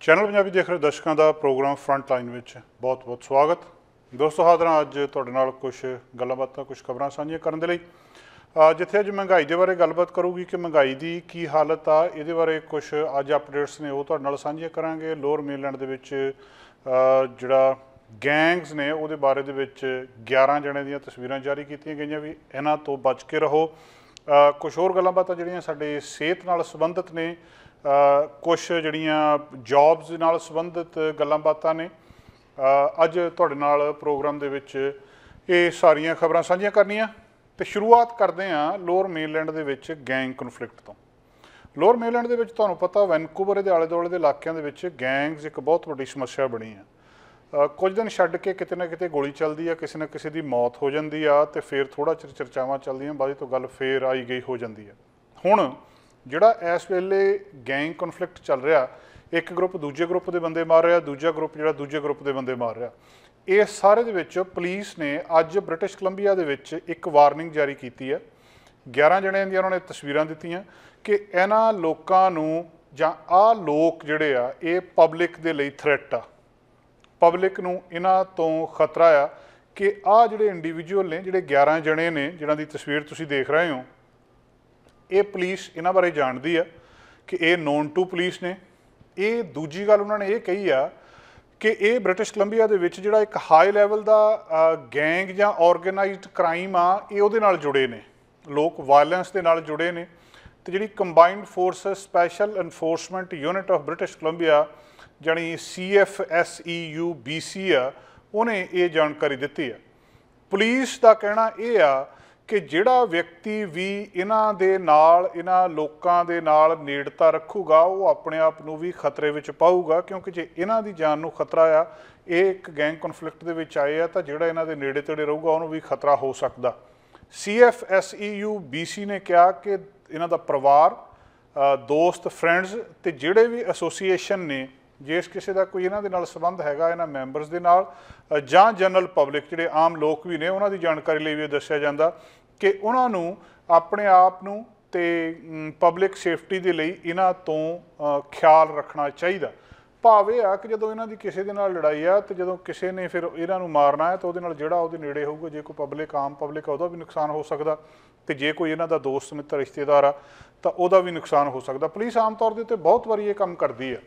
Channel Punjabi ਦੇਖ ਰਹੇ ਦਰਸ਼ਕਾਂ ਦਾ ਪ੍ਰੋਗਰਾਮ ਫਰੰਟ ਲਾਈਨ ਵਿੱਚ ਬਹੁਤ ਬਹੁਤ ਸਵਾਗਤ। ਦੋਸਤੋ ਹਾਜ਼ਰ ਹਾਂ ਅੱਜ ਤੁਹਾਡੇ ਨਾਲ ਕੁਝ ਗੱਲਾਂ ਬਾਤਾਂ ਕੁਝ ਖਬਰਾਂ ਸਾਂਝੀਆਂ ਕਰਨ ਦੇ ਲਈ, ਜਿੱਥੇ ਅੱਜ ਮਹਿੰਗਾਈ ਦੇ ਬਾਰੇ ਗੱਲਬਾਤ ਕਰੂਗੀ ਕਿ ਮਹਿੰਗਾਈ ਦੀ ਕੀ ਹਾਲਤ ਆ, ਇਹਦੇ ਬਾਰੇ ਕੁਝ ਅੱਜ ਅਪਡੇਟਸ ਨੇ ਉਹ ਤੁਹਾਡੇ ਨਾਲ ਸਾਂਝੀਆਂ ਕਰਾਂਗੇ। ਲੋਅਰ ਮੇਨਲੈਂਡ ਦੇ ਵਿੱਚ ਜਿਹੜਾ ਗੈਂਗਸ ਨੇ ਉਹਦੇ ਬਾਰੇ ਦੇ ਵਿੱਚ 11 ਜਣੇ ਦੀਆਂ ਤਸਵੀਰਾਂ ਜਾਰੀ ਕੀਤੀਆਂ ਗਈਆਂ ਵੀ ਇਹਨਾਂ ਤੋਂ ਬਚ ਕੇ ਰਹੋ। ਕੁਝ ਹੋਰ ਗੱਲਾਂ ਬਾਤਾਂ ਜਿਹੜੀਆਂ ਸਾਡੇ ਸਿਹਤ ਨਾਲ ਸੰਬੰਧਿਤ ਨੇ, ਕੁਛ ਜਿਹੜੀਆਂ ਜੌਬਸ ਦੇ ਨਾਲ ਸੰਬੰਧਿਤ ਗੱਲਾਂ ਬਾਤਾਂ ਨੇ, ਅੱਜ ਤੁਹਾਡੇ ਨਾਲ ਪ੍ਰੋਗਰਾਮ ਦੇ ਵਿੱਚ ਇਹ ਸਾਰੀਆਂ ਖਬਰਾਂ ਸਾਂਝੀਆਂ ਕਰਨੀਆਂ। ਤੇ ਸ਼ੁਰੂਆਤ ਕਰਦੇ ਹਾਂ ਲੋਅਰ ਮੇਨਲੈਂਡ ਦੇ ਵਿੱਚ ਗੈਂਗ ਕਨਫਲਿਕਟ ਤੋਂ। ਲੋਅਰ ਮੇਨਲੈਂਡ ਦੇ ਵਿੱਚ ਤੁਹਾਨੂੰ ਪਤਾ ਵੈਨਕੂਵਰ ਦੇ ਆਲੇ ਦੁਆਲੇ ਦੇ ਇਲਾਕਿਆਂ ਦੇ ਵਿੱਚ ਗੈਂਗਸ ਇੱਕ ਬਹੁਤ ਵੱਡੀ ਸਮੱਸਿਆ ਬਣੀ ਆ। ਕੁਝ ਦਿਨ ਛੱਡ ਕੇ ਕਿਤੇ ਨਾ ਕਿਤੇ ਗੋਲੀ ਚੱਲਦੀ ਆ, ਕਿਸੇ ਨਾ ਕਿਸੇ ਦੀ ਮੌਤ ਹੋ ਜਾਂਦੀ ਆ, ਤੇ ਫਿਰ ਥੋੜ੍ਹਾ ਚਿਰ ਚਰਚਾਵਾਂ ਚੱਲਦੀਆਂ, ਬਾਅਦ ਤੋਂ ਗੱਲ ਫੇਰ ਆਈ ਗਈ ਹੋ ਜਾਂਦੀ ਆ। ਹੁਣ ਜਿਹੜਾ ਇਸ ਵੇਲੇ ਗੈਂਗ ਕਨਫਲਿਕਟ ਚੱਲ ਰਿਹਾ, ਇੱਕ ਗਰੁੱਪ ਦੂਜੇ ਗਰੁੱਪ ਦੇ ਬੰਦੇ ਮਾਰ ਰਿਹਾ, ਦੂਜਾ ਗਰੁੱਪ ਜਿਹੜਾ ਦੂਜੇ ਗਰੁੱਪ ਦੇ ਬੰਦੇ ਮਾਰ ਰਿਹਾ। ਇਸ ਸਾਰੇ ਦੇ ਵਿੱਚ ਪੁਲਿਸ ਨੇ ਅੱਜ ਬ੍ਰਿਟਿਸ਼ ਕੋਲੰਬੀਆ ਦੇ ਵਿੱਚ ਇੱਕ ਵਾਰਨਿੰਗ ਜਾਰੀ ਕੀਤੀ ਹੈ। 11 ਜਣਿਆਂ ਦੀਆਂ ਉਹਨਾਂ ਨੇ ਤਸਵੀਰਾਂ ਦਿੱਤੀਆਂ ਕਿ ਇਹਨਾਂ ਲੋਕਾਂ ਨੂੰ ਜਾਂ ਆਹ ਲੋਕ ਜਿਹੜੇ ਆ ਇਹ ਪਬਲਿਕ ਦੇ ਲਈ ਥ੍ਰੈਟ ਆ, ਪਬਲਿਕ ਨੂੰ ਇਹਨਾਂ ਤੋਂ ਖਤਰਾ ਆ ਕਿ ਆਹ ਜਿਹੜੇ ਇੰਡੀਵਿਜੂਅਲ ਨੇ, ਜਿਹੜੇ 11 ਜਣੇ ਨੇ ਜਿਨ੍ਹਾਂ ਦੀ ਤਸਵੀਰ ਤੁਸੀਂ ਦੇਖ ਰਹੇ ਹੋ, ਇਹ ਪੁਲਿਸ ਇਹਨਾਂ ਬਾਰੇ ਜਾਣਦੀ ਆ ਕਿ ਇਹ ਨੋਨ ਟੂ ਪੁਲਿਸ ਨੇ। ਇਹ ਦੂਜੀ ਗੱਲ ਉਹਨਾਂ ਨੇ ਇਹ ਕਹੀ ਆ ਕਿ ਇਹ ਬ੍ਰਿਟਿਸ਼ ਕੋਲੰਬੀਆ ਦੇ ਵਿੱਚ ਜਿਹੜਾ ਇੱਕ ਹਾਈ ਲੈਵਲ ਦਾ ਗੈਂਗ ਜਾਂ ਆਰਗੇਨਾਈਜ਼ਡ ਕ੍ਰਾਈਮ ਆ, ਇਹ ਉਹਦੇ ਨਾਲ ਜੁੜੇ ਨੇ, ਲੋਕ ਵਾਇਲੈਂਸ ਦੇ ਨਾਲ ਜੁੜੇ ਨੇ। ਤੇ ਜਿਹੜੀ combined forces special enforcement unit of British Columbia ਜਾਣੀ CFSEUBC ਆ, ਉਹਨੇ ਇਹ ਜਾਣਕਾਰੀ ਦਿੱਤੀ ਆ। ਪੁਲਿਸ ਦਾ ਕਹਿਣਾ ਇਹ ਆ ਕਿ ਜਿਹੜਾ ਵਿਅਕਤੀ ਵੀ ਇਹਨਾਂ ਦੇ ਨਾਲ, ਇਹਨਾਂ ਲੋਕਾਂ ਦੇ ਨਾਲ ਨੇੜਤਾ ਰੱਖੂਗਾ, ਉਹ ਆਪਣੇ ਆਪ ਨੂੰ ਵੀ ਖਤਰੇ ਵਿੱਚ ਪਾਊਗਾ, ਕਿਉਂਕਿ ਜੇ ਇਹਨਾਂ ਦੀ ਜਾਨ ਨੂੰ ਖਤਰਾ ਆ, ਇਹ ਇੱਕ ਗੈਂਗ ਕਨਫਲਿਕਟ ਦੇ ਵਿੱਚ ਆਏ ਆ, ਤਾਂ ਜਿਹੜਾ ਇਹਨਾਂ ਦੇ ਨੇੜੇ ਤੇੜੇ ਰਹੂਗਾ ਉਹਨੂੰ ਵੀ ਖਤਰਾ ਹੋ ਸਕਦਾ। CFSEUBC ਨੇ ਕਿਹਾ ਕਿ ਇਹਨਾਂ ਦਾ ਪਰਿਵਾਰ, ਦੋਸਤ, ਫਰੈਂਡਸ ਤੇ ਜਿਹੜੇ ਵੀ ਐਸੋਸੀਏਸ਼ਨ ਨੇ, ਜਿਸ ਕਿਸੇ ਦਾ ਕੋਈ ਇਹਨਾਂ ਦੇ ਨਾਲ ਸੰਬੰਧ ਹੈਗਾ ਇਹਨਾਂ ਮੈਂਬਰਸ ਦੇ ਨਾਲ, ਜਾਂ ਜਨਰਲ ਪਬਲਿਕ ਜਿਹੜੇ ਆਮ ਲੋਕ ਵੀ ਨੇ, ਉਹਨਾਂ ਦੀ ਜਾਣਕਾਰੀ ਲਈ ਵੀ ਇਹ ਦੱਸਿਆ ਜਾਂਦਾ ਕਿ ਉਹਨਾਂ ਨੂੰ ਆਪਣੇ ਆਪ ਨੂੰ ਤੇ ਪਬਲਿਕ ਸੇਫਟੀ ਦੇ ਲਈ ਇਹਨਾਂ ਤੋਂ ਖਿਆਲ ਰੱਖਣਾ ਚਾਹੀਦਾ। ਭਾਵ ਇਹ ਆ ਕਿ ਜਦੋਂ ਇਹਨਾਂ ਦੀ ਕਿਸੇ ਦੇ ਨਾਲ ਲੜਾਈ ਆ, ਤੇ ਜਦੋਂ ਕਿਸੇ ਨੇ ਫਿਰ ਇਹਨਾਂ ਨੂੰ ਮਾਰਨਾ ਹੈ, ਤਾਂ ਉਹਦੇ ਨਾਲ ਜਿਹੜਾ ਉਹਦੇ ਨੇੜੇ ਹੋਊਗਾ, ਜੇ ਕੋਈ ਪਬਲਿਕ, ਆਮ ਪਬਲਿਕ ਆ, ਉਹਦਾ ਵੀ ਨੁਕਸਾਨ ਹੋ ਸਕਦਾ, ਤੇ ਜੇ ਕੋਈ ਇਹਨਾਂ ਦਾ ਦੋਸਤ ਮਿੱਤਰ ਰਿਸ਼ਤੇਦਾਰ ਆ ਤਾਂ ਉਹਦਾ ਵੀ ਨੁਕਸਾਨ ਹੋ ਸਕਦਾ। ਪੁਲਿਸ ਆਮ ਤੌਰ ਦੇ ਉੱਤੇ ਬਹੁਤ ਵਾਰੀ ਇਹ ਕੰਮ ਕਰਦੀ ਆ।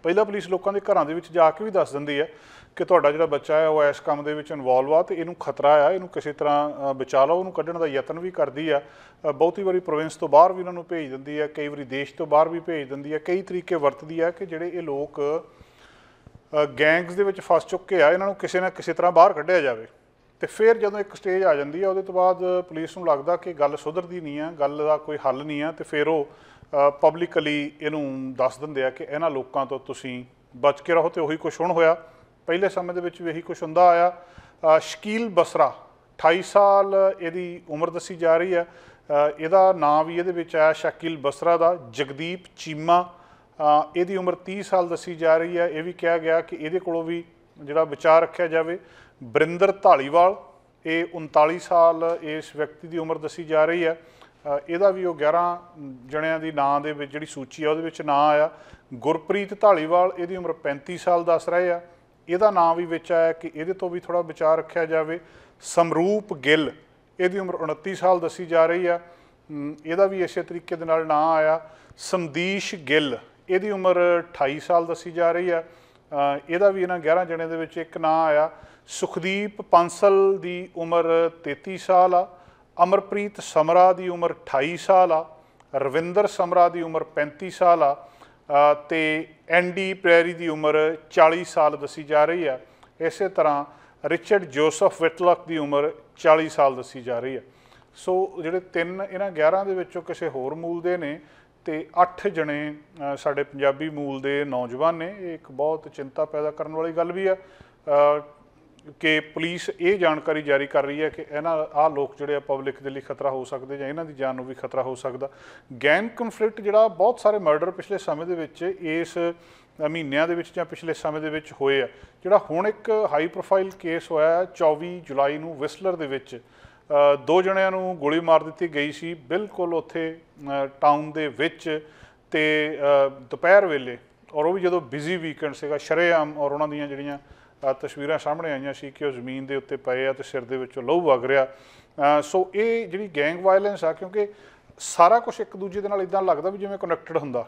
ਪਹਿਲਾਂ ਪੁਲਿਸ ਲੋਕਾਂ ਦੇ ਘਰਾਂ ਦੇ ਵਿੱਚ ਜਾ ਕੇ ਵੀ ਦੱਸ ਦਿੰਦੀ ਹੈ ਕਿ ਤੁਹਾਡਾ ਜਿਹੜਾ ਬੱਚਾ ਹੈ ਉਹ ਇਸ ਕੰਮ ਦੇ ਵਿੱਚ ਇਨਵੋਲਵ ਆ, ਤੇ ਇਹਨੂੰ ਖਤਰਾ ਆ, ਇਹਨੂੰ ਕਿਸੇ ਤਰ੍ਹਾਂ ਬਚਾ ਲਓ। ਉਹਨੂੰ ਕੱਢਣ ਦਾ ਯਤਨ ਵੀ ਕਰਦੀ ਆ। ਬਹੁਤੀ ਵਾਰੀ ਪ੍ਰੋਵਿੰਸ ਤੋਂ ਬਾਹਰ ਵੀ ਉਹਨਾਂ ਨੂੰ ਭੇਜ ਦਿੰਦੀ ਹੈ, ਕਈ ਵਾਰੀ ਦੇਸ਼ ਤੋਂ ਬਾਹਰ ਵੀ ਭੇਜ ਦਿੰਦੀ ਹੈ। ਕਈ ਤਰੀਕੇ ਵਰਤਦੀ ਆ ਕਿ ਜਿਹੜੇ ਇਹ ਲੋਕ ਗੈਂਗਸ ਦੇ ਵਿੱਚ ਫਸ ਚੁੱਕੇ ਆ, ਇਹਨਾਂ ਨੂੰ ਕਿਸੇ ਨਾ ਕਿਸੇ ਤਰ੍ਹਾਂ ਬਾਹਰ ਕੱਢਿਆ ਜਾਵੇ। ਤੇ ਫਿਰ ਜਦੋਂ ਇੱਕ ਸਟੇਜ ਆ ਜਾਂਦੀ ਆ, ਉਹਦੇ ਤੋਂ ਬਾਅਦ ਪੁਲਿਸ ਨੂੰ ਲੱਗਦਾ ਕਿ ਗੱਲ ਸੁਧਰਦੀ ਨਹੀਂ ਆ, ਗੱਲ ਦਾ ਕੋਈ ਹੱਲ ਨਹੀਂ ਆ, ਤੇ ਫਿਰ ਉਹ ਪਬਲਿਕਲੀ ਇਹਨੂੰ ਦੱਸ ਦਿੰਦੇ ਆ ਕਿ ਇਹਨਾਂ ਲੋਕਾਂ ਤੋਂ ਤੁਸੀਂ ਬਚ ਕੇ ਰਹੋ। ਤੇ ਉਹੀ ਕੁਛ ਹੁਣ ਹੋਇਆ। ਪਹਿਲੇ ਸਮੇਂ ਦੇ ਵਿੱਚ ਵੀ ਇਹੀ ਕੁਛ ਹੁੰਦਾ ਆਇਆ। ਸ਼ਕੀਲ ਬਸਰਾ 28 ਸਾਲ ਇਹਦੀ ਉਮਰ ਦੱਸੀ ਜਾ ਰਹੀ ਹੈ। ਇਹਦਾ ਨਾਂ ਵੀ ਇਹਦੇ ਵਿੱਚ ਆਇਆ ਸ਼ਕੀਲ ਬਸਰਾ ਦਾ। ਜਗਦੀਪ ਚੀਮਾ, ਇਹਦੀ ਉਮਰ 30 ਸਾਲ ਦੱਸੀ ਜਾ ਰਹੀ ਹੈ। ਇਹ ਵੀ ਕਿਹਾ ਗਿਆ ਕਿ ਇਹਦੇ ਕੋਲੋਂ ਵੀ ਜਿਹੜਾ ਬਚਾਅ ਰੱਖਿਆ ਜਾਵੇ। ਬਰਿੰਦਰ ਧਾਲੀਵਾਲ, ਇਹ 39 ਸਾਲ ਇਸ ਵਿਅਕਤੀ ਦੀ ਉਮਰ ਦੱਸੀ ਜਾ ਰਹੀ ਹੈ। ਇਹਦਾ ਵੀ ਉਹ 11 ਜਣਿਆਂ ਦੀ ਨਾਂ ਦੇ ਵਿੱਚ ਜਿਹੜੀ ਸੂਚੀ ਆ ਉਹਦੇ ਵਿੱਚ ਨਾਂ ਆਇਆ। ਗੁਰਪ੍ਰੀਤ ਧਾਲੀਵਾਲ, ਇਹਦੀ ਉਮਰ 35 ਸਾਲ ਦੱਸ ਰਹੇ ਆ। ਇਹਦਾ ਨਾਂ ਵੀ ਵਿੱਚ ਆਇਆ ਕਿ ਇਹਦੇ ਤੋਂ ਵੀ ਥੋੜ੍ਹਾ ਬਚਾਅ ਰੱਖਿਆ ਜਾਵੇ। ਸਮਰੂਪ ਗਿੱਲ, ਇਹਦੀ ਉਮਰ 29 ਸਾਲ ਦੱਸੀ ਜਾ ਰਹੀ ਆ। ਇਹਦਾ ਵੀ ਇਸੇ ਤਰੀਕੇ ਦੇ ਨਾਲ ਨਾਂ ਆਇਆ। ਸਮਦੀਸ਼ ਗਿੱਲ, ਇਹਦੀ ਉਮਰ 28 ਸਾਲ ਦੱਸੀ ਜਾ ਰਹੀ ਆ। ਇਹਦਾ ਵੀ ਇਹਨਾਂ 11 ਜਣਿਆਂ ਦੇ ਵਿੱਚ ਇੱਕ ਨਾਂ ਆਇਆ। ਸੁਖਦੀਪ ਪੰਸਲ ਦੀ ਉਮਰ 33 ਸਾਲ ਆ। ਅਮਰਪ੍ਰੀਤ ਸਮਰਾ ਦੀ ਉਮਰ 28 ਸਾਲ ਆ। ਰਵਿੰਦਰ ਸਮਰਾ ਦੀ ਉਮਰ 35 ਸਾਲ ਆ। ਤੇ ਐਂਡੀ ਪ੍ਰੈਰੀ ਦੀ ਉਮਰ 40 ਸਾਲ ਦੱਸੀ ਜਾ ਰਹੀ ਆ। ਇਸੇ ਤਰ੍ਹਾਂ ਰਿਚਰਡ ਜੋਸਫ ਵਿਟਲਕ ਦੀ ਉਮਰ 40 ਸਾਲ ਦੱਸੀ ਜਾ ਰਹੀ ਆ। ਸੋ ਜਿਹੜੇ 3 ਇਹਨਾਂ 11 ਦੇ ਵਿੱਚੋਂ ਕਿਸੇ ਹੋਰ ਮੂਲ ਦੇ ਨੇ, ਤੇ 8 ਜਣੇ ਸਾਡੇ ਪੰਜਾਬੀ ਮੂਲ ਦੇ ਨੌਜਵਾਨ ਨੇ। ਇਹ ਇੱਕ ਬਹੁਤ ਚਿੰਤਾ ਪੈਦਾ ਕਰਨ ਵਾਲੀ ਗੱਲ ਵੀ ਆ ਕਿ ਪੁਲਿਸ ਇਹ ਜਾਣਕਾਰੀ ਜਾਰੀ ਕਰ ਰਹੀ ਹੈ ਕਿ ਆਹ ਲੋਕ ਜਿਹੜੇ ਆ ਪਬਲਿਕ ਦੇ ਲਈ ਖਤਰਾ ਹੋ ਸਕਦੇ, ਜਾਂ ਇਹਨਾਂ ਦੀ ਜਾਨ ਨੂੰ ਵੀ ਖਤਰਾ ਹੋ ਸਕਦਾ। ਗੈਂਗ ਕਨਫਲਿਕਟ ਜਿਹੜਾ ਬਹੁਤ ਸਾਰੇ ਮਰਡਰ ਪਿਛਲੇ ਸਮੇਂ ਦੇ ਵਿੱਚ, ਇਸ ਮਹੀਨਿਆਂ ਦੇ ਵਿੱਚ ਜਾਂ ਪਿਛਲੇ ਸਮੇਂ ਦੇ ਵਿੱਚ ਹੋਏ ਆ। ਜਿਹੜਾ ਹੁਣ ਇੱਕ ਹਾਈ ਪ੍ਰੋਫਾਈਲ ਕੇਸ ਹੋਇਆ 24 ਜੁਲਾਈ ਨੂੰ ਵਿਸਲਰ ਦੇ ਵਿੱਚ, 2 ਜਣਿਆਂ ਨੂੰ ਗੋਲੀ ਮਾਰ ਦਿੱਤੀ ਗਈ ਸੀ ਬਿਲਕੁਲ ਉੱਥੇ ਟਾਊਨ ਦੇ ਵਿੱਚ। ਤੇ ਦੁਪਹਿਰ ਵੇਲੇ ਔਰ ਉਹ ਵੀ ਜਦੋਂ ਬਿਜ਼ੀ ਵੀਕਐਂਡ ਸੀਗਾ ਸ਼ਰੇਆਮ, ਔਰ ਉਹਨਾਂ ਦੀਆਂ ਜਿਹੜੀਆਂ ਤਸਵੀਰਾਂ ਸਾਹਮਣੇ ਆਈਆਂ ਸੀ ਕਿ ਉਹ ਜ਼ਮੀਨ ਦੇ ਉੱਤੇ ਪਏ ਆ ਤੇ ਸਿਰ ਦੇ ਵਿੱਚੋਂ ਲਹੂ ਵਗ ਰਿਹਾ। ਸੋ ਇਹ ਜਿਹੜੀ ਗੈਂਗ ਵਾਇਲੈਂਸ ਆ, ਕਿਉਂਕਿ ਸਾਰਾ ਕੁਝ ਇੱਕ ਦੂਜੇ ਦੇ ਨਾਲ ਇੱਦਾਂ ਲੱਗਦਾ ਵੀ ਜਿਵੇਂ ਕਨੈਕਟਡ ਹੁੰਦਾ।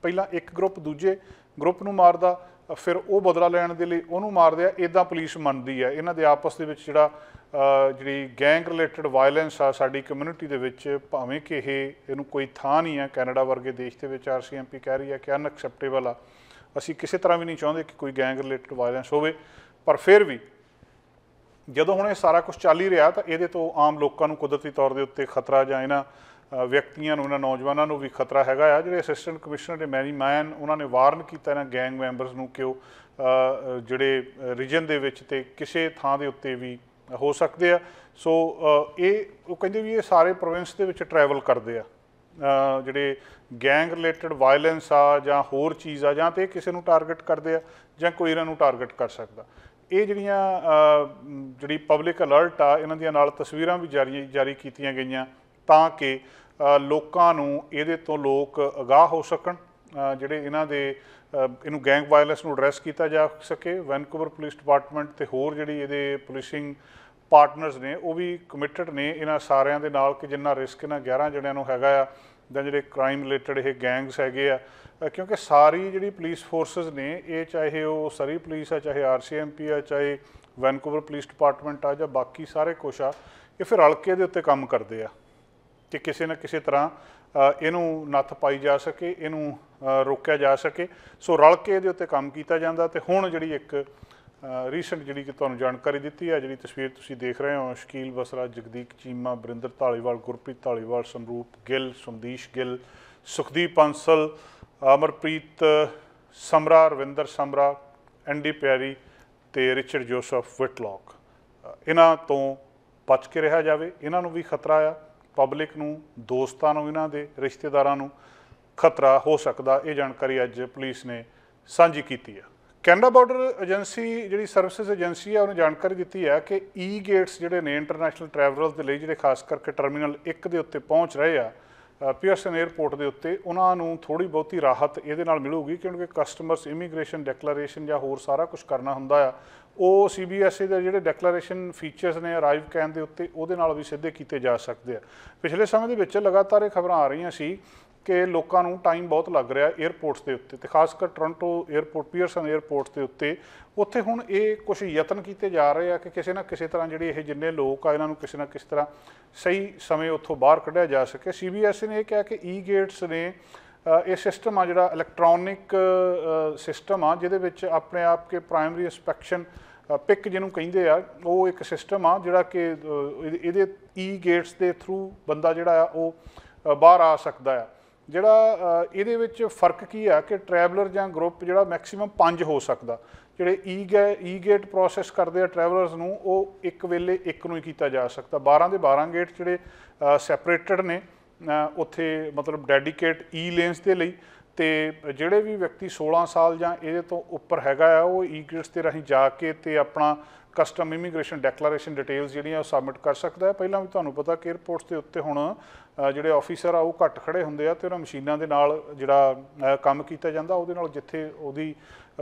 ਪਹਿਲਾਂ ਇੱਕ ਗਰੁੱਪ ਦੂਜੇ ਗਰੁੱਪ ਨੂੰ ਮਾਰਦਾ, ਫਿਰ ਉਹ ਬਦਲਾ ਲੈਣ ਦੇ ਲਈ ਉਹਨੂੰ ਮਾਰਦੇ ਆ, ਇੱਦਾਂ ਪੁਲਿਸ ਮੰਨਦੀ ਹੈ। ਇਹਨਾਂ ਦੇ ਆਪਸ ਦੇ ਵਿੱਚ ਜਿਹੜੀ ਗੈਂਗ ਰਿਲੇਟਡ ਵਾਇਲੈਂਸ ਆ ਸਾਡੀ ਕਮਿਊਨਿਟੀ ਦੇ ਵਿੱਚ, ਭਾਵੇਂ ਕਿ ਇਹਨੂੰ ਕੋਈ ਥਾਂ ਨਹੀਂ ਹੈ ਕੈਨੇਡਾ ਵਰਗੇ ਦੇਸ਼ ਦੇ ਵਿੱਚ, RCMP ਕਹਿ ਰਹੀ ਹੈ ਕਿ ਅਨਐਕਸੈਪਟੇਬਲ ਆ, ਅਸੀਂ ਕਿਸੇ ਤਰ੍ਹਾਂ ਵੀ ਨਹੀਂ ਚਾਹੁੰਦੇ ਕਿ ਕੋਈ ਗੈਂਗ ਰਿਲੇਟਡ ਵਾਇਲੈਂਸ ਹੋਵੇ, ਪਰ ਫਿਰ ਵੀ ਜਦੋਂ ਹੁਣ ਇਹ ਸਾਰਾ ਕੁਝ ਚੱਲ ਹੀ ਰਿਹਾ ਤਾਂ ਇਹਦੇ ਤੋਂ ਆਮ ਲੋਕਾਂ ਨੂੰ ਕੁਦਰਤੀ ਤੌਰ ਦੇ ਉੱਤੇ ਖਤਰਾ, ਜਾਂ ਇਹਨਾਂ ਵਿਅਕਤੀਆਂ ਨੂੰ, ਇਹਨਾਂ ਨੌਜਵਾਨਾਂ ਨੂੰ ਵੀ ਖਤਰਾ ਹੈਗਾ ਆ। ਜਿਹੜੇ ਅਸਿਸਟੈਂਟ ਕਮਿਸ਼ਨਰ ਨੇ ਮੈਰੀ ਮੈਨ, ਉਹਨਾਂ ਨੇ ਵਾਰਨ ਕੀਤਾ ਇਹਨਾਂ ਗੈਂਗ ਮੈਂਬਰਸ ਨੂੰ ਕਿ ਉਹ ਜਿਹੜੇ ਰੀਜਨ ਦੇ ਵਿੱਚ ਤੇ ਕਿਸੇ ਥਾਂ ਦੇ ਉੱਤੇ ਵੀ ਹੋ ਸਕਦੇ ਆ। ਸੋ ਉਹ ਕਹਿੰਦੇ ਵੀ ਇਹ ਸਾਰੇ ਪ੍ਰੋਵਿੰਸ ਦੇ ਵਿੱਚ ਟਰੈਵਲ ਕਰਦੇ ਆ, ਜਿਹੜੇ ਗੈਂਗ ਰਿਲੇਟਡ ਵਾਇਲੈਂਸ ਆ ਜਾਂ ਹੋਰ ਚੀਜ਼ ਆ, ਜਾਂ ਤਾਂ ਕਿਸੇ ਨੂੰ ਟਾਰਗੇਟ ਕਰਦੇ ਆ ਜਾਂ ਕੋਈ ਇਹਨਾਂ ਨੂੰ ਟਾਰਗੇਟ ਕਰ ਸਕਦਾ। ਇਹ ਜਿਹੜੀ ਪਬਲਿਕ ਅਲਰਟ ਆ, ਇਹਨਾਂ ਦੀਆਂ ਨਾਲ ਤਸਵੀਰਾਂ ਵੀ ਜਾਰੀ ਕੀਤੀਆਂ ਗਈਆਂ ਤਾਂ ਕਿ ਲੋਕਾਂ ਨੂੰ ਇਹਦੇ ਤੋਂ ਲੋਕ ਅਗਾਹ ਹੋ ਸਕਣ, ਜਿਹੜੇ ਇਹਨੂੰ ਗੈਂਗ ਵਾਇਲੈਂਸ ਨੂੰ ਐਡਰੈਸ ਕੀਤਾ ਜਾ ਸਕੇ। ਵੈਨਕੂਵਰ ਪੁਲਿਸ ਡਿਪਾਰਟਮੈਂਟ ਤੇ ਹੋਰ ਜਿਹੜੀ ਇਹਦੇ ਪੁਲਿਸਿੰਗ ਪਾਰਟਨਰਸ ਨੇ ਉਹ ਵੀ ਕਮਿਟਡ ਨੇ ਇਹਨਾਂ ਸਾਰਿਆਂ ਦੇ ਨਾਲ ਕਿ ਜਿੰਨਾ ਰਿਸਕ ਇਹਨਾਂ 11 ਜਣਿਆਂ ਨੂੰ ਹੈਗਾ ਆ, ਜਾਂ ਜਿਹੜੇ ਕ੍ਰਾਈਮ ਰਿਲੇਟਡ ਇਹ ਗੈਂਗਸ ਹੈਗੇ ਆ, ਕਿਉਂਕਿ ਸਾਰੀ ਜਿਹੜੀ ਪੁਲਿਸ ਫੋਰਸਿਸ ਨੇ, ਇਹ ਚਾਹੇ ਉਹ ਸਰੀ ਪੁਲਿਸ ਆ, ਚਾਹੇ RCMP ਆ, ਚਾਹੇ ਵੈਨਕੂਵਰ ਪੁਲਿਸ ਡਿਪਾਰਟਮੈਂਟ ਆ, ਜਾਂ ਬਾਕੀ ਸਾਰੇ ਕੁਛ ਆ, ਇਹ ਫਿਰ ਰਲ ਕੇ ਇਹਦੇ ਉੱਤੇ ਕੰਮ ਕਰਦੇ ਆ ਕਿ ਕਿਸੇ ਨਾ ਕਿਸੇ ਤਰ੍ਹਾਂ ਇਹਨੂੰ ਨੱਥ ਪਾਈ ਜਾ ਸਕੇ, ਇਹਨੂੰ ਰੋਕਿਆ ਜਾ ਸਕੇ। ਸੋ ਰਲ ਕੇ ਇਹਦੇ ਉੱਤੇ ਕੰਮ ਕੀਤਾ ਜਾਂਦਾ। ਤੇ ਹੁਣ ਜਿਹੜੀ ਇੱਕ ਰੀਸੈਂਟ ਜਿਹੜੀ ਕਿ ਤੁਹਾਨੂੰ ਜਾਣਕਾਰੀ ਦਿੱਤੀ ਹੈ, ਜਿਹੜੀ ਤਸਵੀਰ ਤੁਸੀਂ ਦੇਖ ਰਹੇ ਹੋ, ਸ਼ਕੀਲ ਬਸਰਾ, ਜਗਦੀਕ ਚੀਮਾ, ਬਰਿੰਦਰ ਧਾਲੀਵਾਲ, ਗੁਰਪ੍ਰੀਤ ਧਾਲੀਵਾਲ, ਸਮਰੂਪ ਗਿੱਲ, ਸਮਦੀਸ਼ ਗਿੱਲ, ਸੁਖਦੀਪ ਅੰਸਲ, ਅਮਰਪ੍ਰੀਤ ਸਮਰਾ, ਰਵਿੰਦਰ ਸਮਰਾ, ND ਪਿਆਰੀ ਤੇ ਰਿਚਰਡ ਜੋਸਫ ਵਿਟਲੌਕ, ਇਹਨਾਂ ਤੋਂ ਬਚ ਕੇ ਰਿਹਾ ਜਾਵੇ। ਇਹਨਾਂ ਨੂੰ ਵੀ ਖਤਰਾ ਆ, ਪਬਲਿਕ ਨੂੰ, ਦੋਸਤਾਂ ਨੂੰ, ਇਹਨਾਂ ਦੇ ਰਿਸ਼ਤੇਦਾਰਾਂ ਨੂੰ ਖਤਰਾ ਹੋ ਸਕਦਾ। ਇਹ ਜਾਣਕਾਰੀ ਅੱਜ ਪੁਲਿਸ ਨੇ ਸਾਂਝੀ ਕੀਤੀ ਹੈ। ਕੈਨੇਡਾ ਬਾਰਡਰ ਏਜੰਸੀ, ਜਿਹੜੀ ਸਰਵਿਸਿਜ਼ ਏਜੰਸੀ ਹੈ, ਉਹਨੇ ਜਾਣਕਾਰੀ ਦਿੱਤੀ ਹੈ ਕਿ ਗੇਟਸ ਜਿਹੜੇ ਨੇ ਇੰਟਰਨੈਸ਼ਨਲ ਟਰੈਵਲਰਸ ਦੇ ਲਈ, ਜਿਹੜੇ ਖਾਸ ਕਰਕੇ ਟਰਮੀਨਲ 1 ਦੇ ਉੱਤੇ ਪਹੁੰਚ ਰਹੇ ਆ ਪੀਅਰਸਨ 에ਅਰਪੋਰਟ ਦੇ ਉੱਤੇ, ਉਹਨਾਂ ਨੂੰ ਥੋੜ੍ਹੀ ਬਹੁਤੀ ਰਾਹਤ ਇਹਦੇ ਨਾਲ ਮਿਲੂਗੀ, ਕਿਉਂਕਿ ਕਸਟਮਰਸ ਇਮੀਗ੍ਰੇਸ਼ਨ ਡੈਕਲੇਰੇਸ਼ਨ ਜਾਂ ਹੋਰ ਸਾਰਾ ਕੁਝ ਕਰਨਾ ਹੁੰਦਾ ਆ, ਉਹ CBSA ਦੇ ਜਿਹੜੇ ਡੈਕਲੇਰੇਸ਼ਨ ਫੀਚਰਸ ਨੇ ਅਰਾਈਵ ਕਹਿਣ ਦੇ ਉੱਤੇ, ਉਹਦੇ ਨਾਲ ਵੀ ਸਿੱਧੇ ਕੀਤੇ ਜਾ ਸਕਦੇ ਆ। ਪਿਛਲੇ ਸਮੇਂ ਦੇ ਵਿੱਚ ਲਗਾਤਾਰ ਇਹ ਖਬਰਾਂ ਆ ਰਹੀਆਂ ਸੀ ਕਿ ਲੋਕਾਂ ਨੂੰ ਟਾਈਮ ਬਹੁਤ ਲੱਗ ਰਿਹਾ 에ਅਰਪੋਰਟਸ ਦੇ ਉੱਤੇ, ਤੇ ਖਾਸ ਕਰ ਟੋਰਾਂਟੋ 에ਅਰਪੋਰਟ, ਪੀਅਰਸਨ 에ਅਰਪੋਰਟ ਦੇ ਉੱਤੇ। ਉੱਥੇ ਹੁਣ ਇਹ ਕੁਝ ਯਤਨ ਕੀਤੇ ਜਾ ਰਹੇ ਆ ਕਿ ਕਿਸੇ ਨਾ ਕਿਸੇ ਤਰ੍ਹਾਂ ਜਿਹੜੀ ਇਹ ਜਿੰਨੇ ਲੋਕ ਆ, ਇਹਨਾਂ ਨੂੰ ਕਿਸੇ ਨਾ ਕਿਸੇ ਤਰ੍ਹਾਂ ਸਹੀ ਸਮੇਂ ਉੱਥੋਂ ਬਾਹਰ ਕੱਢਿਆ ਜਾ ਸਕੇ। CBSA ਨੇ ਇਹ ਕਿਹਾ ਕਿ ਗੇਟਸ ਨੇ ਇਹ ਸਿਸਟਮ ਆ ਜਿਹੜਾ ਇਲੈਕਟ੍ਰੋਨਿਕ ਸਿਸਟਮ ਆ, ਜਿਹਦੇ ਵਿੱਚ ਆਪਣੇ ਆਪ ਕੇ ਪ੍ਰਾਇਮਰੀ ਇੰਸਪੈਕਸ਼ਨ ਪਿਕ ਜਿਹਨੂੰ ਕਹਿੰਦੇ ਆ, ਉਹ ਇੱਕ ਸਿਸਟਮ ਆ ਜਿਹੜਾ ਕਿ ਇਹਦੇ ਗੇਟਸ ਦੇ ਥਰੂ ਬੰਦਾ ਜਿਹੜਾ ਆ ਉਹ ਬਾਹਰ ਆ ਸਕਦਾ ਆ। ਜਿਹੜਾ ਇਹਦੇ ਵਿੱਚ ਫਰਕ ਕੀ ਆ ਕਿ ਟਰੈਵਲਰ ਜਾਂ ਗਰੁੱਪ ਜਿਹੜਾ ਮੈਕਸੀਮਮ 5 ਹੋ ਸਕਦਾ। ਜਿਹੜੇ ਗੇਟ ਪ੍ਰੋਸੈਸ ਕਰਦੇ ਆ ਟਰੈਵਲਰਸ ਨੂੰ, ਉਹ ਇੱਕ ਵੇਲੇ ਇੱਕ ਨੂੰ ਹੀ ਕੀਤਾ ਜਾ ਸਕਦਾ। 12 ਦੇ 12 ਗੇਟ ਜਿਹੜੇ ਸੈਪਰੇਟਡ ਨੇ ਉੱਥੇ, ਮਤਲਬ ਡੈਡੀਕੇਟ ਲੇਨਸ ਦੇ ਲਈ। ਤੇ ਜਿਹੜੇ ਵੀ ਵਿਅਕਤੀ 16 ਸਾਲ ਜਾਂ ਇਹਦੇ ਤੋਂ ਉੱਪਰ ਹੈਗਾ ਆ, ਉਹ ਗੇਟਸ ਦੇ ਰਾਹੀਂ ਜਾ ਕੇ ਤੇ ਆਪਣਾ ਕਸਟਮ ਇਮੀਗ੍ਰੇਸ਼ਨ ਡੈਕਲੇਰੇਸ਼ਨ ਡਿਟੇਲਸ ਜਿਹੜੀਆਂ ਉਹ ਸਬਮਿਟ ਕਰ ਸਕਦਾ ਹੈ। ਪਹਿਲਾਂ ਵੀ ਤੁਹਾਨੂੰ ਪਤਾ ਕਿ 에ਅਰਪੋਰਟਸ ਦੇ ਉੱਤੇ ਹੁਣ ਜਿਹੜੇ ਆਫੀਸਰ ਆ ਉਹ ਘੱਟ ਖੜੇ ਹੁੰਦੇ ਆ, ਤੇ ਉਹਨਾਂ ਮਸ਼ੀਨਾਂ ਦੇ ਨਾਲ ਜਿਹੜਾ ਕੰਮ ਕੀਤਾ ਜਾਂਦਾ, ਉਹਦੇ ਨਾਲ ਜਿੱਥੇ ਉਹਦੀ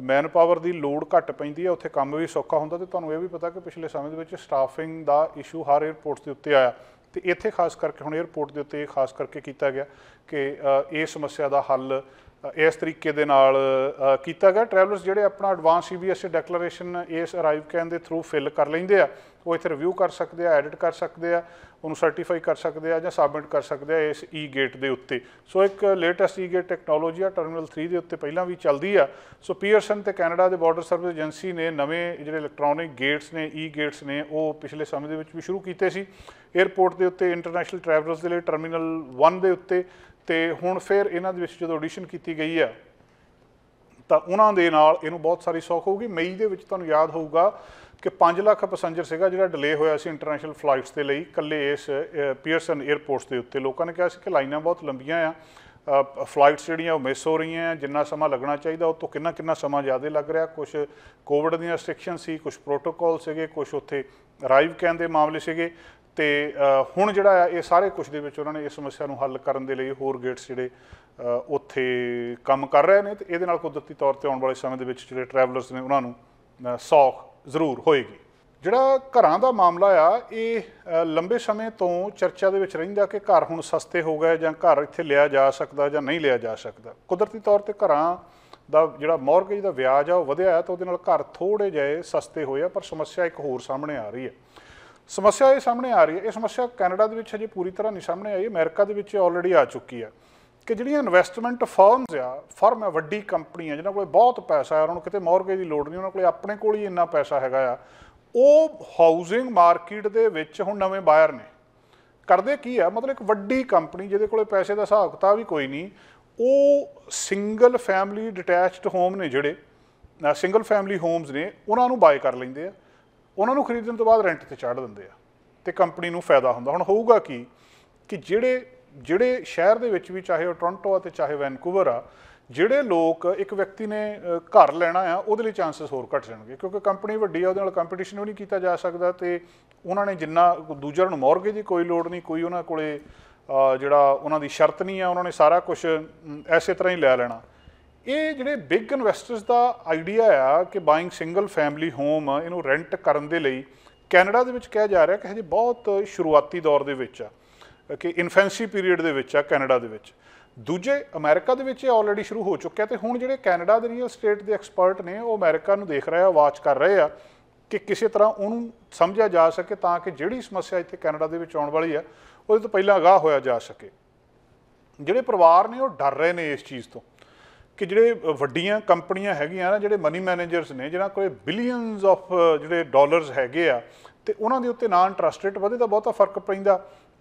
ਮੈਨ ਪਾਵਰ ਦੀ ਲੋੜ ਘੱਟ ਪੈਂਦੀ ਹੈ, ਉੱਥੇ ਕੰਮ ਵੀ ਸੌਖਾ ਹੁੰਦਾ। ਤੇ ਤੁਹਾਨੂੰ ਇਹ ਵੀ ਪਤਾ ਕਿ ਪਿਛਲੇ ਸਮੇਂ ਦੇ ਵਿੱਚ ਸਟਾਫਿੰਗ ਦਾ ਇਸ਼ੂ ਹਰ 에ਅਰਪੋਰਟਸ ਦੇ ਉੱਤੇ ਆਇਆ, ਤੇ ਇੱਥੇ ਖਾਸ ਕਰਕੇ ਹੁਣ 에ਅਰਪੋਰਟ ਦੇ ਉੱਤੇ ਖਾਸ ਕਰਕੇ ਕੀਤਾ ਗਿਆ ਕਿ ਇਸ ਸਮੱਸਿਆ ਦਾ ਹੱਲ ਇਸ ਤਰੀਕੇ ਦੇ ਨਾਲ ਕੀਤਾ ਗਿਆ। ਟਰੈਵਲਰਸ ਜਿਹੜੇ ਆਪਣਾ ਐਡਵਾਂਸ CBSA ਡੈਕਲੇਰੇਸ਼ਨ ਇਸ ਅਰਾਈਵ ਕੈਨ ਦੇ ਥਰੂ ਫਿਲ ਕਰ ਲੈਂਦੇ ਆ, ਉਹ ਇੱਥੇ ਰਿਵਿਊ ਕਰ ਸਕਦੇ ਆ, ਐਡਿਟ ਕਰ ਸਕਦੇ ਆ, ਉਹਨੂੰ ਸਰਟੀਫਾਈ ਕਰ ਸਕਦੇ ਆ ਜਾਂ ਸਬਮਿਟ ਕਰ ਸਕਦੇ ਆ ਇਸ ਗੇਟ ਦੇ ਉੱਤੇ। ਸੋ ਇੱਕ ਲੇਟੈਸਟ ਗੇਟ ਟੈਕਨੋਲੋਜੀ ਆ, ਟਰਮੀਨਲ 3 ਦੇ ਉੱਤੇ ਪਹਿਲਾਂ ਵੀ ਚੱਲਦੀ ਆ। ਸੋ ਪੀਅਰਸਨ ਤੇ ਕੈਨੇਡਾ ਦੇ ਬਾਰਡਰ ਸਰਵਿਸ ਏਜੰਸੀ ਨੇ ਨਵੇਂ ਜਿਹੜੇ ਇਲੈਕਟ੍ਰੋਨਿਕ ਗੇਟਸ ਨੇ, ਗੇਟਸ ਨੇ, ਉਹ ਪਿਛਲੇ ਸਮੇਂ ਦੇ ਵਿੱਚ ਵੀ ਸ਼ੁਰੂ ਕੀਤੇ ਸੀ 에ਅਰਪੋਰਟ ਦੇ ਉੱਤੇ ਇੰਟਰਨੈਸ਼ਨਲ ਟਰੈਵਲਰਸ ਦੇ ਲਈ ਟਰਮੀਨਲ 1 ਦੇ ਉੱਤੇ। ਤੇ ਹੁਣ ਫਿਰ ਇਹਨਾਂ ਦੇ ਵਿੱਚ ਜਦੋਂ ਐਡੀਸ਼ਨ ਕੀਤੀ ਗਈ ਆ ਤਾਂ ਉਹਨਾਂ ਦੇ ਨਾਲ ਇਹਨੂੰ ਬਹੁਤ ਸਾਰੀ ਸੌਖ ਹੋਊਗੀ। ਮਈ ਦੇ ਵਿੱਚ ਤੁਹਾਨੂੰ ਯਾਦ ਹੋਊਗਾ ਕਿ 5 ਲੱਖ ਪੈਸੰਜਰ ਸੀਗਾ ਜਿਹੜਾ ਡਿਲੇ ਹੋਇਆ ਸੀ ਇੰਟਰਨੈਸ਼ਨਲ ਫਲਾਈਟਸ ਦੇ ਲਈ ਇਕੱਲੇ ਇਸ ਪੀਅਰਸਨ 에ਅਰਪੋਰਟਸ ਦੇ ਉੱਤੇ। ਲੋਕਾਂ ਨੇ ਕਿਹਾ ਸੀ ਕਿ ਲਾਈਨਾਂ ਬਹੁਤ ਲੰਬੀਆਂ ਆ, ਫਲਾਈਟਸ ਜਿਹੜੀਆਂ ਉਹ ਮਿਸ ਹੋ ਰਹੀਆਂ, ਜਿੰਨਾ ਸਮਾਂ ਲੱਗਣਾ ਚਾਹੀਦਾ ਉਹ ਤੋਂ ਕਿੰਨਾ ਸਮਾਂ ਜ਼ਿਆਦਾ ਲੱਗ ਰਿਹਾ। ਕੁਛ ਕੋਵਿਡ ਦੀਆਂ ਰੈਸਟ੍ਰਿਕਸ਼ਨ ਸੀ, ਕੁਛ ਪ੍ਰੋਟੋਕੋਲ ਸੀਗੇ, ਕੁਛ ਉੱਥੇ ਅਰਾਈਵ ਕਹਿਣ ਦੇ ਮਾਮਲੇ ਸੀਗੇ। ਤੇ ਹੁਣ ਜਿਹੜਾ ਇਹ ਸਾਰੇ ਕੁਝ ਦੇ ਵਿੱਚ ਉਹਨਾਂ ਨੇ ਇਸ ਸਮੱਸਿਆ ਨੂੰ ਹੱਲ ਕਰਨ ਦੇ ਲਈ ਹੋਰ ਗੇਟਸ ਜਿਹੜੇ ਉੱਥੇ ਕੰਮ ਕਰ ਰਹੇ ਨੇ, ਤੇ ਇਹਦੇ ਨਾਲ ਕੁਦਰਤੀ ਤੌਰ ਤੇ ਆਉਣ ਵਾਲੇ ਸਮੇਂ ਦੇ ਵਿੱਚ ਜਿਹੜੇ ਟਰੈਵਲਰਸ ਨੇ ਉਹਨਾਂ ਨੂੰ ਸੌਖ ਜ਼ਰੂਰ ਹੋਏਗੀ। ਜਿਹੜਾ ਘਰਾਂ ਦਾ ਮਾਮਲਾ ਆ, ਇਹ ਲੰਬੇ ਸਮੇਂ ਤੋਂ ਚਰਚਾ ਦੇ ਵਿੱਚ ਰਹਿੰਦਾ ਕਿ ਘਰ ਹੁਣ ਸਸਤੇ ਹੋ ਗਏ ਜਾਂ ਘਰ ਇੱਥੇ ਲਿਆ ਜਾ ਸਕਦਾ ਜਾਂ ਨਹੀਂ ਲਿਆ ਜਾ ਸਕਦਾ। ਕੁਦਰਤੀ ਤੌਰ ਤੇ ਘਰਾਂ ਦਾ ਜਿਹੜਾ ਮੌਰਗੇਜ ਦਾ ਵਿਆਜ ਆ ਉਹ ਵਧਿਆ ਹੈ, ਤਾਂ ਉਹਦੇ ਨਾਲ ਘਰ ਥੋੜ੍ਹੇ ਜਿਹੇ ਸਸਤੇ ਹੋਏ ਆ। ਪਰ ਸਮੱਸਿਆ ਇੱਕ ਹੋਰ ਸਾਹਮਣੇ ਆ ਰਹੀ ਹੈ। ਸਮੱਸਿਆ ਇਹ ਸਾਹਮਣੇ ਆ ਰਹੀ ਹੈ, ਇਹ ਸਮੱਸਿਆ ਕੈਨੇਡਾ ਦੇ ਵਿੱਚ ਹਜੇ ਪੂਰੀ ਤਰ੍ਹਾਂ ਨਹੀਂ ਸਾਹਮਣੇ ਆਈ, ਅਮਰੀਕਾ ਦੇ ਵਿੱਚ ਆਲਰੇਡੀ ਆ ਚੁੱਕੀ ਹੈ ਕਿ ਜਿਹੜੀਆਂ ਇਨਵੈਸਟਮੈਂਟ ਫਰਮ ਆ, ਵੱਡੀ ਕੰਪਨੀਆਂ ਜਿਹਨਾਂ ਕੋਲ ਬਹੁਤ ਪੈਸਾ ਹੈ, ਉਹਨਾਂ ਨੂੰ ਕਿਤੇ ਮੌਰਗੇਜ ਦੀ ਲੋੜ ਨਹੀਂ, ਉਹਨਾਂ ਕੋਲ ਆਪਣੇ ਕੋਲ ਹੀ ਇੰਨਾ ਪੈਸਾ ਹੈਗਾ ਆ, ਉਹ ਹਾਊਸਿੰਗ ਮਾਰਕੀਟ ਦੇ ਵਿੱਚ ਹੁਣ ਨਵੇਂ ਬਾਇਰ ਨੇ। ਕਰਦੇ ਕੀ ਆ, ਮਤਲਬ ਇੱਕ ਵੱਡੀ ਕੰਪਨੀ ਜਿਹਦੇ ਕੋਲ ਪੈਸੇ ਦਾ ਹਿਸਾਬ ਕਿਤਾਬ ਵੀ ਕੋਈ ਨਹੀਂ, ਉਹ ਸਿੰਗਲ ਫੈਮਿਲੀ ਡਿਟੈਚਡ ਹੋਮ ਨੇ, ਜਿਹੜੇ ਸਿੰਗਲ ਫੈਮਿਲੀ ਹੋਮਸ ਨੇ, ਉਹਨਾਂ ਨੂੰ ਬਾਏ ਕਰ ਲੈਂਦੇ ਆ, ਉਹਨਾਂ ਨੂੰ ਖਰੀਦਣ ਤੋਂ ਬਾਅਦ ਰੈਂਟ ਤੇ ਚਾੜ ਦਿੰਦੇ ਆ, ਤੇ ਕੰਪਨੀ ਨੂੰ ਫਾਇਦਾ ਹੁੰਦਾ। ਹੁਣ ਹੋਊਗਾ ਕੀ ਕਿ ਜਿਹੜੇ ਸ਼ਹਿਰ ਦੇ ਵਿੱਚ ਵੀ, ਚਾਹੇ ਉਹ ਟੋਰਾਂਟੋ ਆ ਤੇ ਚਾਹੇ ਵੈਨਕੂਵਰ ਆ, ਜਿਹੜੇ ਲੋਕ ਇੱਕ ਵਿਅਕਤੀ ਨੇ ਘਰ ਲੈਣਾ ਆ, ਉਹਦੇ ਲਈ ਚਾਂਸਸ ਹੋਰ ਘੱਟ ਜਾਣਗੇ, ਕਿਉਂਕਿ ਕੰਪਨੀ ਵੱਡੀ ਆ, ਉਹਦੇ ਨਾਲ ਕੰਪੀਟੀਸ਼ਨ ਵੀ ਨਹੀਂ ਕੀਤਾ ਜਾ ਸਕਦਾ, ਤੇ ਉਹਨਾਂ ਨੇ ਜਿੰਨਾ ਦੂਜਿਆਂ ਨੂੰ ਮੌਰਗੇਜ ਦੀ ਕੋਈ ਲੋੜ ਨਹੀਂ, ਕੋਈ ਉਹਨਾਂ ਕੋਲੇ ਜਿਹੜਾ ਉਹਨਾਂ ਦੀ ਸ਼ਰਤ ਨਹੀਂ ਆ, ਉਹਨਾਂ ਨੇ ਸਾਰਾ ਕੁਝ ਐਸੇ ਤਰ੍ਹਾਂ ਹੀ ਲੈ ਲੈਣਾ। ਇਹ ਜਿਹੜੇ ਬਿਗ ਇਨਵੈਸਟਰਸ ਦਾ ਆਈਡੀਆ ਆ ਕਿ ਬਾਇੰਗ ਸਿੰਗਲ ਫੈਮਿਲੀ ਹੋਮ, ਇਹਨੂੰ ਰੈਂਟ ਕਰਨ ਦੇ ਲਈ ਕੈਨੇਡਾ ਦੇ ਵਿੱਚ ਕਿਹਾ ਜਾ ਰਿਹਾ ਕਿ ਹਜੇ ਬਹੁਤ ਸ਼ੁਰੂਆਤੀ ਦੌਰ ਦੇ ਵਿੱਚ ਆ, ਕਿ ਇਨਫੈਂਸੀ ਪੀਰੀਅਡ ਦੇ ਵਿੱਚ ਆ ਕੈਨੇਡਾ ਦੇ ਵਿੱਚ। ਦੂਜੇ ਅਮਰੀਕਾ ਦੇ ਵਿੱਚ ਇਹ ਆਲਰੇਡੀ ਸ਼ੁਰੂ ਹੋ ਚੁੱਕਿਆ, ਤੇ ਹੁਣ ਜਿਹੜੇ ਕੈਨੇਡਾ ਦੇ ਰੀਅਲ ਸਟੇਟ ਦੇ ਐਕਸਪਰਟ ਨੇ, ਉਹ ਅਮਰੀਕਾ ਨੂੰ ਦੇਖ ਰਹੇ ਆ, ਵਾਚ ਕਰ ਰਹੇ ਆ ਕਿ ਕਿਸੇ ਤਰ੍ਹਾਂ ਉਹਨੂੰ ਸਮਝਿਆ ਜਾ ਸਕੇ, ਤਾਂ ਕਿ ਜਿਹੜੀ ਸਮੱਸਿਆ ਇੱਥੇ ਕੈਨੇਡਾ ਦੇ ਵਿੱਚ ਆਉਣ ਵਾਲੀ ਆ, ਉਹਦੇ ਤੋਂ ਪਹਿਲਾਂ ਅਗਾਹ ਹੋਇਆ ਜਾ ਸਕੇ। ਜਿਹੜੇ ਪਰਿਵਾਰ ਨੇ ਉਹ ਡਰ ਰਹੇ ਨੇ ਇਸ ਚੀਜ਼ ਤੋਂ ਕਿ ਜਿਹੜੇ ਵੱਡੀਆਂ ਕੰਪਨੀਆਂ ਹੈਗੀਆਂ ਨਾ, ਜਿਹੜੇ ਮਨੀ ਮੈਨੇਜਰਸ ਨੇ, ਜਿਨ੍ਹਾਂ ਕੋਲ ਬਿਲੀਅਨਸ ਆਫ ਜਿਹੜੇ ਡਾਲਰਸ ਹੈਗੇ ਆ, ਤੇ ਉਹਨਾਂ ਦੇ ਉੱਤੇ ਨਾ ਇੰਟਰਸਟ ਰੇਟ ਵਧੇ ਦਾ ਬਹੁਤਾ ਫਰਕ ਪੈਂਦਾ,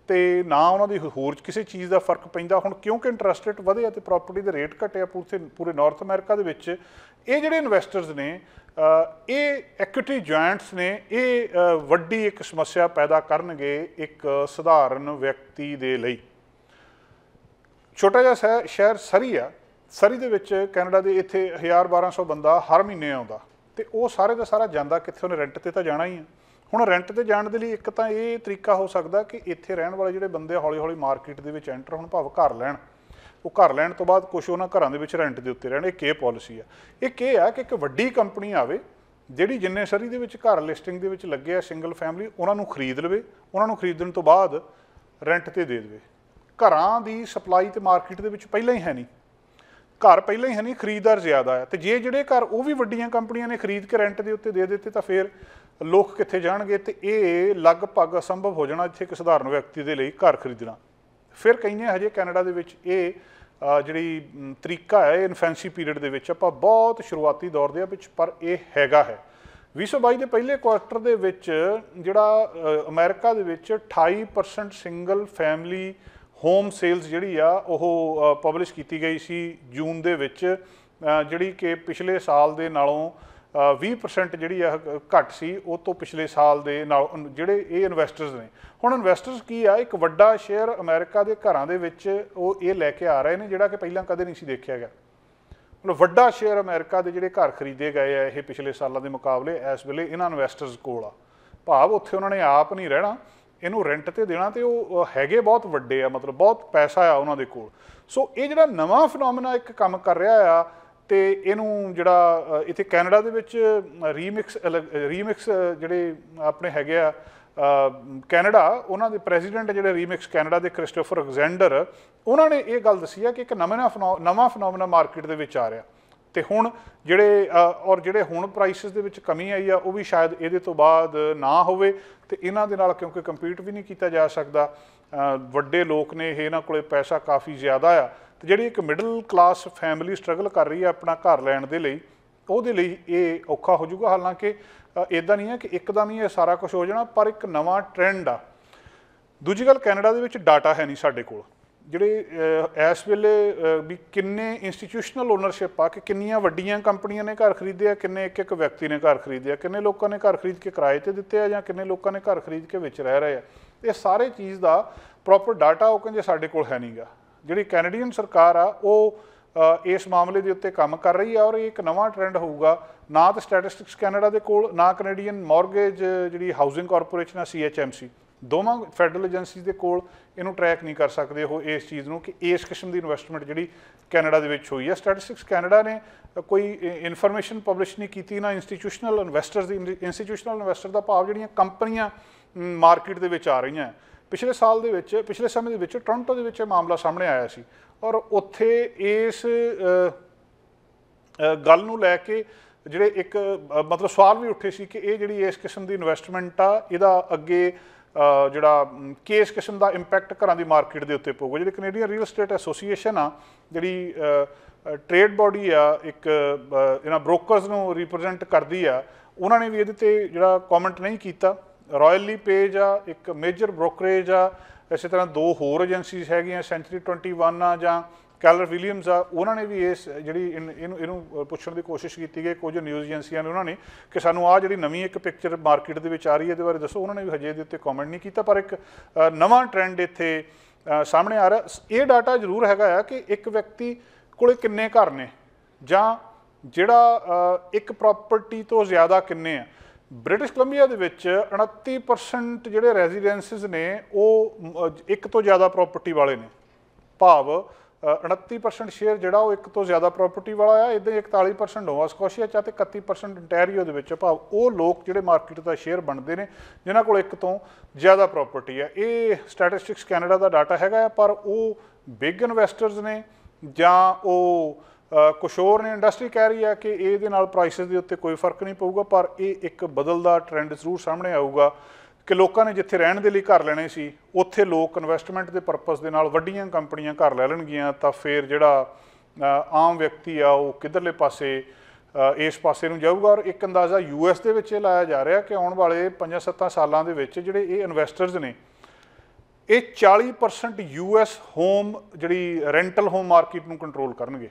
ਤੇ ਨਾ ਉਹਨਾਂ ਦੀ ਹੋਰ ਕਿਸੇ ਚੀਜ਼ ਦਾ ਫਰਕ ਪੈਂਦਾ। ਹੁਣ ਕਿਉਂਕਿ ਇੰਟਰਸਟ ਰੇਟ ਵਧੇ ਆ ਤੇ ਪ੍ਰਾਪਰਟੀ ਦੇ ਰੇਟ ਘਟੇ ਆ ਪੂਰੇ ਨਾਰਥ ਅਮਰੀਕਾ ਦੇ ਵਿੱਚ, ਇਹ ਜਿਹੜੇ ਇਨਵੈਸਟਰਸ ਨੇ, ਇਹ ਐਕੁਇਟੀ ਜਾਇੰਟਸ ਨੇ, ਇਹ ਵੱਡੀ ਇੱਕ ਸਮੱਸਿਆ ਪੈਦਾ ਕਰਨਗੇ ਇੱਕ ਸਧਾਰਨ ਵਿਅਕਤੀ ਦੇ ਲਈ। ਛੋਟਾ ਜਿਹਾ ਸ਼ਹਿਰ ਸਰੀ ਆ, ਸਰੀ ਦੇ ਵਿੱਚ ਕੈਨੇਡਾ ਦੇ ਇੱਥੇ 1000-1200 ਬੰਦਾ ਹਰ ਮਹੀਨੇ ਆਉਂਦਾ, ਤੇ ਉਹ ਸਾਰੇ ਦਾ ਸਾਰਾ ਜਾਂਦਾ ਕਿੱਥੇ, ਉਹਨੇ ਰੈਂਟ ਤੇ ਤਾਂ ਜਾਣਾ ਹੀ ਆ। ਹੁਣ ਰੈਂਟ ਤੇ ਜਾਣ ਦੇ ਲਈ ਇੱਕ ਤਾਂ ਇਹ ਤਰੀਕਾ ਹੋ ਸਕਦਾ ਕਿ ਇੱਥੇ ਰਹਿਣ ਵਾਲੇ ਜਿਹੜੇ ਬੰਦੇ ਹੌਲੀ ਹੌਲੀ ਮਾਰਕੀਟ ਦੇ ਵਿੱਚ ਐਂਟਰ ਹੋਣ, ਭਾਵ ਘਰ ਲੈਣ, ਉਹ ਘਰ ਲੈਣ ਤੋਂ ਬਾਅਦ ਕੁਛ ਉਹਨਾਂ ਘਰਾਂ ਦੇ ਵਿੱਚ ਰੈਂਟ ਦੇ ਉੱਤੇ ਰਹਿਣ। ਇੱਕ ਇਹ ਪਾਲਿਸੀ ਆ। ਇੱਕ ਇਹ ਆ ਕਿ ਇੱਕ ਵੱਡੀ ਕੰਪਨੀ ਆਵੇ ਜਿਹੜੀ ਜਿੰਨੇ ਸਰੀ ਦੇ ਵਿੱਚ ਘਰ ਲਿਸਟਿੰਗ ਦੇ ਵਿੱਚ ਲੱਗੇ ਆ ਸਿੰਗਲ ਫੈਮਿਲੀ, ਉਹਨਾਂ ਨੂੰ ਖਰੀਦ ਲਵੇ, ਉਹਨਾਂ ਨੂੰ ਖਰੀਦਣ ਤੋਂ ਬਾਅਦ ਰੈਂਟ ਤੇ ਦੇ ਦੇਵੇ। ਘਰਾਂ ਦੀ ਸਪਲਾਈ ਤੇ ਮਾਰਕੀਟ ਦੇ ਵਿੱਚ ਪਹਿਲਾਂ ਹੀ ਹੈ ਨਹੀਂ, ਘਰ ਪਹਿਲਾਂ ਹੀ ਹੈ ਨਹੀਂ, ਖਰੀਦਦਾਰ ਜ਼ਿਆਦਾ ਹੈ, ਤੇ ਜੇ ਜਿਹੜੇ ਘਰ ਉਹ ਵੀ ਵੱਡੀਆਂ ਕੰਪਨੀਆਂ ਨੇ ਖਰੀਦ ਕੇ ਰੈਂਟ ਦੇ ਉੱਤੇ ਦੇ ਦਿੱਤੇ, ਤਾਂ ਫਿਰ ਲੋਕ ਕਿੱਥੇ ਜਾਣਗੇ, ਤੇ ਇਹ ਲਗਭਗ ਅਸੰਭਵ ਹੋ ਜਾਣਾ ਇੱਥੇ ਇੱਕ ਸਧਾਰਨ ਵਿਅਕਤੀ ਦੇ ਲਈ ਘਰ ਖਰੀਦਣਾ। ਫਿਰ ਕਹਿੰਦੇ ਹਜੇ ਕੈਨੇਡਾ ਦੇ ਵਿੱਚ ਇਹ ਜਿਹੜੀ ਤਰੀਕਾ ਹੈ, ਇਨਫੈਂਸੀ ਪੀਰੀਅਡ ਦੇ ਵਿੱਚ, ਆਪਾਂ ਬਹੁਤ ਸ਼ੁਰੂਆਤੀ ਦੌਰ ਦੇ ਵਿੱਚ, ਪਰ ਇਹ ਹੈਗਾ ਹੈ। 2022 ਦੇ ਪਹਿਲੇ ਕੁਆਰਟਰ ਦੇ ਵਿੱਚ ਜਿਹੜਾ ਅਮਰੀਕਾ ਦੇ ਵਿੱਚ 28% ਸਿੰਗਲ ਫੈਮਿਲੀ ਹੋਮ ਸੇਲਸ ਜਿਹੜੀ ਆ ਉਹ ਪਬਲਿਸ਼ ਕੀਤੀ ਗਈ ਸੀ ਜੂਨ ਦੇ ਵਿੱਚ, ਜਿਹੜੀ ਕਿ ਪਿਛਲੇ ਸਾਲ ਦੇ ਨਾਲੋਂ 20% ਜਿਹੜੀ ਆ ਘੱਟ ਸੀ, ਉਹ ਤੋਂ ਪਿਛਲੇ ਸਾਲ ਦੇ ਨਾਲ ਜਿਹੜੇ ਇਹ ਇਨਵੈਸਟਰਸ ਨੇ। ਹੁਣ ਇਨਵੈਸਟਰਸ ਕੀ ਆ, ਇੱਕ ਵੱਡਾ ਸ਼ੇਅਰ ਅਮਰੀਕਾ ਦੇ ਘਰਾਂ ਦੇ ਵਿੱਚ ਉਹ ਇਹ ਲੈ ਕੇ ਆ ਰਹੇ ਨੇ, ਜਿਹੜਾ ਕਿ ਪਹਿਲਾਂ ਕਦੇ ਨਹੀਂ ਸੀ ਦੇਖਿਆ ਗਿਆ। ਮਤਲਬ ਵੱਡਾ ਸ਼ੇਅਰ ਅਮਰੀਕਾ ਦੇ ਜਿਹੜੇ ਘਰ ਖਰੀਦੇ ਗਏ ਆ ਇਹ ਪਿਛਲੇ ਸਾਲਾਂ ਦੇ ਮੁਕਾਬਲੇ ਇਸ ਵੇਲੇ ਇਹਨਾਂ ਇਨਵੈਸਟਰਸ ਕੋਲ ਆ, ਭਾਵ ਉੱਥੇ ਉਹਨਾਂ ਨੇ ਆਪ ਨਹੀਂ ਰਹਿਣਾ, ਇਹਨੂੰ ਰੈਂਟ ਤੇ ਦੇਣਾ, ਤੇ ਉਹ ਹੈਗੇ ਬਹੁਤ ਵੱਡੇ ਆ, ਮਤਲਬ ਬਹੁਤ ਪੈਸਾ ਆ ਉਹਨਾਂ ਦੇ ਕੋਲ। ਸੋ ਇਹ ਜਿਹੜਾ ਨਵਾਂ ਫਿਨੋਮੀਨਾ ਇੱਕ ਕੰਮ ਕਰ ਰਿਹਾ ਆ, ਤੇ ਇਹਨੂੰ ਜਿਹੜਾ ਇੱਥੇ ਕੈਨੇਡਾ ਦੇ ਵਿੱਚ ਰੀਮਿਕਸ ਜਿਹੜੇ ਆਪਣੇ ਹੈਗੇ ਆ ਕੈਨੇਡਾ, ਉਹਨਾਂ ਦੇ ਪ੍ਰੈਜ਼ੀਡੈਂਟ ਜਿਹੜੇ ਰੀਮਿਕਸ ਕੈਨੇਡਾ ਦੇ ਕ੍ਰਿਸਟੋਫਰ ਅਲੈਗਜ਼ੈਂਡਰ, ਉਹਨਾਂ ਨੇ ਇਹ ਗੱਲ ਦੱਸੀ ਆ ਕਿ ਇੱਕ ਨਵਾਂ ਫਿਨੋਮੀਨਾ ਮਾਰਕੀਟ ਦੇ ਵਿੱਚ ਆ ਰਿਹਾ, ਤੇ ਹੁਣ ਜਿਹੜੇ ਹੁਣ ਪ੍ਰਾਈਸਿਸ ਦੇ ਵਿੱਚ ਕਮੀ ਆਈ ਆ, ਉਹ ਵੀ ਸ਼ਾਇਦ ਇਹਦੇ ਤੋਂ ਬਾਅਦ ਨਾ ਹੋਵੇ, ਤੇ ਇਹਨਾਂ ਦੇ ਨਾਲ ਕਿਉਂਕਿ ਕੰਪੀਟ ਵੀ ਨਹੀਂ ਕੀਤਾ ਜਾ ਸਕਦਾ, ਵੱਡੇ ਲੋਕ ਨੇ ਇਹ, ਇਹਨਾਂ ਕੋਲੇ ਪੈਸਾ ਕਾਫੀ ਜ਼ਿਆਦਾ ਆ, ਤੇ ਜਿਹੜੀ ਇੱਕ ਮਿਡਲ ਕਲਾਸ ਫੈਮਿਲੀ ਸਟਰਗਲ ਕਰ ਰਹੀ ਹੈ ਆਪਣਾ ਘਰ ਲੈਣ ਦੇ ਲਈ, ਉਹਦੇ ਲਈ ਇਹ ਔਖਾ ਹੋ ਜਾਊਗਾ। ਹਾਲਾਂਕਿ ਇੱਦਾਂ ਨਹੀਂ ਹੈ ਕਿ ਇੱਕਦਮ ਹੀ ਇਹ ਸਾਰਾ ਕੁਝ ਹੋ ਜਾਣਾ, ਪਰ ਇੱਕ ਨਵਾਂ ਟ੍ਰੈਂਡ ਆ। ਦੂਜੀ ਗੱਲ, ਕੈਨੇਡਾ ਦੇ ਵਿੱਚ ਡਾਟਾ ਹੈ ਨਹੀਂ ਸਾਡੇ ਕੋਲ, ਜਿਹੜੇ ਇਸ ਵੇਲੇ ਵੀ ਕਿੰਨੇ ਇੰਸਟੀਟਿਊਸ਼ਨਲ ਓਨਰਸ਼ਿਪ ਆ, ਕਿ ਕਿੰਨੀਆਂ ਵੱਡੀਆਂ ਕੰਪਨੀਆਂ ਨੇ ਘਰ ਖਰੀਦੇ ਆ, ਕਿੰਨੇ ਇੱਕ ਵਿਅਕਤੀ ਨੇ ਘਰ ਖਰੀਦੇ ਆ, ਕਿੰਨੇ ਲੋਕਾਂ ਨੇ ਘਰ ਖਰੀਦ ਕੇ ਕਿਰਾਏ ਤੇ ਦਿੱਤੇ ਆ, ਜਾਂ ਕਿੰਨੇ ਲੋਕਾਂ ਨੇ ਘਰ ਖਰੀਦ ਕੇ ਵਿੱਚ ਰਹਿ ਰਹੇ ਆ। ਇਹ ਸਾਰੇ ਚੀਜ਼ ਦਾ ਪ੍ਰੋਪਰ ਡਾਟਾ ਉਹ ਕਹਿੰਦੇ ਸਾਡੇ ਕੋਲ ਹੈ ਨਹੀਂਗਾ। ਜਿਹੜੀ ਕੈਨੇਡੀਅਨ ਸਰਕਾਰ ਆ ਉਹ ਇਸ ਮਾਮਲੇ ਦੇ ਉੱਤੇ ਕੰਮ ਕਰ ਰਹੀ ਆ, ਔਰ ਇਹ ਇੱਕ ਨਵਾਂ ਟ੍ਰੈਂਡ ਹੋਊਗਾ। ਨਾ ਤਾਂ ਸਟੈਟਿਸਟਿਕਸ ਕੈਨੇਡਾ ਦੇ ਕੋਲ, ਨਾ ਕੈਨੇਡੀਅਨ ਮੌਰਗੇਜ ਜਿਹੜੀ ਹਾਊਸਿੰਗ ਕਾਰਪੋਰੇਸ਼ਨ ਆ CHMC, ਦੋਵਾਂ ਫੈਡਰਲ ਏਜੰਸੀਜ਼ ਦੇ ਕੋਲ ਇਹਨੂੰ ਟਰੈਕ ਨਹੀਂ ਕਰ ਸਕਦੇ ਉਹ ਇਸ ਚੀਜ਼ ਨੂੰ ਕਿ ਇਸ ਕਿਸਮ ਦੀ ਇਨਵੈਸਟਮੈਂਟ ਜਿਹੜੀ ਕੈਨੇਡਾ ਦੇ ਵਿੱਚ ਹੋਈ ਹੈ। ਸਟੈਟਿਸਟਿਕਸ ਕੈਨੇਡਾ ਨੇ ਕੋਈ ਇਨਫੋਰਮੇਸ਼ਨ ਪਬਲਿਸ਼ ਨਹੀਂ ਕੀਤੀ ਨਾ ਇੰਸਟੀਟਿਊਸ਼ਨਲ ਇਨਵੈਸਟਰਸ ਦੀ। ਇੰਸਟੀਟਿਊਸ਼ਨਲ ਇਨਵੈਸਟਰ ਦਾ ਭਾਵ ਜਿਹੜੀਆਂ ਕੰਪਨੀਆਂ ਮਾਰਕੀਟ ਦੇ ਵਿੱਚ ਆ ਰਹੀਆਂ। ਪਿਛਲੇ ਸਮੇਂ ਦੇ ਵਿੱਚ ਟੋਰਾਂਟੋ ਦੇ ਵਿੱਚ ਇਹ ਮਾਮਲਾ ਸਾਹਮਣੇ ਆਇਆ ਸੀ ਔਰ ਉੱਥੇ ਇਸ ਗੱਲ ਨੂੰ ਲੈ ਕੇ ਜਿਹੜੇ ਇੱਕ ਮਤਲਬ ਸਵਾਲ ਵੀ ਉੱਠੇ ਸੀ ਕਿ ਇਹ ਜਿਹੜੀ ਇਸ ਕਿਸਮ ਦੀ ਇਨਵੈਸਟਮੈਂਟ ਆ ਇਹਦਾ ਅੱਗੇ ਜਿਹੜਾ ਕਿਸ ਕਿਸਮ ਦਾ ਇੰਪੈਕਟ ਘਰਾਂ ਦੀ ਮਾਰਕੀਟ ਦੇ ਉੱਤੇ ਪਊਗਾ। ਜਿਹੜੀ ਕੈਨੇਡੀਅਨ ਰੀਅਲ ਸਟੇਟ ਐਸੋਸੀਏਸ਼ਨ ਆ, ਜਿਹੜੀ ਟ੍ਰੇਡ ਬੋਡੀ ਆ, ਇੱਕ ਇਹਨਾਂ ਬ੍ਰੋਕਰਸ ਨੂੰ ਰਿਪਰੈਜ਼ੈਂਟ ਕਰਦੀ ਆ, ਉਹਨਾਂ ਨੇ ਵੀ ਇਹਦੇ ਤੇ ਜਿਹੜਾ ਕਮੈਂਟ ਨਹੀਂ ਕੀਤਾ। ਰਾਇਲ ਪੇਜ ਆ, ਇੱਕ ਮੇਜਰ ਬ੍ਰੋਕਰੇਜ ਆ, ਇਸੇ ਤਰ੍ਹਾਂ ਦੋ ਹੋਰ ਏਜੰਸੀਜ਼ ਹੈਗੀਆਂ, ਸੈਂਚੁਰੀ 21 ਆ ਜਾਂ ਕੈਲਰ ਵਿਲੀਅਮਸ ਆ, ਉਹਨਾਂ ਨੇ ਵੀ ਇਸ ਜਿਹੜੀ ਇਹਨੂੰ ਪੁੱਛਣ ਦੀ ਕੋਸ਼ਿਸ਼ ਕੀਤੀ ਗਈ ਕੁਝ ਨਿਊਜ਼ ਏਜੰਸੀਆਂ ਨੇ ਉਹਨਾਂ ਨੇ ਕਿ ਸਾਨੂੰ ਆਹ ਜਿਹੜੀ ਨਵੀਂ ਇੱਕ ਪਿਕਚਰ ਮਾਰਕੀਟ ਦੇ ਵਿੱਚ ਆ ਰਹੀ ਹੈ ਇਹਦੇ ਬਾਰੇ ਦੱਸੋ। ਉਹਨਾਂ ਨੇ ਵੀ ਹਜੇ ਇਹਦੇ ਉੱਤੇ ਕਮੈਂਟ ਨਹੀਂ ਕੀਤਾ, ਪਰ ਇੱਕ ਨਵਾਂ ਟ੍ਰੈਂਡ ਇੱਥੇ ਸਾਹਮਣੇ ਆ ਰਿਹਾ। ਇਹ ਡਾਟਾ ਜ਼ਰੂਰ ਹੈਗਾ ਆ ਕਿ ਇੱਕ ਵਿਅਕਤੀ ਕੋਲੇ ਕਿੰਨੇ ਘਰ ਨੇ ਜਾਂ ਜਿਹੜਾ ਇੱਕ ਪ੍ਰੋਪਰਟੀ ਤੋਂ ਜ਼ਿਆਦਾ ਕਿੰਨੇ ਆ। ਬ੍ਰਿਟਿਸ਼ ਕੋਲੰਬੀਆ ਦੇ ਵਿੱਚ 29% ਜਿਹੜੇ ਰੈਜ਼ੀਡੈਂਸਿਸ ਨੇ ਉਹ ਇੱਕ ਤੋਂ ਜ਼ਿਆਦਾ ਪ੍ਰੋਪਰਟੀ ਵਾਲੇ ਨੇ, ਭਾਵ 29% ਸ਼ੇਅਰ ਜਿਹੜਾ ਉਹ ਇੱਕ ਤੋਂ ਜ਼ਿਆਦਾ ਪ੍ਰੋਪਰਟੀ ਵਾਲਾ ਆ। ਇੱਦਾਂ ਹੀ 41% ਨੋਵਾ ਸਕੋਸ਼ੀਆ 'ਚ ਅਤੇ 31% ontario ਦੇ ਵਿੱਚ, ਭਾਵ ਉਹ ਲੋਕ ਜਿਹੜੇ ਮਾਰਕੀਟ ਦਾ ਸ਼ੇਅਰ ਬਣਦੇ ਨੇ ਜਿਨ੍ਹਾਂ ਕੋਲ ਇੱਕ ਤੋਂ ਜ਼ਿਆਦਾ ਪ੍ਰੋਪਰਟੀ ਆ। ਇਹ ਸਟੈਟਿਸਟਿਕਸ ਕੈਨੇਡਾ ਦਾ ਡਾਟਾ ਹੈਗਾ ਆ, ਪਰ ਉਹ ਬਿਗ ਇਨਵੈਸਟਰਸ ਨੇ ਜਾਂ ਉਹ ਕੁਛ ਹੋਰ ਨੇ। ਇੰਡਸਟਰੀ ਕਹਿ ਰਹੀ ਹੈ ਕਿ ਇਹਦੇ ਨਾਲ ਪ੍ਰਾਈਸਿਸ ਦੇ ਉੱਤੇ ਕੋਈ ਫਰਕ ਨਹੀਂ ਪਊਗਾ, ਪਰ ਇਹ ਇੱਕ ਬਦਲਦਾ ਟ੍ਰੈਂਡ ਜ਼ਰੂਰ ਸਾਹਮਣੇ ਆਊਗਾ ਕਿ ਲੋਕਾਂ ਨੇ ਜਿੱਥੇ ਰਹਿਣ ਦੇ ਲਈ ਘਰ ਲੈਣੇ ਸੀ ਉੱਥੇ ਲੋਕ ਇਨਵੈਸਟਮੈਂਟ ਦੇ ਪਰਪਸ ਦੇ ਨਾਲ ਵੱਡੀਆਂ ਕੰਪਨੀਆਂ ਘਰ ਲੈ ਲੈਣਗੀਆਂ, ਤਾਂ ਫਿਰ ਜਿਹੜਾ ਆਮ ਵਿਅਕਤੀ ਆ ਉਹ ਕਿੱਧਰਲੇ ਪਾਸੇ ਇਸ ਪਾਸੇ ਨੂੰ ਜਾਊਗਾ। ਔਰ ਇੱਕ ਅੰਦਾਜ਼ਾ US ਦੇ ਵਿੱਚ ਇਹ ਲਾਇਆ ਜਾ ਰਿਹਾ ਕਿ ਆਉਣ ਵਾਲੇ 5-7 ਸਾਲਾਂ ਦੇ ਵਿੱਚ ਜਿਹੜੇ ਇਹ ਇਨਵੈਸਟਰਸ ਨੇ ਇਹ 40% US ਹੋਮ ਜਿਹੜੀ ਰੈਂਟਲ ਹੋਮ ਮਾਰਕੀਟ ਨੂੰ ਕੰਟਰੋਲ ਕਰਨਗੇ।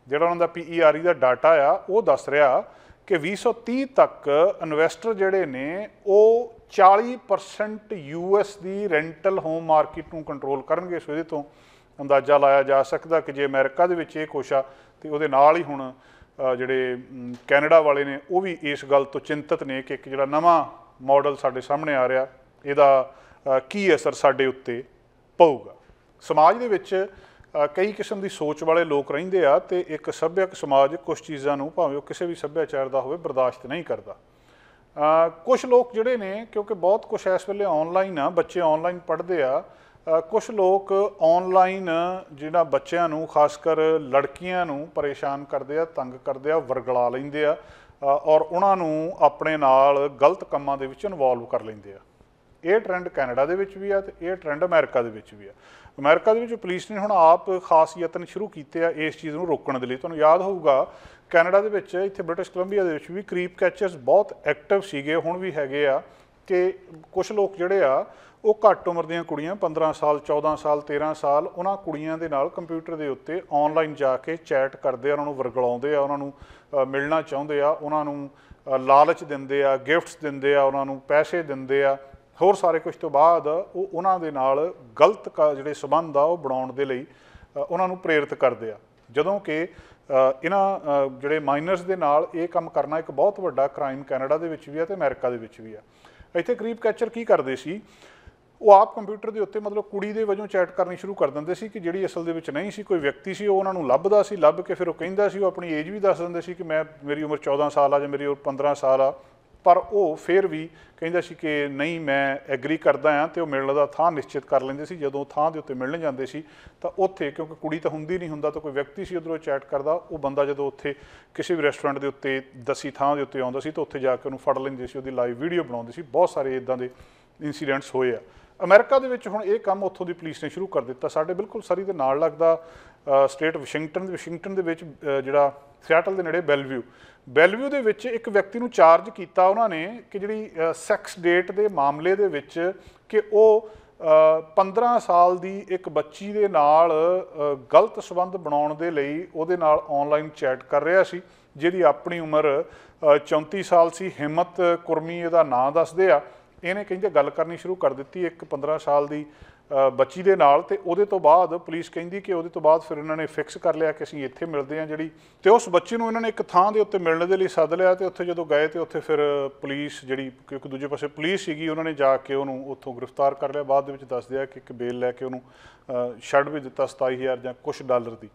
ਜਿਹੜਾ ਉਹਨਾਂ ਦਾ PERE ਦਾ ਡਾਟਾ ਆ ਉਹ ਦੱਸ ਰਿਹਾ ਕਿ 2030 ਤੱਕ ਇਨਵੈਸਟਰ ਜਿਹੜੇ ਨੇ ਉਹ 40% US ਦੀ ਰੈਂਟਲ ਹੋਮ ਮਾਰਕੀਟ ਨੂੰ ਕੰਟਰੋਲ ਕਰਨਗੇ। ਸੋ ਇਹਦੇ ਤੋਂ ਅੰਦਾਜ਼ਾ ਲਾਇਆ ਜਾ ਸਕਦਾ ਕਿ ਜੇ ਅਮਰੀਕਾ ਦੇ ਵਿੱਚ ਇਹ ਕੁਛ ਆ ਤੇ ਉਹਦੇ ਨਾਲ ਹੀ ਹੁਣ ਜਿਹੜੇ ਕੈਨੇਡਾ ਵਾਲੇ ਨੇ ਉਹ ਵੀ ਇਸ ਗੱਲ ਤੋਂ ਚਿੰਤਤ ਨੇ ਕਿ ਇੱਕ ਜਿਹੜਾ ਨਵਾਂ ਮਾਡਲ ਸਾਡੇ ਸਾਹਮਣੇ ਆ ਰਿਹਾ ਇਹਦਾ ਕੀ ਅਸਰ ਸਾਡੇ ਉੱਤੇ ਪਊਗਾ। ਸਮਾਜ ਦੇ ਵਿੱਚ ਕਈ ਕਿਸਮ ਦੀ ਸੋਚ ਵਾਲੇ ਲੋਕ ਰਹਿੰਦੇ ਆ ਤੇ ਇੱਕ ਸੱਭਿਅਕ ਸਮਾਜ ਕੁਝ ਚੀਜ਼ਾਂ ਨੂੰ ਭਾਵੇਂ ਉਹ ਕਿਸੇ ਵੀ ਸੱਭਿਆਚਾਰ ਦਾ ਹੋਵੇ ਬਰਦਾਸ਼ਤ ਨਹੀਂ ਕਰਦਾ। ਕੁਝ ਲੋਕ ਜਿਹੜੇ ਨੇ ਕਿਉਂਕਿ ਬਹੁਤ ਕੁਝ ਇਸ ਵੇਲੇ ਆਨਲਾਈਨ ਆ, ਬੱਚੇ ਆਨਲਾਈਨ ਪੜ੍ਹਦੇ ਆ, ਕੁਝ ਲੋਕ ਆਨਲਾਈਨ ਜਿਹੜਾ ਬੱਚਿਆਂ ਨੂੰ ਖਾਸ ਕਰ ਲੜਕੀਆਂ ਨੂੰ ਪਰੇਸ਼ਾਨ ਕਰਦੇ ਆ, ਤੰਗ ਕਰਦੇ ਆ, ਵਰਗਲਾ ਲੈਂਦੇ ਆ ਔਰ ਉਹਨਾਂ ਨੂੰ ਆਪਣੇ ਨਾਲ ਗਲਤ ਕੰਮਾਂ ਦੇ ਵਿੱਚ ਇਨਵੋਲਵ ਕਰ ਲੈਂਦੇ ਆ। ਇਹ ਟ੍ਰੈਂਡ ਕੈਨੇਡਾ ਦੇ ਵਿੱਚ ਵੀ ਆ ਤੇ ਇਹ ਟ੍ਰੈਂਡ ਅਮਰੀਕਾ ਦੇ ਵਿੱਚ ਵੀ ਆ। ਅਮਰੀਕਾ ਦੇ ਵਿੱਚ ਪੁਲਿਸ ਨੇ ਹੁਣ ਆਪ ਖਾਸ ਯਤਨ ਸ਼ੁਰੂ ਕੀਤੇ ਆ ਇਸ ਚੀਜ਼ ਨੂੰ ਰੋਕਣ ਦੇ ਲਈ। ਤੁਹਾਨੂੰ ਯਾਦ ਹੋਊਗਾ ਕੈਨੇਡਾ ਦੇ ਵਿੱਚ ਇੱਥੇ ਬ੍ਰਿਟਿਸ਼ ਕੋਲੰਬੀਆ ਦੇ ਵਿੱਚ ਵੀ ਕਰੀਪ ਕੈਚਰਸ ਬਹੁਤ ਐਕਟਿਵ ਸੀਗੇ, ਹੁਣ ਵੀ ਹੈਗੇ ਆ ਕਿ ਕੁਝ ਲੋਕ ਜਿਹੜੇ ਆ ਉਹ ਘੱਟ ਉਮਰ ਦੀਆਂ ਕੁੜੀਆਂ 15 ਸਾਲ 14 ਸਾਲ 13 ਸਾਲ ਉਹਨਾਂ ਕੁੜੀਆਂ ਦੇ ਨਾਲ ਕੰਪਿਊਟਰ ਦੇ ਉੱਤੇ ਆਨਲਾਈਨ ਜਾ ਕੇ ਚੈਟ ਕਰਦੇ ਆ, ਉਹਨਾਂ ਨੂੰ ਵਰਗਲਾਉਂਦੇ ਆ, ਉਹਨਾਂ ਨੂੰ ਮਿਲਣਾ ਚਾਹੁੰਦੇ ਆ, ਉਹਨਾਂ ਨੂੰ ਲਾਲਚ ਦਿੰਦੇ ਆ, ਗਿਫਟਸ ਦਿੰਦੇ ਆ, ਉਹਨਾਂ ਨੂੰ ਪੈਸੇ ਦਿੰਦੇ ਆ, ਹੋਰ ਸਾਰੇ ਕੁਝ ਤੋਂ ਬਾਅਦ ਉਹ ਉਹਨਾਂ ਦੇ ਨਾਲ ਗਲਤ ਜਿਹੜੇ ਸੰਬੰਧ ਆ ਉਹ ਬਣਾਉਣ ਦੇ ਲਈ ਉਹਨਾਂ ਨੂੰ ਪ੍ਰੇਰਿਤ ਕਰਦੇ ਆ। ਜਦੋਂ ਕਿ ਇਹਨਾਂ ਜਿਹੜੇ ਮਾਈਨਰਸ ਦੇ ਨਾਲ ਇਹ ਕੰਮ ਕਰਨਾ ਇੱਕ ਬਹੁਤ ਵੱਡਾ ਕ੍ਰਾਈਮ ਕੈਨੇਡਾ ਦੇ ਵਿੱਚ ਵੀ ਆ ਤੇ ਅਮਰੀਕਾ ਦੇ ਵਿੱਚ ਵੀ ਆ। ਇੱਥੇ ਕਰੀਪ ਕੈਚਰ ਕੀ ਕਰਦੇ ਸੀ, ਉਹ ਆਪ ਕੰਪਿਊਟਰ ਦੇ ਉੱਤੇ ਮਤਲਬ ਕੁੜੀ ਦੇ ਵਜੋਂ ਚੈਟ ਕਰਨੀ ਸ਼ੁਰੂ ਕਰ ਦਿੰਦੇ ਸੀ ਕਿ ਜਿਹੜੀ ਅਸਲ ਦੇ ਵਿੱਚ ਨਹੀਂ ਸੀ, ਕੋਈ ਵਿਅਕਤੀ ਸੀ, ਉਹ ਉਹਨਾਂ ਨੂੰ ਲੱਭਦਾ ਸੀ, ਲੱਭ ਕੇ ਫਿਰ ਉਹ ਕਹਿੰਦਾ ਸੀ, ਉਹ ਆਪਣੀ ਏਜ ਵੀ ਦੱਸ ਦਿੰਦੇ ਸੀ ਕਿ ਮੇਰੀ ਉਮਰ 14 ਸਾਲ ਆ ਜਾਂ ਮੇਰੀ ਉਮਰ 15 ਸਾਲ ਆ, ਪਰ ਉਹ ਫਿਰ ਵੀ ਕਹਿੰਦਾ ਸੀ ਕਿ ਨਹੀਂ ਮੈਂ ਐਗਰੀ ਕਰਦਾ ਹਾਂ ਤੇ ਉਹ ਮਿਲਣ ਦਾ ਥਾਂ ਨਿਸ਼ਚਿਤ ਕਰ ਲੈਂਦੇ ਸੀ। ਜਦੋਂ ਥਾਂ ਦੇ ਉੱਤੇ ਮਿਲਣ ਜਾਂਦੇ ਸੀ ਤਾਂ ਉੱਥੇ ਕਿਉਂਕਿ ਕੁੜੀ ਤਾਂ ਹੁੰਦੀ ਨਹੀਂ, ਹੁੰਦਾ ਤਾਂ ਕੋਈ ਵਿਅਕਤੀ ਸੀ ਉੱਧਰੋਂ ਚੈਟ ਕਰਦਾ, ਉਹ ਬੰਦਾ ਜਦੋਂ ਉੱਥੇ ਕਿਸੇ ਵੀ ਰੈਸਟੋਰੈਂਟ ਦੇ ਉੱਤੇ ਦੱਸੀ ਥਾਂ ਦੇ ਉੱਤੇ ਆਉਂਦਾ ਸੀ ਤਾਂ ਉੱਥੇ ਜਾ ਕੇ ਉਹਨੂੰ ਫੜ ਲੈਂਦੇ ਸੀ, ਉਹਦੀ ਲਾਈਵ ਵੀਡੀਓ ਬਣਾਉਂਦੇ ਸੀ। ਬਹੁਤ ਸਾਰੇ ਇੱਦਾਂ ਦੇ ਇਨਸੀਡੈਂਟਸ ਹੋਏ ਆ। ਅਮਰੀਕਾ ਦੇ ਵਿੱਚ ਹੁਣ ਇਹ ਕੰਮ ਉੱਥੋਂ ਦੀ ਪੁਲਿਸ ਨੇ ਸ਼ੁਰੂ ਕਰ ਦਿੱਤਾ। ਸਾਡੇ ਬਿਲਕੁਲ ਸਰੀ ਦੇ ਨਾਲ ਲੱਗਦਾ ਸਟੇਟ ਵਾਸ਼ਿੰਗਟਨ ਦੇ ਵਿੱਚ ਜਿਹੜਾ ਸਿਆਟਲ ਦੇ ਨੇੜੇ ਬੈਲਵਿਊ ਦੇ ਵਿੱਚ ਇੱਕ ਵਿਅਕਤੀ ਨੂੰ ਚਾਰਜ ਕੀਤਾ ਉਹਨਾਂ ਨੇ ਕਿ ਜਿਹੜੀ ਸੈਕਸ ਡੇਟ ਦੇ ਮਾਮਲੇ ਦੇ ਵਿੱਚ ਕਿ ਉਹ 15 ਸਾਲ ਦੀ ਇੱਕ ਬੱਚੀ ਦੇ ਨਾਲ ਗਲਤ ਸੰਬੰਧ ਬਣਾਉਣ ਦੇ ਲਈ ਉਹਦੇ ਨਾਲ ਆਨਲਾਈਨ ਚੈਟ ਕਰ ਰਿਹਾ ਸੀ, ਜਿਹਦੀ ਆਪਣੀ ਉਮਰ 34 ਸਾਲ ਸੀ। ਹਿੰਮਤ ਕੁਰਮੀ ਇਹਦਾ ਨਾਂ ਦੱਸਦੇ ਆ। ਇਹਨੇ ਕਹਿੰਦੇ ਗੱਲ ਕਰਨੀ ਸ਼ੁਰੂ ਕਰ ਦਿੱਤੀ ਇੱਕ 15 ਸਾਲ ਦੀ ਬੱਚੀ ਦੇ ਨਾਲ, ਤੇ ਉਹਦੇ ਤੋਂ ਬਾਅਦ ਪੁਲਿਸ ਕਹਿੰਦੀ ਕਿ ਉਹਦੇ ਤੋਂ ਬਾਅਦ ਫਿਰ ਇਹਨਾਂ ਨੇ ਫਿਕਸ ਕਰ ਲਿਆ ਕਿ ਅਸੀਂ ਇੱਥੇ ਮਿਲਦੇ ਹਾਂ ਜਿਹੜੀ, ਤੇ ਉਸ ਬੱਚੀ ਨੂੰ ਇਹਨਾਂ ਨੇ ਇੱਕ ਥਾਂ ਦੇ ਉੱਤੇ ਮਿਲਣ ਦੇ ਲਈ ਸੱਦ ਲਿਆ, ਤੇ ਉੱਥੇ ਜਦੋਂ ਗਏ ਤੇ ਉੱਥੇ ਫਿਰ ਪੁਲਿਸ ਜਿਹੜੀ, ਕਿਉਂਕਿ ਦੂਜੇ ਪਾਸੇ ਪੁਲਿਸ ਸੀਗੀ, ਉਹਨਾਂ ਨੇ ਜਾ ਕੇ ਉਹਨੂੰ ਉੱਥੋਂ ਗ੍ਰਿਫਤਾਰ ਕਰ ਲਿਆ। ਬਾਅਦ ਦੇ ਵਿੱਚ ਦੱਸਦੇ ਆ ਕਿ ਇੱਕ ਬੇਲ ਲੈ ਕੇ ਉਹਨੂੰ ਛੱਡ ਵੀ ਦਿੱਤਾ 27,000 ਜਾਂ ਕੁਛ ਡਾਲਰ ਦੀ।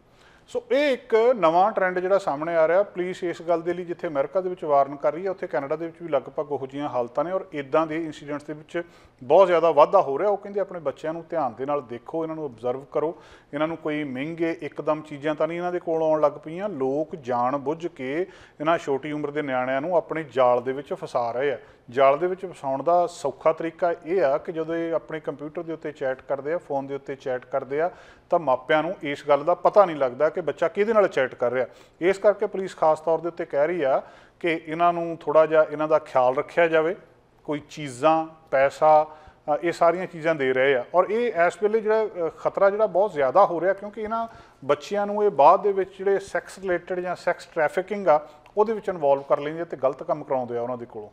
ਸੋ ਇਹ ਇੱਕ ਨਵਾਂ ਟ੍ਰੈਂਡ ਜਿਹੜਾ ਸਾਹਮਣੇ ਆ ਰਿਹਾ। ਪੁਲਿਸ ਇਸ ਗੱਲ ਦੇ ਲਈ ਜਿੱਥੇ ਅਮਰੀਕਾ ਦੇ ਵਿੱਚ ਵਾਰਨ ਕਰ ਰਹੀ ਹੈ, ਉੱਥੇ ਕੈਨੇਡਾ ਦੇ ਵਿੱਚ ਵੀ ਲਗਭਗ ਉਹੋ ਜਿਹੀਆਂ ਹਾਲਤਾਂ ਨੇ, ਔਰ ਇਦਾਂ ਦੇ ਇੰਸੀਡੈਂਟਸ ਦੇ ਵਿੱਚ ਬਹੁਤ ਜ਼ਿਆਦਾ ਵਾਧਾ ਹੋ ਰਿਹਾ। ਉਹ ਕਹਿੰਦੇ ਆਪਣੇ ਬੱਚਿਆਂ ਨੂੰ ਧਿਆਨ ਦੇ ਨਾਲ ਦੇਖੋ, ਇਹਨਾਂ ਨੂੰ ਅਬਜ਼ਰਵ ਕਰੋ, ਇਹਨਾਂ ਨੂੰ ਕੋਈ ਮਹਿੰਗੇ ਇੱਕਦਮ ਚੀਜ਼ਾਂ ਤਾਂ ਨਹੀਂ ਇਹਨਾਂ ਦੇ ਕੋਲ ਆਉਣ ਲੱਗ ਪਈਆਂ। ਲੋਕ ਜਾਣ ਬੁੱਝ ਕੇ ਇਹਨਾਂ ਛੋਟੀ ਉਮਰ ਦੇ ਨਿਆਣਿਆਂ ਨੂੰ ਆਪਣੇ ਜਾਲ ਦੇ ਵਿੱਚ ਫਸਾ ਰਹੇ ਆ। ਜਾਲ ਦੇ ਵਿੱਚ ਫਸਾਉਣ ਦਾ ਸੌਖਾ ਤਰੀਕਾ ਇਹ ਆ ਕਿ ਜਦੋਂ ਇਹ ਆਪਣੇ ਕੰਪਿਊਟਰ ਦੇ ਉੱਤੇ ਚੈਟ ਕਰਦੇ ਆ, ਫੋਨ ਦੇ ਉੱਤੇ ਚੈਟ ਕਰਦੇ ਆ, ਤਾਂ ਮਾਪਿਆਂ ਨੂੰ ਇਸ ਗੱਲ ਦਾ ਪਤਾ ਨਹੀਂ ਲੱਗਦਾ ਕਿ ਬੱਚਾ ਕਿਹਦੇ ਨਾਲ ਚੈਟ ਕਰ ਰਿਹਾ। ਇਸ ਕਰਕੇ ਪੁਲਿਸ ਖਾਸ ਤੌਰ ਦੇ ਉੱਤੇ ਕਹਿ ਰਹੀ ਆ ਕਿ ਇਹਨਾਂ ਨੂੰ ਥੋੜ੍ਹਾ ਜਿਹਾ ਇਹਨਾਂ ਦਾ ਖਿਆਲ ਰੱਖਿਆ ਜਾਵੇ। ਕੋਈ ਚੀਜ਼ਾਂ, ਪੈਸਾ, ਇਹ ਸਾਰੀਆਂ ਚੀਜ਼ਾਂ ਦੇ ਰਹੇ ਆ, ਔਰ ਇਹ ਇਸ ਵੇਲੇ ਜਿਹੜਾ ਖਤਰਾ ਜਿਹੜਾ ਬਹੁਤ ਜ਼ਿਆਦਾ ਹੋ ਰਿਹਾ, ਕਿਉਂਕਿ ਇਹਨਾਂ ਬੱਚਿਆਂ ਨੂੰ ਇਹ ਬਾਅਦ ਦੇ ਵਿੱਚ ਜਿਹੜੇ ਸੈਕਸ ਰਿਲੇਟਡ ਜਾਂ ਸੈਕਸ ਟ੍ਰੈਫਿਕਿੰਗ ਆ ਉਹਦੇ ਵਿੱਚ ਇਨਵੋਲਵ ਕਰ ਲੈਂਦੇ ਤੇ ਗਲਤ ਕੰਮ ਕਰਾਉਂਦੇ ਆ ਉਹਨਾਂ ਦੇ ਕੋਲੋਂ।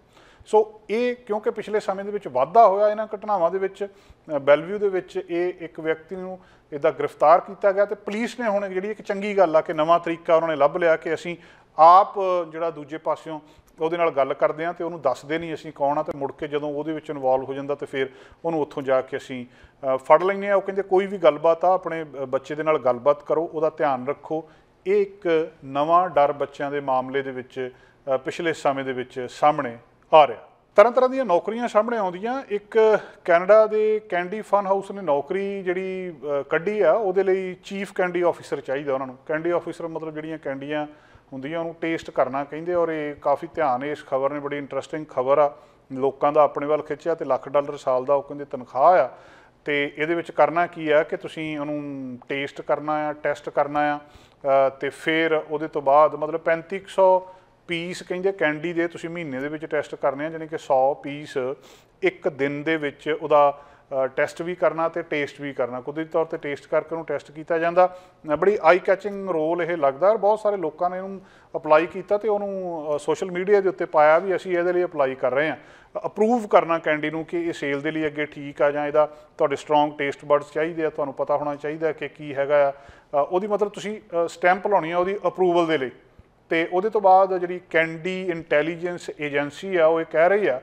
ਸੋ ਇਹ ਕਿਉਂਕਿ ਪਿਛਲੇ ਸਮੇਂ ਦੇ ਵਿੱਚ ਵਾਧਾ ਹੋਇਆ ਇਹਨਾਂ ਘਟਨਾਵਾਂ ਦੇ ਵਿੱਚ, ਬੈਲਵਿਊ ਦੇ ਵਿੱਚ ਇਹ ਇੱਕ ਵਿਅਕਤੀ ਨੂੰ ਇਹਦਾ ਗ੍ਰਿਫਤਾਰ ਕੀਤਾ ਗਿਆ, ਤੇ ਪੁਲਿਸ ਨੇ ਹੁਣ ਜਿਹੜੀ ਇੱਕ ਚੰਗੀ ਗੱਲ ਆ ਕਿ ਨਵਾਂ ਤਰੀਕਾ ਉਹਨਾਂ ਨੇ ਲੱਭ ਲਿਆ ਕਿ ਅਸੀਂ ਆਪ ਜਿਹੜਾ ਦੂਜੇ ਪਾਸਿਓਂ ਉਹਦੇ ਨਾਲ ਗੱਲ ਕਰਦੇ ਹਾਂ ਤੇ ਉਹਨੂੰ ਦੱਸਦੇ ਨਹੀਂ ਅਸੀਂ ਕੌਣ ਆ, ਤੇ ਮੁੜ ਕੇ ਜਦੋਂ ਉਹਦੇ ਵਿੱਚ ਇਨਵੋਲਵ ਹੋ ਜਾਂਦਾ ਤੇ ਫਿਰ ਉਹਨੂੰ ਉੱਥੋਂ ਜਾ ਕੇ ਅਸੀਂ ਫੜ ਲੈਂਦੇ ਹਾਂ। ਉਹ ਕਹਿੰਦੇ ਕੋਈ ਵੀ ਗੱਲਬਾਤ ਆ ਆਪਣੇ ਬੱਚੇ ਦੇ ਨਾਲ ਗੱਲਬਾਤ ਕਰੋ, ਉਹਦਾ ਧਿਆਨ ਰੱਖੋ। ਇਹ ਇੱਕ ਨਵਾਂ ਡਰ ਬੱਚਿਆਂ ਦੇ ਮਾਮਲੇ ਦੇ ਵਿੱਚ ਪਿਛਲੇ ਸਮੇਂ ਦੇ ਵਿੱਚ ਸਾਹਮਣੇ ਆ ਰਿਹਾ। ਤਰ੍ਹਾਂ ਤਰ੍ਹਾਂ ਦੀਆਂ ਨੌਕਰੀਆਂ ਸਾਹਮਣੇ ਆਉਂਦੀਆਂ। ਇੱਕ ਕੈਨੇਡਾ ਦੇ ਕੈਂਡੀ ਫਨ ਹਾਊਸ ਨੇ ਨੌਕਰੀ ਜਿਹੜੀ ਕੱਢੀ ਆ, ਉਹਦੇ ਲਈ ਚੀਫ ਕੈਂਡੀ ਆਫਿਸਰ ਚਾਹੀਦਾ ਉਹਨਾਂ ਨੂੰ। ਕੈਂਡੀ ਆਫਿਸਰ ਮਤਲਬ ਜਿਹੜੀਆਂ ਕੈਂਡੀਆਂ ਹੁੰਦੀਆਂ ਉਹਨੂੰ ਟੇਸਟ ਕਰਨਾ ਕਹਿੰਦੇ, ਔਰ ਇਹ ਕਾਫੀ ਧਿਆਨ ਇਸ ਖਬਰ ਨੇ, ਬੜੀ ਇੰਟਰਸਟਿੰਗ ਖਬਰ ਆ, ਲੋਕਾਂ ਦਾ ਆਪਣੇ ਵੱਲ ਖਿੱਚਿਆ, ਤੇ $1,00,000 ਸਾਲ ਦਾ ਉਹ ਕਹਿੰਦੇ ਤਨਖਾਹ ਆ। ਤੇ ਇਹਦੇ ਵਿੱਚ ਕਰਨਾ ਕੀ ਆ ਕਿ ਤੁਸੀਂ ਉਹਨੂੰ ਟੇਸਟ ਕਰਨਾ ਆ, ਟੈਸਟ ਕਰਨਾ ਆ, ਤੇ ਫਿਰ ਉਹਦੇ ਤੋਂ ਬਾਅਦ ਮਤਲਬ 3500 ਪੀਸ ਕਹਿੰਦੇ ਕੈਂਡੀ ਦੇ ਤੁਸੀਂ ਮਹੀਨੇ ਦੇ ਵਿੱਚ ਟੈਸਟ ਕਰਨੇ ਆ, ਜਾਣੀ ਕਿ 100 ਪੀਸ ਇੱਕ ਦਿਨ ਦੇ ਵਿੱਚ ਉਹਦਾ ਟੈਸਟ ਵੀ ਕਰਨਾ ਤੇ ਟੇਸਟ ਵੀ ਕਰਨਾ। ਕੁਦਰਤੀ ਤੌਰ ਤੇ ਟੇਸਟ ਕਰਕੇ ਉਹਨੂੰ ਟੈਸਟ ਕੀਤਾ ਜਾਂਦਾ। ਬੜੀ ਆਈ ਕੈਚਿੰਗ ਰੋਲ ਇਹ ਲੱਗਦਾ, ਔਰ ਬਹੁਤ ਸਾਰੇ ਲੋਕਾਂ ਨੇ ਇਹਨੂੰ ਅਪਲਾਈ ਕੀਤਾ ਤੇ ਉਹਨੂੰ ਸੋਸ਼ਲ ਮੀਡੀਆ ਦੇ ਉੱਤੇ ਪਾਇਆ ਵੀ ਅਸੀਂ ਇਹਦੇ ਲਈ ਅਪਲਾਈ ਕਰ ਰਹੇ ਹਾਂ। ਅਪਰੂਵ ਕਰਨਾ ਕੈਂਡੀ ਨੂੰ ਕਿ ਇਹ ਸੇਲ ਦੇ ਲਈ ਅੱਗੇ ਠੀਕ ਆ, ਜਾਂ ਇਹਦਾ ਤੁਹਾਡੇ ਸਟਰੋਂਗ ਟੇਸਟ ਬਡਸ ਚਾਹੀਦੇ ਆ, ਤੁਹਾਨੂੰ ਪਤਾ ਹੋਣਾ ਚਾਹੀਦਾ ਕਿ ਕੀ ਹੈਗਾ ਆ ਉਹਦੀ, ਮਤਲਬ ਤੁਸੀਂ ਸਟੈਂਪ ਲਾਉਣੀ ਆ ਉਹਦੀ ਅਪਰੂਵਲ ਦੇ ਲਈ। ਤੇ ਉਹਦੇ ਤੋਂ ਬਾਅਦ ਜਿਹੜੀ ਕੈਂਡੀ ਇੰਟੈਲੀਜੈਂਸ ਏਜੰਸੀ ਆ ਉਹ ਇਹ ਕਹਿ ਰਹੀ ਆ,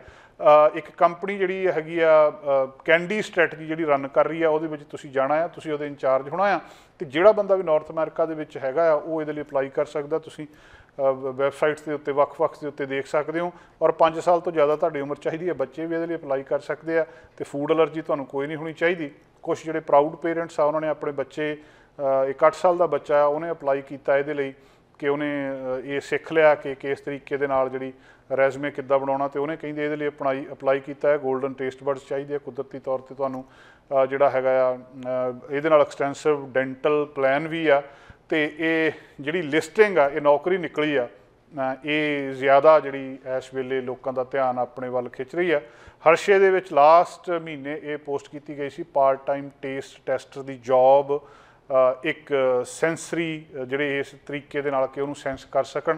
ਇੱਕ ਕੰਪਨੀ ਜਿਹੜੀ ਹੈਗੀ ਆ ਕੈਂਡੀ ਸਟ੍ਰੈਟਜੀ ਜਿਹੜੀ ਰਨ ਕਰ ਰਹੀ ਆ, ਉਹਦੇ ਵਿੱਚ ਤੁਸੀਂ ਜਾਣਾ ਆ, ਤੁਸੀਂ ਉਹਦੇ ਇੰਚਾਰਜ ਹੋਣਾ ਆ, ਤੇ ਜਿਹੜਾ ਬੰਦਾ ਵੀ ਨਾਰਥ ਅਮਰੀਕਾ ਦੇ ਵਿੱਚ ਹੈਗਾ ਆ ਉਹ ਇਹਦੇ ਲਈ ਅਪਲਾਈ ਕਰ ਸਕਦਾ। ਤੁਸੀਂ ਵੈਬਸਾਈਟਸ ਦੇ ਉੱਤੇ ਵੱਖ-ਵੱਖ ਦੇ ਉੱਤੇ ਦੇਖ ਸਕਦੇ ਹੋ, ਔਰ 5 ਸਾਲ ਤੋਂ ਜ਼ਿਆਦਾ ਤੁਹਾਡੀ ਉਮਰ ਚਾਹੀਦੀ ਹੈ। ਬੱਚੇ ਵੀ ਇਹਦੇ ਲਈ ਅਪਲਾਈ ਕਰ ਸਕਦੇ ਆ, ਤੇ ਫੂਡ ਅਲਰਜੀ ਤੁਹਾਨੂੰ ਕੋਈ ਨਹੀਂ ਹੋਣੀ ਚਾਹੀਦੀ। ਕੁਛ ਜਿਹੜੇ ਪ੍ਰਾਊਡ ਪੇਰੈਂਟਸ ਆ ਉਹਨਾਂ ਨੇ ਆਪਣੇ ਬੱਚੇ, ਇੱਕ 8 ਸਾਲ ਦਾ ਬੱਚਾ ਆ ਉਹਨੇ ਅਪਲਾਈ ਕੀਤਾ ਇਹਦੇ ਲਈ ਕਿ ਉਹਨੇ ਇਹ ਸਿੱਖ ਲਿਆ ਕਿ ਕਿਸ ਤਰੀਕੇ ਦੇ ਨਾਲ ਜਿਹੜੀ ਰੈਜ਼ੂਮੇ ਕਿੱਦਾਂ ਬਣਾਉਣਾ, ਤੇ ਉਹਨੇ ਕਹਿੰਦੇ ਇਹਦੇ ਲਈ ਅਪਲਾਈ ਕੀਤਾ ਹੈ। ਗੋਲਡਨ ਟੇਸਟ ਬਡਸ ਚਾਹੀਦੇ ਆ, ਕੁਦਰਤੀ ਤੌਰ ਤੇ ਤੁਹਾਨੂੰ ਜਿਹੜਾ ਹੈਗਾ ਆ ਇਹਦੇ ਨਾਲ ਐਕਸਟੈਂਸਿਵ ਡੈਂਟਲ ਪਲਾਨ ਵੀ ਆ, ਤੇ ਇਹ ਜਿਹੜੀ ਲਿਸਟਿੰਗ ਆ, ਇਹ ਨੌਕਰੀ ਨਿਕਲੀ ਆ, ਇਹ ਜ਼ਿਆਦਾ ਜਿਹੜੀ ਇਸ ਵੇਲੇ ਲੋਕਾਂ ਦਾ ਧਿਆਨ ਆਪਣੇ ਵੱਲ ਖਿੱਚ ਰਹੀ ਆ। ਹਰਸ਼ੇ ਦੇ ਵਿੱਚ ਲਾਸਟ ਮਹੀਨੇ ਇਹ ਪੋਸਟ ਕੀਤੀ ਗਈ ਸੀ, ਪਾਰਟ ਟਾਈਮ ਟੇਸਟ ਟੈਸਟਰ ਦੀ ਜੌਬ, ਇੱਕ ਸੈਂਸਰੀ ਜਿਹੜੇ ਇਸ ਤਰੀਕੇ ਦੇ ਨਾਲ ਕਿ ਉਹਨੂੰ ਸੈਂਸ ਕਰ ਸਕਣ,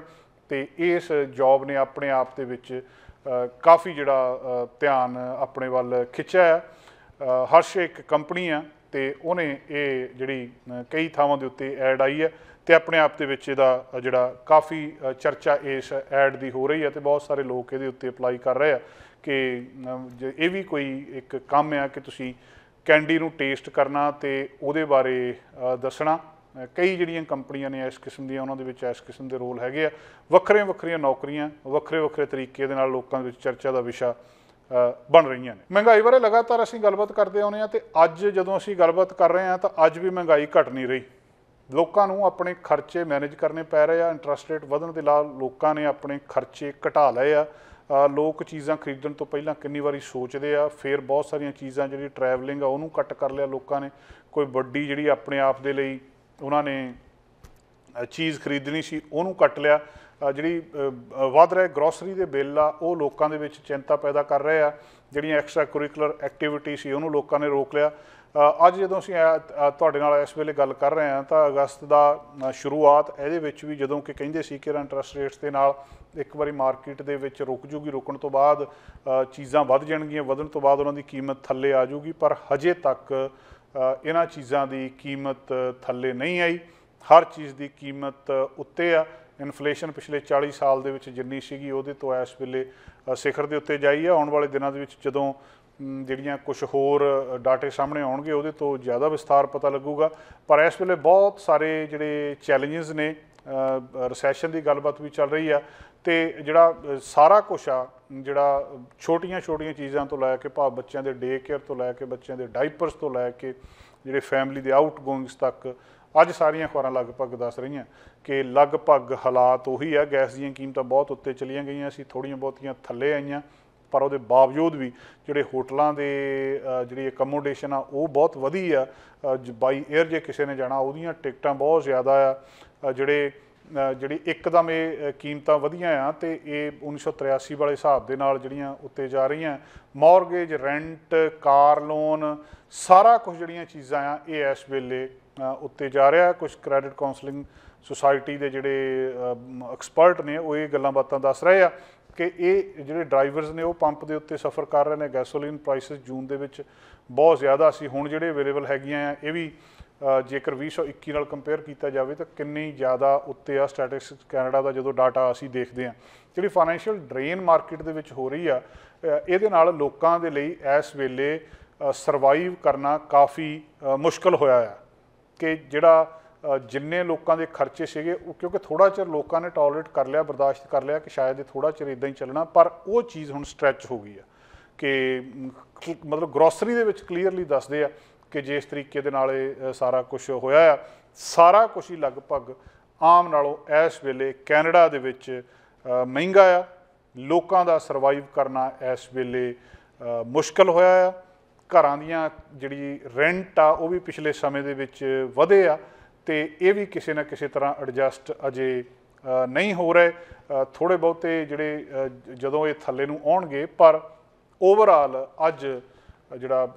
ਤੇ ਇਸ ਜੌਬ ਨੇ ਆਪਣੇ ਆਪ ਦੇ ਵਿੱਚ ਕਾਫੀ ਜਿਹੜਾ ਧਿਆਨ ਆਪਣੇ ਵੱਲ ਖਿੱਚਿਆ ਹੈ। ਹਰਸ਼ੇ ਇੱਕ ਕੰਪਨੀ ਆ, ਤੇ ਉਹਨੇ ਇਹ ਜਿਹੜੀ ਕਈ ਥਾਵਾਂ ਦੇ ਉੱਤੇ ਐਡ ਆਈ ਹੈ, ਤੇ ਆਪਣੇ ਆਪ ਦੇ ਵਿੱਚ ਇਹਦਾ ਜਿਹੜਾ ਕਾਫੀ ਚਰਚਾ ਇਸ ਐਡ ਦੀ ਹੋ ਰਹੀ ਹੈ, ਤੇ ਬਹੁਤ ਸਾਰੇ ਲੋਕ ਇਹਦੇ ਉੱਤੇ ਅਪਲਾਈ ਕਰ ਰਹੇ ਆ ਕਿ ਇਹ ਵੀ ਕੋਈ ਇੱਕ ਕੰਮ ਆ ਕਿ ਤੁਸੀਂ ਕੈਂਡੀ ਨੂੰ ਟੇਸਟ ਕਰਨਾ ਤੇ ਉਹਦੇ ਬਾਰੇ ਦੱਸਣਾ। ਕਈ ਜਿਹੜੀਆਂ ਕੰਪਨੀਆਂ ਨੇ ਇਸ ਕਿਸਮ ਦੀਆਂ, ਉਹਨਾਂ ਦੇ ਵਿੱਚ ਇਸ ਕਿਸਮ ਦੇ ਰੋਲ ਹੈਗੇ ਆ। ਵੱਖਰੀਆਂ ਵੱਖਰੀਆਂ ਨੌਕਰੀਆਂ ਵੱਖਰੇ ਵੱਖਰੇ ਤਰੀਕੇ ਦੇ ਨਾਲ ਲੋਕਾਂ ਦੇ ਵਿੱਚ ਚਰਚਾ ਦਾ ਵਿਸ਼ਾ ਬਣ ਰਹੀਆਂ ਨੇ। ਮਹਿੰਗਾਈ ਬਾਰੇ ਲਗਾਤਾਰ ਅਸੀਂ ਗੱਲਬਾਤ ਕਰਦੇ ਆਉਂਦੇ ਹਾਂ, ਤੇ ਅੱਜ ਜਦੋਂ ਅਸੀਂ ਗੱਲਬਾਤ ਕਰ ਰਹੇ ਹਾਂ ਤਾਂ ਅੱਜ ਵੀ ਮਹਿੰਗਾਈ ਘਟ ਨਹੀਂ ਰਹੀ। ਲੋਕਾਂ ਨੂੰ ਆਪਣੇ ਖਰਚੇ ਮੈਨੇਜ ਕਰਨੇ ਪੈ ਰਹੇ ਆ। ਇੰਟਰਸਟ ਰੇਟ ਵਧਣ ਦੇ ਨਾਲ ਲੋਕਾਂ ਨੇ ਆਪਣੇ ਖਰਚੇ ਘਟਾ ਲਏ ਆ। ਲੋਕ ਚੀਜ਼ਾਂ ਖਰੀਦਣ ਤੋਂ ਪਹਿਲਾਂ ਕਿੰਨੀ ਵਾਰੀ ਸੋਚਦੇ ਆ, ਫਿਰ ਬਹੁਤ ਸਾਰੀਆਂ ਚੀਜ਼ਾਂ ਜਿਹੜੀ ਟਰੈਵਲਿੰਗ ਆ ਉਹਨੂੰ ਕੱਟ ਕਰ ਲਿਆ ਲੋਕਾਂ ਨੇ। ਕੋਈ ਵੱਡੀ ਜਿਹੜੀ ਆਪਣੇ ਆਪ ਦੇ ਲਈ ਉਹਨਾਂ ਨੇ ਚੀਜ਼ ਖਰੀਦਣੀ ਸੀ ਉਹਨੂੰ ਕੱਟ ਲਿਆ। ਜਿਹੜੀ ਵੱਧ ਰਹੇ ਗਰੋਸਰੀ ਦੇ ਬਿੱਲ ਆ ਉਹ ਲੋਕਾਂ ਦੇ ਵਿੱਚ ਚਿੰਤਾ ਪੈਦਾ ਕਰ ਰਹੇ ਆ। ਜਿਹੜੀਆਂ ਐਕਸਟਰਾ ਕੁਰਿਕੂਲਰ ਐਕਟੀਵਿਟੀ ਸੀ ਉਹਨੂੰ ਲੋਕਾਂ ਨੇ ਰੋਕ ਲਿਆ। ਅੱਜ ਜਦੋਂ ਅਸੀਂ ਤੁਹਾਡੇ ਨਾਲ ਇਸ ਵੇਲੇ ਗੱਲ ਕਰ ਰਹੇ ਹਾਂ ਤਾਂ ਅਗਸਤ ਦਾ ਸ਼ੁਰੂਆਤ ਇਹਦੇ ਵਿੱਚ ਵੀ ਜਦੋਂ ਕਿ ਕਹਿੰਦੇ ਸੀ ਕਿ ਇੰਟਰਸਟ ਰੇਟਸ ਦੇ ਨਾਲ ਇੱਕ ਵਾਰੀ ਮਾਰਕੀਟ ਦੇ ਵਿੱਚ ਰੁਕ ਜੂਗੀ, ਰੁਕਣ ਤੋਂ ਬਾਅਦ ਚੀਜ਼ਾਂ ਵੱਧ ਜਾਣਗੀਆਂ, ਵਧਣ ਤੋਂ ਬਾਅਦ ਉਹਨਾਂ ਦੀ ਕੀਮਤ ਥੱਲੇ ਆ ਜੂਗੀ, ਪਰ ਹਜੇ ਤੱਕ ਇਹਨਾਂ ਚੀਜ਼ਾਂ ਦੀ ਕੀਮਤ ਥੱਲੇ ਨਹੀਂ ਆਈ। ਹਰ ਚੀਜ਼ ਦੀ ਕੀਮਤ ਉੱਤੇ ਆ। ਇਨਫਲੇਸ਼ਨ ਪਿਛਲੇ 40 ਸਾਲ ਦੇ ਵਿੱਚ ਜਿੰਨੀ ਸੀਗੀ ਉਹਦੇ ਤੋਂ ਇਸ ਵੇਲੇ ਸਿਖਰ ਦੇ ਉੱਤੇ ਜਾਈ ਆ। ਆਉਣ ਵਾਲੇ ਦਿਨਾਂ ਦੇ ਵਿੱਚ ਜਦੋਂ ਜਿਹੜੀਆਂ ਕੁਝ ਹੋਰ ਡਾਟੇ ਸਾਹਮਣੇ ਆਉਣਗੇ ਉਹਦੇ ਤੋਂ ਜ਼ਿਆਦਾ ਵਿਸਥਾਰ ਪਤਾ ਲੱਗੂਗਾ। ਪਰ ਇਸ ਵੇਲੇ ਬਹੁਤ ਸਾਰੇ ਜਿਹੜੇ ਚੈਲੰਜਸ ਨੇ, ਰਿਸੈਸ਼ਨ ਦੀ ਗੱਲਬਾਤ ਵੀ ਚੱਲ ਰਹੀ ਆ, ਤੇ ਜਿਹੜਾ ਸਾਰਾ ਕੁਛ ਆ, ਜਿਹੜਾ ਛੋਟੀਆਂ ਛੋਟੀਆਂ ਚੀਜ਼ਾਂ ਤੋਂ ਲੈ ਕੇ ਭਾਵ ਬੱਚਿਆਂ ਦੇ ਡੇ ਕੇਅਰ ਤੋਂ ਲੈ ਕੇ ਬੱਚਿਆਂ ਦੇ ਡਾਈਪਰਸ ਤੋਂ ਲੈ ਕੇ ਜਿਹੜੇ ਫੈਮਿਲੀ ਦੇ ਆਊਟ ਗੋਇੰਗਸ ਤੱਕ, ਅੱਜ ਸਾਰੀਆਂ ਅਖਬਾਰਾਂ ਲਗਭਗ ਦੱਸ ਰਹੀਆਂ ਕਿ ਲਗਭਗ ਹਾਲਾਤ ਉਹੀ ਆ। ਗੈਸ ਦੀਆਂ ਕੀਮਤਾਂ ਬਹੁਤ ਉੱਤੇ ਚਲੀਆਂ ਗਈਆਂ ਸੀ, ਥੋੜ੍ਹੀਆਂ ਬਹੁਤੀਆਂ ਥੱਲੇ ਆਈਆਂ, ਪਰ ਉਹਦੇ ਬਾਵਜੂਦ ਵੀ ਜਿਹੜੇ ਹੋਟਲਾਂ ਦੇ ਜਿਹੜੀ ਅਕਮੋਡੇਸ਼ਨ ਆ ਉਹ ਬਹੁਤ ਵਧੀ ਆ। ਬਾਈ 에ਅਰ ਜੇ ਕਿਸੇ ਨੇ ਜਾਣਾ ਉਹਦੀਆਂ ਟਿਕਟਾਂ ਬਹੁਤ ਜ਼ਿਆਦਾ ਆ। ਜਿਹੜੀ ਇੱਕਦਮ ਇਹ ਕੀਮਤਾਂ ਵਧੀਆਂ ਆ ਅਤੇ ਇਹ 1983 ਵਾਲੇ ਹਿਸਾਬ ਦੇ ਨਾਲ ਜਿਹੜੀਆਂ ਉੱਤੇ ਜਾ ਰਹੀਆਂ। ਮੌਰਗੇਜ, ਰੈਂਟ, ਕਾਰ ਲੋਨ, ਸਾਰਾ ਕੁਝ ਜਿਹੜੀਆਂ ਚੀਜ਼ਾਂ ਆ ਇਹ ਇਸ ਵੇਲੇ ਉੱਤੇ ਜਾ ਰਿਹਾ। ਕੁਝ ਕ੍ਰੈਡਿਟ ਕਾਉਂਸਲਿੰਗ ਸੁਸਾਇਟੀ ਦੇ ਜਿਹੜੇ ਐਕਸਪਰਟ ਨੇ ਉਹ ਇਹ ਗੱਲਾਂ ਬਾਤਾਂ ਦੱਸ ਰਹੇ ਆ ਕਿ ਇਹ ਜਿਹੜੇ ਡਰਾਈਵਰਸ ਨੇ ਉਹ ਪੰਪ ਦੇ ਉੱਤੇ ਸਫ਼ਰ ਕਰ ਰਹੇ ਨੇ। ਗੈਸੋਲੀਨ ਪ੍ਰਾਈਸਿਸ ਜੂਨ ਦੇ ਵਿੱਚ ਬਹੁਤ ਜ਼ਿਆਦਾ ਸੀ, ਹੁਣ ਜਿਹੜੇ ਅਵੇਲੇਬਲ ਹੈਗੀਆਂ ਆ ਇਹ ਵੀ ਜੇਕਰ 2021 ਨਾਲ ਕੰਪੇਅਰ ਕੀਤਾ ਜਾਵੇ ਤਾਂ ਕਿੰਨੀ ਜ਼ਿਆਦਾ ਉੱਤੇ ਆ। ਸਟੈਟਿਸਟਿਕਸ ਕੈਨੇਡਾ ਦਾ ਜਦੋਂ ਡਾਟਾ ਅਸੀਂ ਦੇਖਦੇ ਹਾਂ, ਜਿਹੜੀ ਫਾਈਨੈਂਸ਼ੀਅਲ ਡਰੇਨ ਮਾਰਕੀਟ ਦੇ ਵਿੱਚ ਹੋ ਰਹੀ ਆ, ਇਹਦੇ ਨਾਲ ਲੋਕਾਂ ਦੇ ਲਈ ਇਸ ਵੇਲੇ ਸਰਵਾਈਵ ਕਰਨਾ ਕਾਫੀ ਮੁਸ਼ਕਲ ਹੋਇਆ ਆ। ਕਿ ਜਿਹੜਾ ਜਿੰਨੇ ਲੋਕਾਂ ਦੇ ਖਰਚੇ ਸੀਗੇ ਉਹ, ਕਿਉਂਕਿ ਥੋੜ੍ਹਾ ਚਿਰ ਲੋਕਾਂ ਨੇ ਟੋਲਰੇਟ ਕਰ ਲਿਆ, ਬਰਦਾਸ਼ਤ ਕਰ ਲਿਆ ਕਿ ਸ਼ਾਇਦ ਇਹ ਥੋੜ੍ਹਾ ਚਿਰ ਇੱਦਾਂ ਹੀ ਚੱਲਣਾ, ਪਰ ਉਹ ਚੀਜ਼ ਹੁਣ ਸਟ੍ਰੈਚ ਹੋ ਗਈ ਆ ਕਿ ਮਤਲਬ ਗਰੋਸਰੀ ਦੇ ਵਿੱਚ ਕਲੀਅਰਲੀ ਦੱਸਦੇ ਆ ਕਿ ਜੇ ਇਸ ਤਰੀਕੇ ਦੇ ਨਾਲ ਇਹ ਸਾਰਾ ਕੁਝ ਹੋਇਆ ਆ, ਸਾਰਾ ਕੁਝ ਹੀ ਲਗਭਗ ਆਮ ਨਾਲੋਂ ਇਸ ਵੇਲੇ ਕੈਨੇਡਾ ਦੇ ਵਿੱਚ ਮਹਿੰਗਾ ਆ। ਲੋਕਾਂ ਦਾ ਸਰਵਾਈਵ ਕਰਨਾ ਇਸ ਵੇਲੇ ਮੁਸ਼ਕਲ ਹੋਇਆ ਆ। ਘਰਾਂ ਦੀਆਂ ਜਿਹੜੀ ਰੈਂਟ ਆ ਉਹ ਵੀ ਪਿਛਲੇ ਸਮੇਂ ਦੇ ਵਿੱਚ ਵਧੇ ਆ ਅਤੇ ਇਹ ਵੀ ਕਿਸੇ ਨਾ ਕਿਸੇ ਤਰ੍ਹਾਂ ਐਡਜਸਟ ਅਜੇ ਨਹੀਂ ਹੋ ਰਹੇ। ਥੋੜ੍ਹੇ ਬਹੁਤੇ ਜਿਹੜੇ ਜਦੋਂ ਇਹ ਥੱਲੇ ਨੂੰ ਆਉਣਗੇ, ਪਰ ਓਵਰਆਲ ਅੱਜ ਜਿਹੜਾ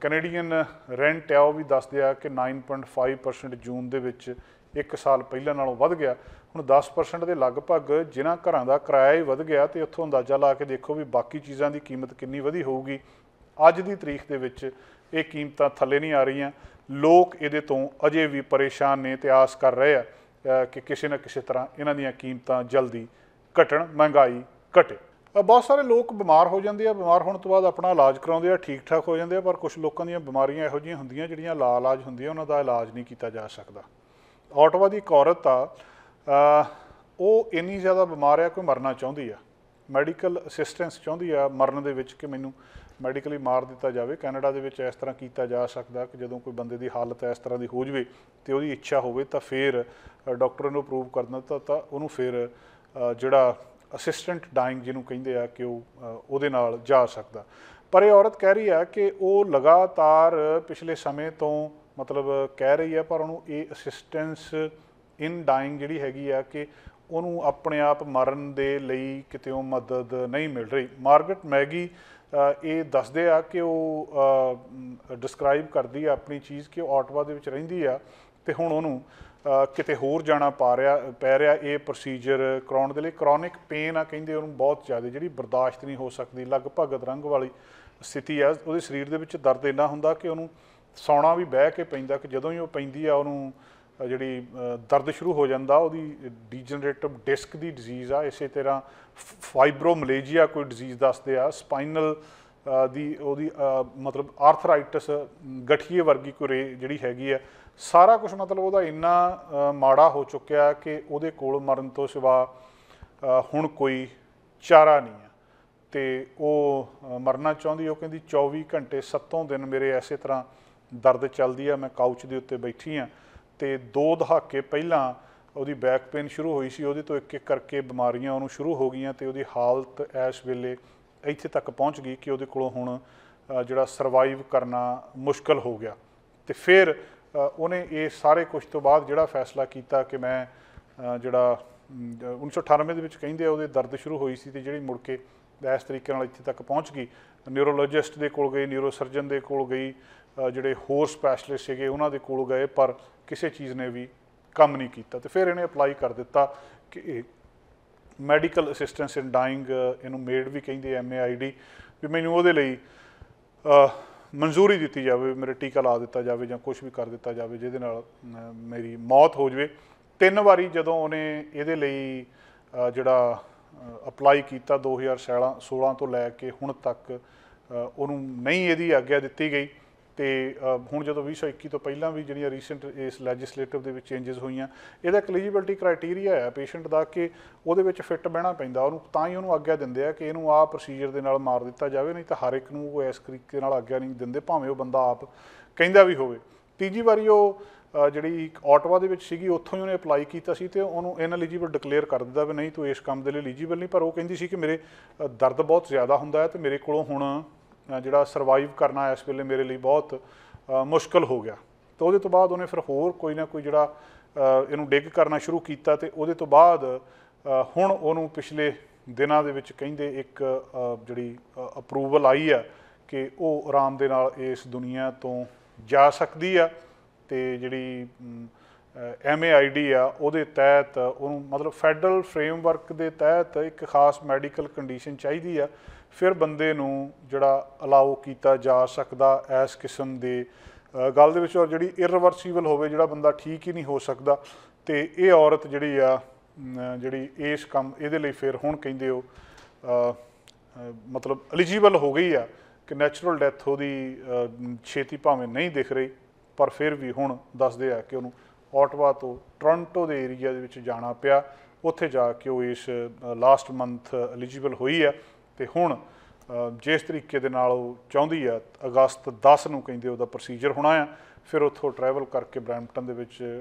ਕੈਨੇਡੀਅਨ ਰੈਂਟ ਆ ਉਹ ਵੀ ਦੱਸਦੇ ਆ ਕਿ 9.5% ਜੂਨ ਦੇ ਵਿੱਚ ਇੱਕ ਸਾਲ ਪਹਿਲਾਂ ਨਾਲੋਂ ਵੱਧ ਗਿਆ। ਹੁਣ 10% ਦੇ ਲਗਭਗ ਜਿਨ੍ਹਾਂ ਘਰਾਂ ਦਾ ਕਿਰਾਇਆ ਹੀ ਵੱਧ ਗਿਆ, ਅਤੇ ਉੱਥੋਂ ਅੰਦਾਜ਼ਾ ਲਾ ਕੇ ਦੇਖੋ ਵੀ ਬਾਕੀ ਚੀਜ਼ਾਂ ਦੀ ਕੀਮਤ ਕਿੰਨੀ ਵਧੀ ਹੋਊਗੀ। ਅੱਜ ਦੀ ਤਰੀਕ ਦੇ ਵਿੱਚ ਇਹ ਕੀਮਤਾਂ ਥੱਲੇ ਨਹੀਂ ਆ ਰਹੀਆਂ। ਲੋਕ ਇਹਦੇ ਤੋਂ ਅਜੇ ਵੀ ਪਰੇਸ਼ਾਨ ਨੇ ਅਤੇ ਆਸ ਕਰ ਰਹੇ ਆ ਕਿ ਕਿਸੇ ਨਾ ਕਿਸੇ ਤਰ੍ਹਾਂ ਇਹਨਾਂ ਦੀਆਂ ਕੀਮਤਾਂ ਜਲਦੀ ਘਟਣ, ਮਹਿੰਗਾਈ ਘਟੇ। ਬਹੁਤ ਸਾਰੇ ਲੋਕ ਬਿਮਾਰ ਹੋ ਜਾਂਦੇ ਆ, ਬਿਮਾਰ ਹੋਣ ਤੋਂ ਬਾਅਦ ਆਪਣਾ ਇਲਾਜ ਕਰਾਉਂਦੇ ਆ, ਠੀਕ ਠਾਕ ਹੋ ਜਾਂਦੇ ਆ, ਪਰ ਕੁਝ ਲੋਕਾਂ ਦੀਆਂ ਬਿਮਾਰੀਆਂ ਇਹੋ ਜਿਹੀਆਂ ਹੁੰਦੀਆਂ ਜਿਹੜੀਆਂ ਲਾ ਇਲਾਜ ਹੁੰਦੀਆਂ, ਉਹਨਾਂ ਦਾ ਇਲਾਜ ਨਹੀਂ ਕੀਤਾ ਜਾ ਸਕਦਾ। ਆਟਵਾ ਦੀ ਇੱਕ ਔਰਤ ਆ, ਉਹ ਇੰਨੀ ਜ਼ਿਆਦਾ ਬਿਮਾਰ ਆ ਕੋਈ ਮਰਨਾ ਚਾਹੁੰਦੀ ਆ, ਮੈਡੀਕਲ ਅਸਿਸਟੈਂਸ ਚਾਹੁੰਦੀ ਆ ਮਰਨ ਦੇ ਵਿੱਚ ਕਿ ਮੈਨੂੰ ਮੈਡੀਕਲੀ ਮਾਰ ਦਿੱਤਾ ਜਾਵੇ। ਕੈਨੇਡਾ ਦੇ ਵਿੱਚ ਇਸ ਤਰ੍ਹਾਂ ਕੀਤਾ ਜਾ ਸਕਦਾ ਕਿ ਜਦੋਂ ਕੋਈ ਬੰਦੇ ਦੀ ਹਾਲਤ ਇਸ ਤਰ੍ਹਾਂ ਦੀ ਹੋ ਜਾਵੇ ਅਤੇ ਉਹਦੀ ਇੱਛਾ ਹੋਵੇ ਤਾਂ ਫਿਰ ਡਾਕਟਰ ਨੂੰ ਅਪਰੂਵ ਕਰ ਦਿੱਤਾ ਤਾਂ ਉਹਨੂੰ ਫਿਰ ਜਿਹੜਾ ਅਸਿਸਟੈਂਟ ਡਾਇੰਗ ਜਿਹਨੂੰ ਕਹਿੰਦੇ ਆ ਕਿ ਉਹਦੇ ਨਾਲ ਜਾ ਸਕਦਾ। ਪਰ ਇਹ ਔਰਤ ਕਹਿ ਰਹੀ ਆ ਕਿ ਉਹ ਲਗਾਤਾਰ ਪਿਛਲੇ ਸਮੇਂ ਤੋਂ ਮਤਲਬ ਕਹਿ ਰਹੀ ਆ, ਪਰ ਉਹਨੂੰ ਇਹ ਅਸਿਸਟੈਂਸ ਇਨ ਡਾਇੰਗ ਜਿਹੜੀ ਹੈਗੀ ਆ ਕਿ ਉਹਨੂੰ ਆਪਣੇ ਆਪ ਮਰਨ ਦੇ ਲਈ ਕਿਤੇੋਂ ਮਦਦ ਨਹੀਂ ਮਿਲ ਰਹੀ। ਮਾਰਗਰਟ ਮੈਗੀ ਇਹ ਦੱਸਦੇ ਆ ਕਿ ਉਹ ਡਿਸਕ੍ਰਾਈਬ ਕਰਦੀ ਆ ਆਪਣੀ ਚੀਜ਼ ਕਿ ਉਹ ਆਟਵਾ ਦੇ ਵਿੱਚ ਰਹਿੰਦੀ ਆ ਅਤੇ ਹੁਣ ਉਹਨੂੰ ਕਿਤੇ ਹੋਰ ਜਾਣਾ ਪੈ ਰਿਹਾ ਇਹ ਪ੍ਰੋਸੀਜਰ ਕਰਾਉਣ ਦੇ ਲਈ। ਕਰੋਨਿਕ ਪੇਨ ਆ ਕਹਿੰਦੇ ਉਹਨੂੰ ਬਹੁਤ ਜ਼ਿਆਦਾ, ਜਿਹੜੀ ਬਰਦਾਸ਼ਤ ਨਹੀਂ ਹੋ ਸਕਦੀ, ਲਗਭਗ ਅਧਰੰਗ ਵਾਲੀ ਸਥਿਤੀ ਆ। ਉਹਦੇ ਸਰੀਰ ਦੇ ਵਿੱਚ ਦਰਦ ਇੰਨਾ ਹੁੰਦਾ ਕਿ ਉਹਨੂੰ ਸੌਣਾ ਵੀ ਬਹਿ ਕੇ ਪੈਂਦਾ, ਕਿ ਜਦੋਂ ਹੀ ਉਹ ਪੈਂਦੀ ਆ ਉਹਨੂੰ ਜਿਹੜੀ ਦਰਦ ਸ਼ੁਰੂ ਹੋ ਜਾਂਦਾ। ਉਹਦੀ ਡੀਜਨਰੇਟਿਵ ਡਿਸਕ ਦੀ ਡਿਜ਼ੀਜ਼ ਆ, ਇਸੇ ਤਰ੍ਹਾਂ ਫਾਈਬਰੋਮਲੇਜੀਆ ਕੋਈ ਡਿਜ਼ੀਜ਼ ਦੱਸਦੇ ਆ, ਸਪਾਈਨਲ ਦੀ ਉਹਦੀ ਮਤਲਬ ਆਰਥਰਾਈਟਸ, ਗਠੀਏ ਵਰਗੀ ਕੋਈ ਜਿਹੜੀ ਹੈਗੀ ਆ। ਸਾਰਾ ਕੁਛ ਮਤਲਬ ਉਹਦਾ ਇੰਨਾ ਮਾੜਾ ਹੋ ਚੁੱਕਿਆ ਕਿ ਉਹਦੇ ਕੋਲ ਮਰਨ ਤੋਂ ਸਿਵਾ ਹੁਣ ਕੋਈ ਚਾਰਾ ਨਹੀਂ ਆ ਅਤੇ ਉਹ ਮਰਨਾ ਚਾਹੁੰਦੀ। ਉਹ ਕਹਿੰਦੀ 24 ਘੰਟੇ 7 ਦਿਨ ਮੇਰੇ ਇਸੇ ਤਰ੍ਹਾਂ ਦਰਦ ਚੱਲਦੀ ਆ, ਮੈਂ ਕਾਊਚ ਦੇ ਉੱਤੇ ਬੈਠੀ ਹਾਂ ਅਤੇ 2 ਦਹਾਕੇ ਪਹਿਲਾਂ ਉਹਦੀ ਬੈਕ ਪੇਨ ਸ਼ੁਰੂ ਹੋਈ ਸੀ, ਉਹਦੇ ਤੋਂ ਇੱਕ ਇੱਕ ਕਰਕੇ ਬਿਮਾਰੀਆਂ ਉਹਨੂੰ ਸ਼ੁਰੂ ਹੋ ਗਈਆਂ ਅਤੇ ਉਹਦੀ ਹਾਲਤ ਇਸ ਵੇਲੇ ਇੱਥੇ ਤੱਕ ਪਹੁੰਚ ਗਈ ਕਿ ਉਹਦੇ ਕੋਲੋਂ ਹੁਣ ਜਿਹੜਾ ਸਰਵਾਈਵ ਕਰਨਾ ਮੁਸ਼ਕਲ ਹੋ ਗਿਆ। ਅਤੇ ਫਿਰ ਉਹਨੇ ਇਹ ਸਾਰੇ ਕੁਛ ਤੋਂ ਬਾਅਦ ਜਿਹੜਾ ਫੈਸਲਾ ਕੀਤਾ ਕਿ ਮੈਂ ਜਿਹੜਾ 1998 ਦੇ ਵਿੱਚ ਕਹਿੰਦੇ ਆ ਉਹਦੇ ਦਰਦ ਸ਼ੁਰੂ ਹੋਈ ਸੀ ਅਤੇ ਜਿਹੜੀ ਮੁੜ ਕੇ इस तरीके नाल इत्थे तक पहुँच गई। न्यूरोलॉजिस्ट दे कोल गई, न्यूरो सर्जन दे कोल गई, जिहड़े होर स्पैशलिस्ट सीगे उन्हां दे कोल गए, पर किसी चीज़ ने भी काम नहीं किया। तो फिर इन्हें अप्लाई कर दिता कि मैडिकल असिस्टेंस इन डाइंग, इनू मेड भी कहिंदे MAID, भी मैनूं उहदे लई मंजूरी दी जाए, मेरे टीका ला दिता जाए जां कुछ भी कर दिता जाए जिहदे नाल मेरी मौत हो जाए। 3 वारी जदों उहने इहदे लई जिहड़ा अप्लाई किया 2016 तो लैके हुण तक उहनूं नहीं इहदी आग्या दित्ती गई। तो हुण जदों 2021 तो पहलां भी जिहड़ियां रीसेंट इस लैजिसलेटिव दे विच चेंजिस होईयां, इहदा एक एलिजिबिलिटी क्राइटेरिया है पेशेंट दा कि उहदे विच फिट बहना पैंदा, उहनूं तां ही उहनूं आग्या दिंदे आ कि इहनूं आह प्रोसीजर दे नाल मार दित्ता जावे, नहीं तो हर एक नूं वो इस तरीके नाल आग्या नहीं दिंदे, भावें वो बंदा आप कहिंदा भी होवे। तीजी वारी वो जिहड़ी ऑटवा दे विच सीगी उत्थों ही उहने अप्लाई कीता सी ते उहनूं इनएलिजिबल डिकलेयर कर दित्ता भी नहीं तूं इस काम दे लई एलिजिबल नहीं, पर वो कहिंदी सी कि मेरे दर्द बहुत ज़्यादा हुंदा है ते मेरे कोलों हुण जिहड़ा सर्वाइव करना इस वेले मेरे लिए बहुत मुश्किल हो गया। तो उहदे तो बाद उन्हें फिर होर कोई ना कोई जिहड़ा इहनूं डिग करना शुरू कीता ते उहदे तो बाद हुण उहनूं पिछले दिनां दे विच कहिंदे एक जिहड़ी अप्रूवल आई आ कि वो आराम दे नाल इस दुनिया तो जा सकदी आ। ते जिहड़ी MAID आ उहदे तहत उहनूं मतलब फैडरल फ्रेमवर्क दे तहत एक खास मैडिकल कंडीशन चाहिदी आ, फिर बंदे नूं जिहड़ा अलाउ किया जा सकदा इस किस्म दे गल दे विच। और जिहड़ी इरिवर्सिबल होवे, जिहड़ा बंदा ठीक ही नहीं हो सकदा, ते ये औरत जिहड़ी आ जिहड़ी इस काम इहदे लई फिर हुण कहिंदे हो मतलब एलिजिबल हो गई आ कि नैचुरल डैथ उहदी छेती भावें नहीं दिख रही, पर फिर भी हुण दसदे आ कि उहनूं ऑटवा तो टोरंटो दे एरिया दे विच जाना पिया, उत्थे जाके वो इस लास्ट मंथ एलिजिबल हुई है। तो हुण जिस तरीके दे नाल वो चाहुंदी आ अगस्त 10 नूं कहिंदे उहदा प्रोसीजर होना आ, फिर उत्थों ट्रैवल करके ब्रैम्पटन दे विच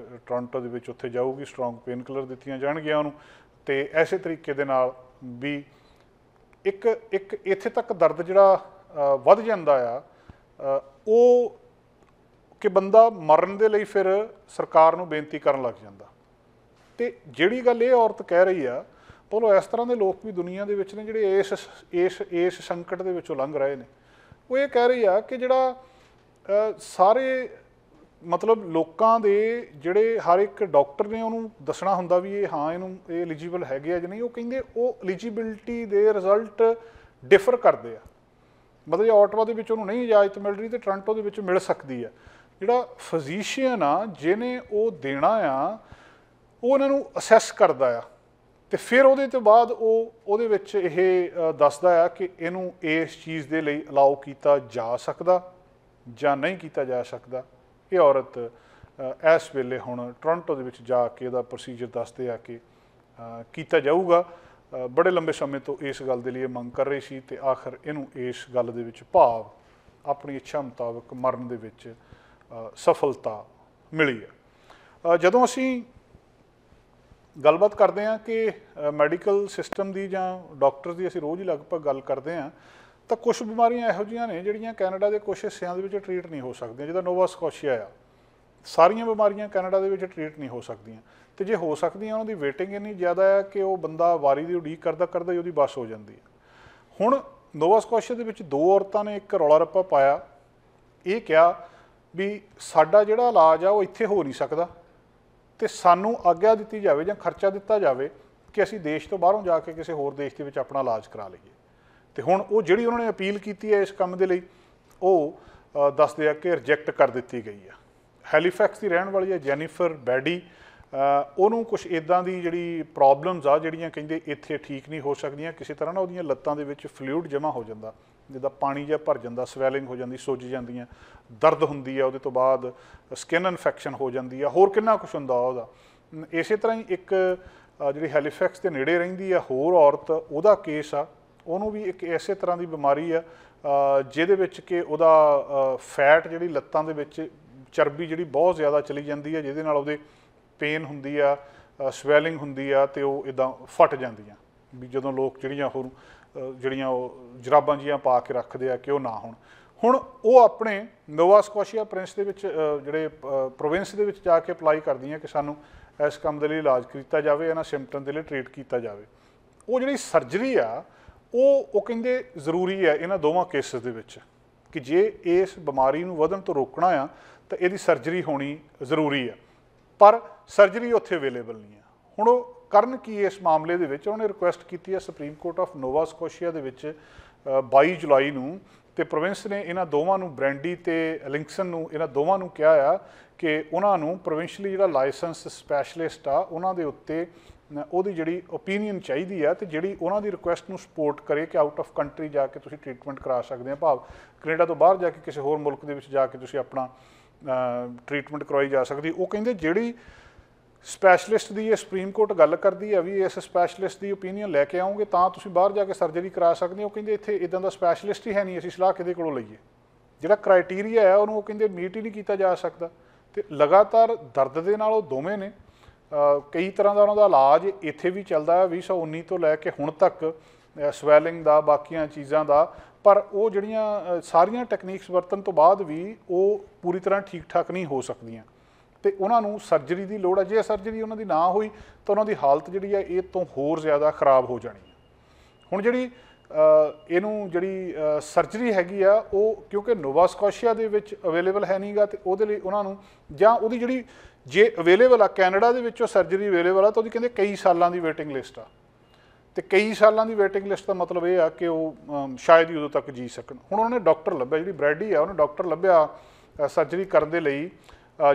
टोरंटो दे विच उत्थे जाऊगी, स्ट्रोंग पेन किलर दित्तियां जाणगीਆਂ उहनूं। तो इसे तरीके दे नाल भी एक इत्थे तक दर्द जिहड़ा वध जांदा आ वो कि बंदा मरन दे लई फिर सरकार नूं बेनती करन लग जांदा। तो जिहड़ी गल ये औरत कह रही आ, बोलो इस तरह के लोग भी दुनिया दे विच ने जिहड़े इस संकट दे विचों लंघ रहे हैं। वो ये कह रही आ कि जिहड़ा सारे मतलब लोकां दे जिहड़े हर एक डॉक्टर ने उहनूं दसना हुंदा भी ये हाँ इहनूं ये एलिजिबल हैगे आ जां नहीं, वो कहिंदे वो एलिजिबिलिटी दे रिजल्ट डिफर करदे आ। मतलब ऑटवा दे विच उहनूं नहीं इजाजत मिल रही तो टोरंटो दे विच मिल सकदी आ। जिहड़ा फिजिशियन आ जिहने वो देना आ वो उन्हां नूं असैस करदा आ, तो फिर उहदे तो बाद उहदे विच इह दसदा आ कि इहनूं इस चीज़ दे लई अलाउ किया जा सकदा जां नहीं किया जा सकदा। ये औरत इस वेले हुण टोरंटो दे विच जाके इहदा प्रोसीजर दसदे आ कि किया जाऊगा। बड़े लंबे समय तो इस गल दे लई मंग कर रही सी, ते आखिर इहनूं इस गल दे विच भाव अपनी इच्छा मुताबक मरण दे विच सफलता मिली है। जदों असीं गलबात करते हैं कि मैडिकल सिस्टम की जां डॉक्टर्स की असीं रोज़ ही लगभग गल करते हैं, तो कुछ बीमारियां इहो जिहियां ने जिहड़ियां कैनेडा के कुछ हिस्सों के ट्रीट नहीं हो सकदियां, जिद्दां नोवा स्कॉशिया आ। सारियां बीमारियां कैनेडा के ट्रीट नहीं हो सकदियां, तो जे हो सकदियां उन्हां दी वेटिंग इन्नी ज़्यादा है कि वो बंदा वारी की उड़ीक करदा करदा ही उहदी बस हो जाती है। हुण नोवा स्कॉशिया दे विच 2 औरतां ने एक रौला रप्पा पाया, ये कहा भी साडा जिहड़ा इलाज आ वो इत्थे हो नहीं सकदा, तो सानू आग्या दी जाए जां खर्चा दिता जाए कि असीं देश तो बाहरों जाके किसी होर देश के अपना इलाज करा लईए। तो हुण वो जिहड़ी उन्होंने अपील की है इस काम के लिए वो दसदे आ कि रिजैक्ट कर दी गई है। हैलीफैक्स की रहने वाली है जैनीफर बैडी, ਉਹਨੂੰ कुछ इदां दी जिहड़ी प्रॉब्लम्स आ जिहड़ियां कहिंदे इत्थे ठीक नहीं हो सकदियां, किसी तरह ना ਉਹਦੀਆਂ ਲੱਤਾਂ ਦੇ ਵਿੱਚ फ्लूइड जमा हो जाता, जिद्दां पानी जिहा भर जाता, स्वैलिंग हो जाती, सुज जांदियां, दर्द हुंदी है, ਉਹਦੇ ਤੋਂ ਬਾਅਦ स्किन इन्फैक्शन हो जाती है, होर किन्ना कुछ हुंदा ਉਹਦਾ। इसे तरह ही एक जिहड़ी हैलीफैक्स के नेड़े रहिंदी आ होर औरत, ਉਹਦਾ केस आ, ਉਹਨੂੰ भी एक इसे तरह की बीमारी आ ਜਿਹਦੇ ਵਿੱਚ कि ਉਹਦਾ फैट जिहड़ी ਲੱਤਾਂ ਦੇ ਵਿੱਚ चर्बी जिहड़ी बहुत ज़्यादा चली जाती है, ਜਿਹਦੇ ਨਾਲ ਉਹਦੇ पेन हुंदी आ, स्वैलिंग हुंदी आ, ते ਉਹ इदां फट जांदियां भी ਜਦੋਂ लोग ਜਿਹੜੀਆਂ ਜਰਾਬਾਂ ਜੀਆਂ ਪਾ ਕੇ ਰੱਖਦੇ ਆ ਕਿ ਉਹ ਨਾ ਹੋਣ। ਹੁਣ ਉਹ ਆਪਣੇ ਨੋਵਾ ਸਕੋਸ਼ੀਆ ਪ੍ਰਿੰਸ ਦੇ ਵਿੱਚ ਜਿਹੜੇ ਪ੍ਰੋਵਿੰਸ ਦੇ ਵਿੱਚ ਜਾ ਕੇ ਅਪਲਾਈ ਕਰਦੀਆਂ ਕਿ ਸਾਨੂੰ ਇਸ ਕੰਮ ਦੇ ਲਈ ਇਲਾਜ ਕੀਤਾ ਜਾਵੇ, ਇਹਨਾਂ ਸਿੰਪਟਮ ਦੇ ਲਈ ਟ੍ਰੀਟ ਕੀਤਾ ਜਾਵੇ। ਉਹ ਜਿਹੜੀ ਸਰਜਰੀ ਆ ਉਹ ਕਹਿੰਦੇ ਜ਼ਰੂਰੀ ਹੈ ਇਹਨਾਂ ਦੋਵਾਂ ਕੇਸਿਸ ਦੇ ਵਿੱਚ ਕਿ ਜੇ ਇਸ ਬਿਮਾਰੀ ਨੂੰ ਵਧਣ ਤੋਂ ਰੋਕਣਾ ਆ ਤਾਂ ਇਹਦੀ ਸਰਜਰੀ ਹੋਣੀ ਜ਼ਰੂਰੀ ਆ, ਪਰ ਸਰਜਰੀ ਉੱਥੇ ਅਵੇਲੇਬਲ ਨਹੀਂ ਆ। ਹੁਣ ਉਹ ਕਰਨ ਕੀ ਇਸ ਮਾਮਲੇ ਦੇ ਵਿੱਚ ਉਹਨੇ ਰਿਕੁਐਸਟ ਕੀਤੀ ਹੈ supreme court of Nova Scotia ਦੇ ਵਿੱਚ 22 ਜੁਲਾਈ ਨੂੰ, ਤੇ ਪ੍ਰੋਵਿੰਸ ਨੇ ਇਹਨਾਂ ਦੋਵਾਂ ਨੂੰ, ਬ੍ਰੈਂਡੀ ਤੇ ਲਿੰਕਸਨ ਨੂੰ, ਇਹਨਾਂ ਦੋਵਾਂ ਨੂੰ ਕਿਹਾ ਆ ਕਿ ਉਹਨਾਂ ਨੂੰ ਪ੍ਰੋਵਿੰਸ਼ਲੀ ਜਿਹੜਾ ਲਾਇਸੈਂਸ ਸਪੈਸ਼ਲਿਸਟ ਆ ਉਹਨਾਂ ਦੇ ਉੱਤੇ ਉਹਦੀ ਜਿਹੜੀ ਓਪੀਨੀਅਨ ਚਾਹੀਦੀ ਆ, ਤੇ ਜਿਹੜੀ ਉਹਨਾਂ ਦੀ ਰਿਕੁਐਸਟ ਨੂੰ ਸਪੋਰਟ ਕਰੇ ਕਿ ਆਊਟ ਆਫ ਕੰਟਰੀ ਜਾ ਕੇ ਤੁਸੀਂ ਟ੍ਰੀਟਮੈਂਟ ਕਰਾ ਸਕਦੇ ਆ, ਭਾਵ ਕੈਨੇਡਾ ਤੋਂ ਬਾਹਰ ਜਾ ਕੇ ਕਿਸੇ ਹੋਰ ਮੁਲਕ ਦੇ ਵਿੱਚ ਜਾ ਕੇ ਤੁਸੀਂ ਆਪਣਾ ਟ੍ਰੀਟਮੈਂਟ ਕਰਵਾਈ ਜਾ ਸਕਦੀ। ਉਹ ਕਹਿੰਦੇ ਜਿਹੜੀ ਸਪੈਸ਼ਲਿਸਟ ਦੀ ਇਹ ਸੁਪਰੀਮ ਕੋਰਟ ਗੱਲ ਕਰਦੀ ਹੈ ਵੀ ਇਸ ਸਪੈਸ਼ਲਿਸਟ ਦੀ ਓਪੀਨੀਅਨ ਲੈ ਕੇ ਆਓਗੇ ਤਾਂ ਤੁਸੀਂ ਬਾਹਰ ਜਾ ਕੇ ਸਰਜਰੀ ਕਰਾ ਸਕਦੇ ਹੋ। ਉਹ ਕਹਿੰਦੇ ਇੱਥੇ ਇੱਦਾਂ ਦਾ ਸਪੈਸ਼ਲਿਸਟ ਹੀ ਹੈ ਨਹੀਂ, ਅਸੀਂ ਸਲਾਹ ਕਿਹਦੇ ਕੋਲੋਂ ਲਈਏ। ਜਿਹੜਾ ਕ੍ਰਾਈਟੀਰੀਆ ਹੈ ਉਹਨੂੰ ਉਹ ਕਹਿੰਦੇ ਮੀਟ ਹੀ ਨਹੀਂ ਕੀਤਾ ਜਾ ਸਕਦਾ। ਤੇ ਲਗਾਤਾਰ ਦਰਦ ਦੇ ਨਾਲ ਉਹ ਦੋਵੇਂ ਨੇ, ਕਈ ਤਰ੍ਹਾਂ ਦਾ ਉਹਨਾਂ ਦਾ ਇਲਾਜ ਇੱਥੇ ਵੀ ਚੱਲਦਾ ਹੈ 2019 ਤੋਂ ਲੈ ਕੇ ਹੁਣ ਤੱਕ, ਸਵੈਲਿੰਗ ਦਾ, ਬਾਕੀਆਂ ਚੀਜ਼ਾਂ ਦਾ, ਪਰ ਉਹ ਜਿਹੜੀਆਂ ਸਾਰੀਆਂ ਟੈਕਨੀਕਸ ਵਰਤਣ ਤੋਂ ਬਾਅਦ ਵੀ ਉਹ ਪੂਰੀ ਤਰ੍ਹਾਂ ਠੀਕ ਠਾਕ ਨਹੀਂ ਹੋ ਸਕਦੀਆਂ ਤੇ ਉਹਨਾਂ ਨੂੰ ਸਰਜਰੀ ਦੀ ਲੋੜ ਹੈ। ਜੇ ਸਰਜਰੀ ਉਹਨਾਂ ਦੀ ਨਾ ਹੋਈ ਤਾਂ ਉਹਨਾਂ ਦੀ ਹਾਲਤ ਜਿਹੜੀ ਹੈ ਇਹ ਤੋਂ ਹੋਰ ਜ਼ਿਆਦਾ ਖਰਾਬ ਹੋ ਜਾਣੀ ਹੈ। ਹੁਣ ਜਿਹੜੀ ਇਹਨੂੰ ਜਿਹੜੀ ਸਰਜਰੀ ਹੈਗੀ ਆ ਉਹ ਕਿਉਂਕਿ ਨੋਵਾ ਸਕੋਸ਼ੀਆ ਦੇ ਵਿੱਚ ਅਵੇਲੇਬਲ ਹੈ ਨਹੀਂਗਾ, ਤੇ ਉਹਦੇ ਲਈ ਉਹਨਾਂ ਨੂੰ ਜਾਂ ਉਹਦੀ ਜਿਹੜੀ ਜੇ ਅਵੇਲੇਬਲ ਆ ਕੈਨੇਡਾ ਦੇ ਵਿੱਚ ਉਹ ਸਰਜਰੀ ਅਵੇਲੇਬਲ ਆ ਤਾਂ ਉਹਦੀ ਕਹਿੰਦੇ ਕਈ ਸਾਲਾਂ ਦੀ ਵੇਟਿੰਗ ਲਿਸਟ ਆ, ਤੇ ਕਈ ਸਾਲਾਂ ਦੀ ਵੇਟਿੰਗ ਲਿਸਟ ਦਾ ਮਤਲਬ ਇਹ ਆ ਕਿ ਉਹ ਸ਼ਾਇਦ ਹੀ ਉਦੋਂ ਤੱਕ ਜੀ ਸਕਣ। ਹੁਣ ਉਹਨੇ ਡਾਕਟਰ ਲੱਭਿਆ, ਜਿਹੜੀ ਬ੍ਰੈਡੀ ਆ ਉਹਨੇ ਡਾਕਟਰ ਲੱਭਿਆ ਸਰਜਰੀ ਕਰਨ ਦੇ ਲਈ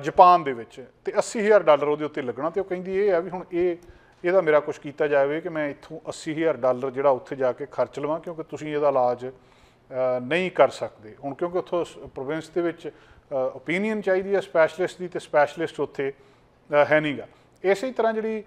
ਜਾਪਾਨ ਦੇ ਵਿੱਚ, ਤੇ $80,000 ਉਹਦੇ ਉੱਤੇ ਲੱਗਣਾ। ਤੇ ਉਹ ਕਹਿੰਦੀ ਇਹ ਆ ਵੀ ਹੁਣ ਇਹਦਾ ਮੇਰਾ ਕੁਛ ਕੀਤਾ ਜਾਵੇ ਕਿ ਮੈਂ ਇੱਥੋਂ $80,000 ਜਿਹੜਾ ਉੱਥੇ ਜਾ ਕੇ ਖਰਚ ਲਵਾਂ, ਕਿਉਂਕਿ ਤੁਸੀਂ ਇਹਦਾ ਇਲਾਜ ਨਹੀਂ ਕਰ ਸਕਦੇ ਹੁਣ, ਕਿਉਂਕਿ ਉੱਥੋਂ ਪ੍ਰੋਵਿੰਸ ਦੇ ਵਿੱਚ ਓਪੀਨੀਅਨ ਚਾਹੀਦੀ ਹੈ ਸਪੈਸ਼ਲਿਸਟ ਦੀ, ਤੇ ਸਪੈਸ਼ਲਿਸਟ ਉੱਥੇ ਹੈ ਨਹੀਂਗਾ। ਇਸੇ ਤਰ੍ਹਾਂ ਜਿਹੜੀ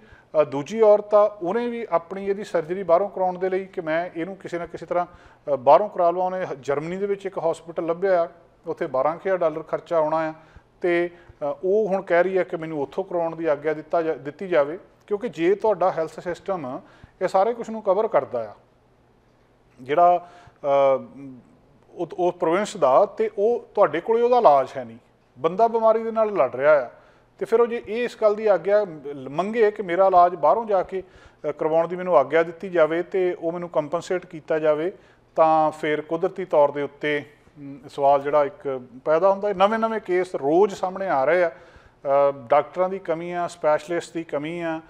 ਦੂਜੀ ਔਰਤ ਆ ਉਹਨੇ ਵੀ ਆਪਣੀ ਇਹਦੀ ਸਰਜਰੀ ਬਾਹਰੋਂ ਕਰਾਉਣ ਦੇ ਲਈ ਕਿ ਮੈਂ ਇਹਨੂੰ ਕਿਸੇ ਨਾ ਕਿਸੇ ਤਰ੍ਹਾਂ ਬਾਹਰੋਂ ਕਰਾ ਲਵਾਂ, ਉਹਨੇ ਜਰਮਨੀ ਦੇ ਵਿੱਚ ਇੱਕ ਹਸਪੀਟਲ ਲੱਭਿਆ, ਉੱਥੇ $12,000 ਖਰਚਾ ਆਉਣਾ ਆ, ਤੇ ਉਹ ਹੁਣ ਕਹਿ ਰਹੀ ਹੈ ਕਿ ਮੈਨੂੰ ਉੱਥੋਂ ਕਰਾਉਣ ਦੀ ਆਗਿਆ ਦਿੱਤੀ ਜਾਵੇ, ਕਿਉਂਕਿ ਜੇ ਤੁਹਾਡਾ ਹੈਲਥ ਸਿਸਟਮ ਇਹ ਸਾਰੇ ਕੁਝ ਨੂੰ ਕਵਰ ਕਰਦਾ ਆ ਜਿਹੜਾ ਉਹ ਪ੍ਰੋਵਿੰਸ ਦਾ, ਤੇ ਉਹ ਤੁਹਾਡੇ ਕੋਲੇ ਉਹਦਾ ਇਲਾਜ ਹੈ ਨਹੀਂ, ਬੰਦਾ ਬਿਮਾਰੀ ਦੇ ਨਾਲ ਲੜ ਰਿਹਾ ਆ, ਤੇ ਫਿਰ ਉਹ ਜੇ ਇਹ ਇਸ ਗੱਲ ਦੀ ਆਗਿਆ ਮੰਗੇ ਕਿ ਮੇਰਾ ਇਲਾਜ ਬਾਹਰੋਂ ਜਾ ਕੇ ਕਰਵਾਉਣ ਦੀ ਮੈਨੂੰ ਆਗਿਆ ਦਿੱਤੀ ਜਾਵੇ ਤੇ ਉਹ ਮੈਨੂੰ ਕੰਪਨਸੇਟ ਕੀਤਾ ਜਾਵੇ, ਤਾਂ ਫਿਰ ਕੁਦਰਤੀ ਤੌਰ ਦੇ ਉੱਤੇ ਸਵਾਲ ਜਿਹੜਾ ਇੱਕ ਪੈਦਾ ਹੁੰਦਾ। ਨਵੇਂ ਕੇਸ ਰੋਜ਼ ਸਾਹਮਣੇ ਆ ਰਹੇ ਆ, ਡਾਕਟਰਾਂ ਦੀ ਕਮੀ ਆ, ਸਪੈਸ਼ਲਿਸਟ ਦੀ ਕਮੀ ਆ,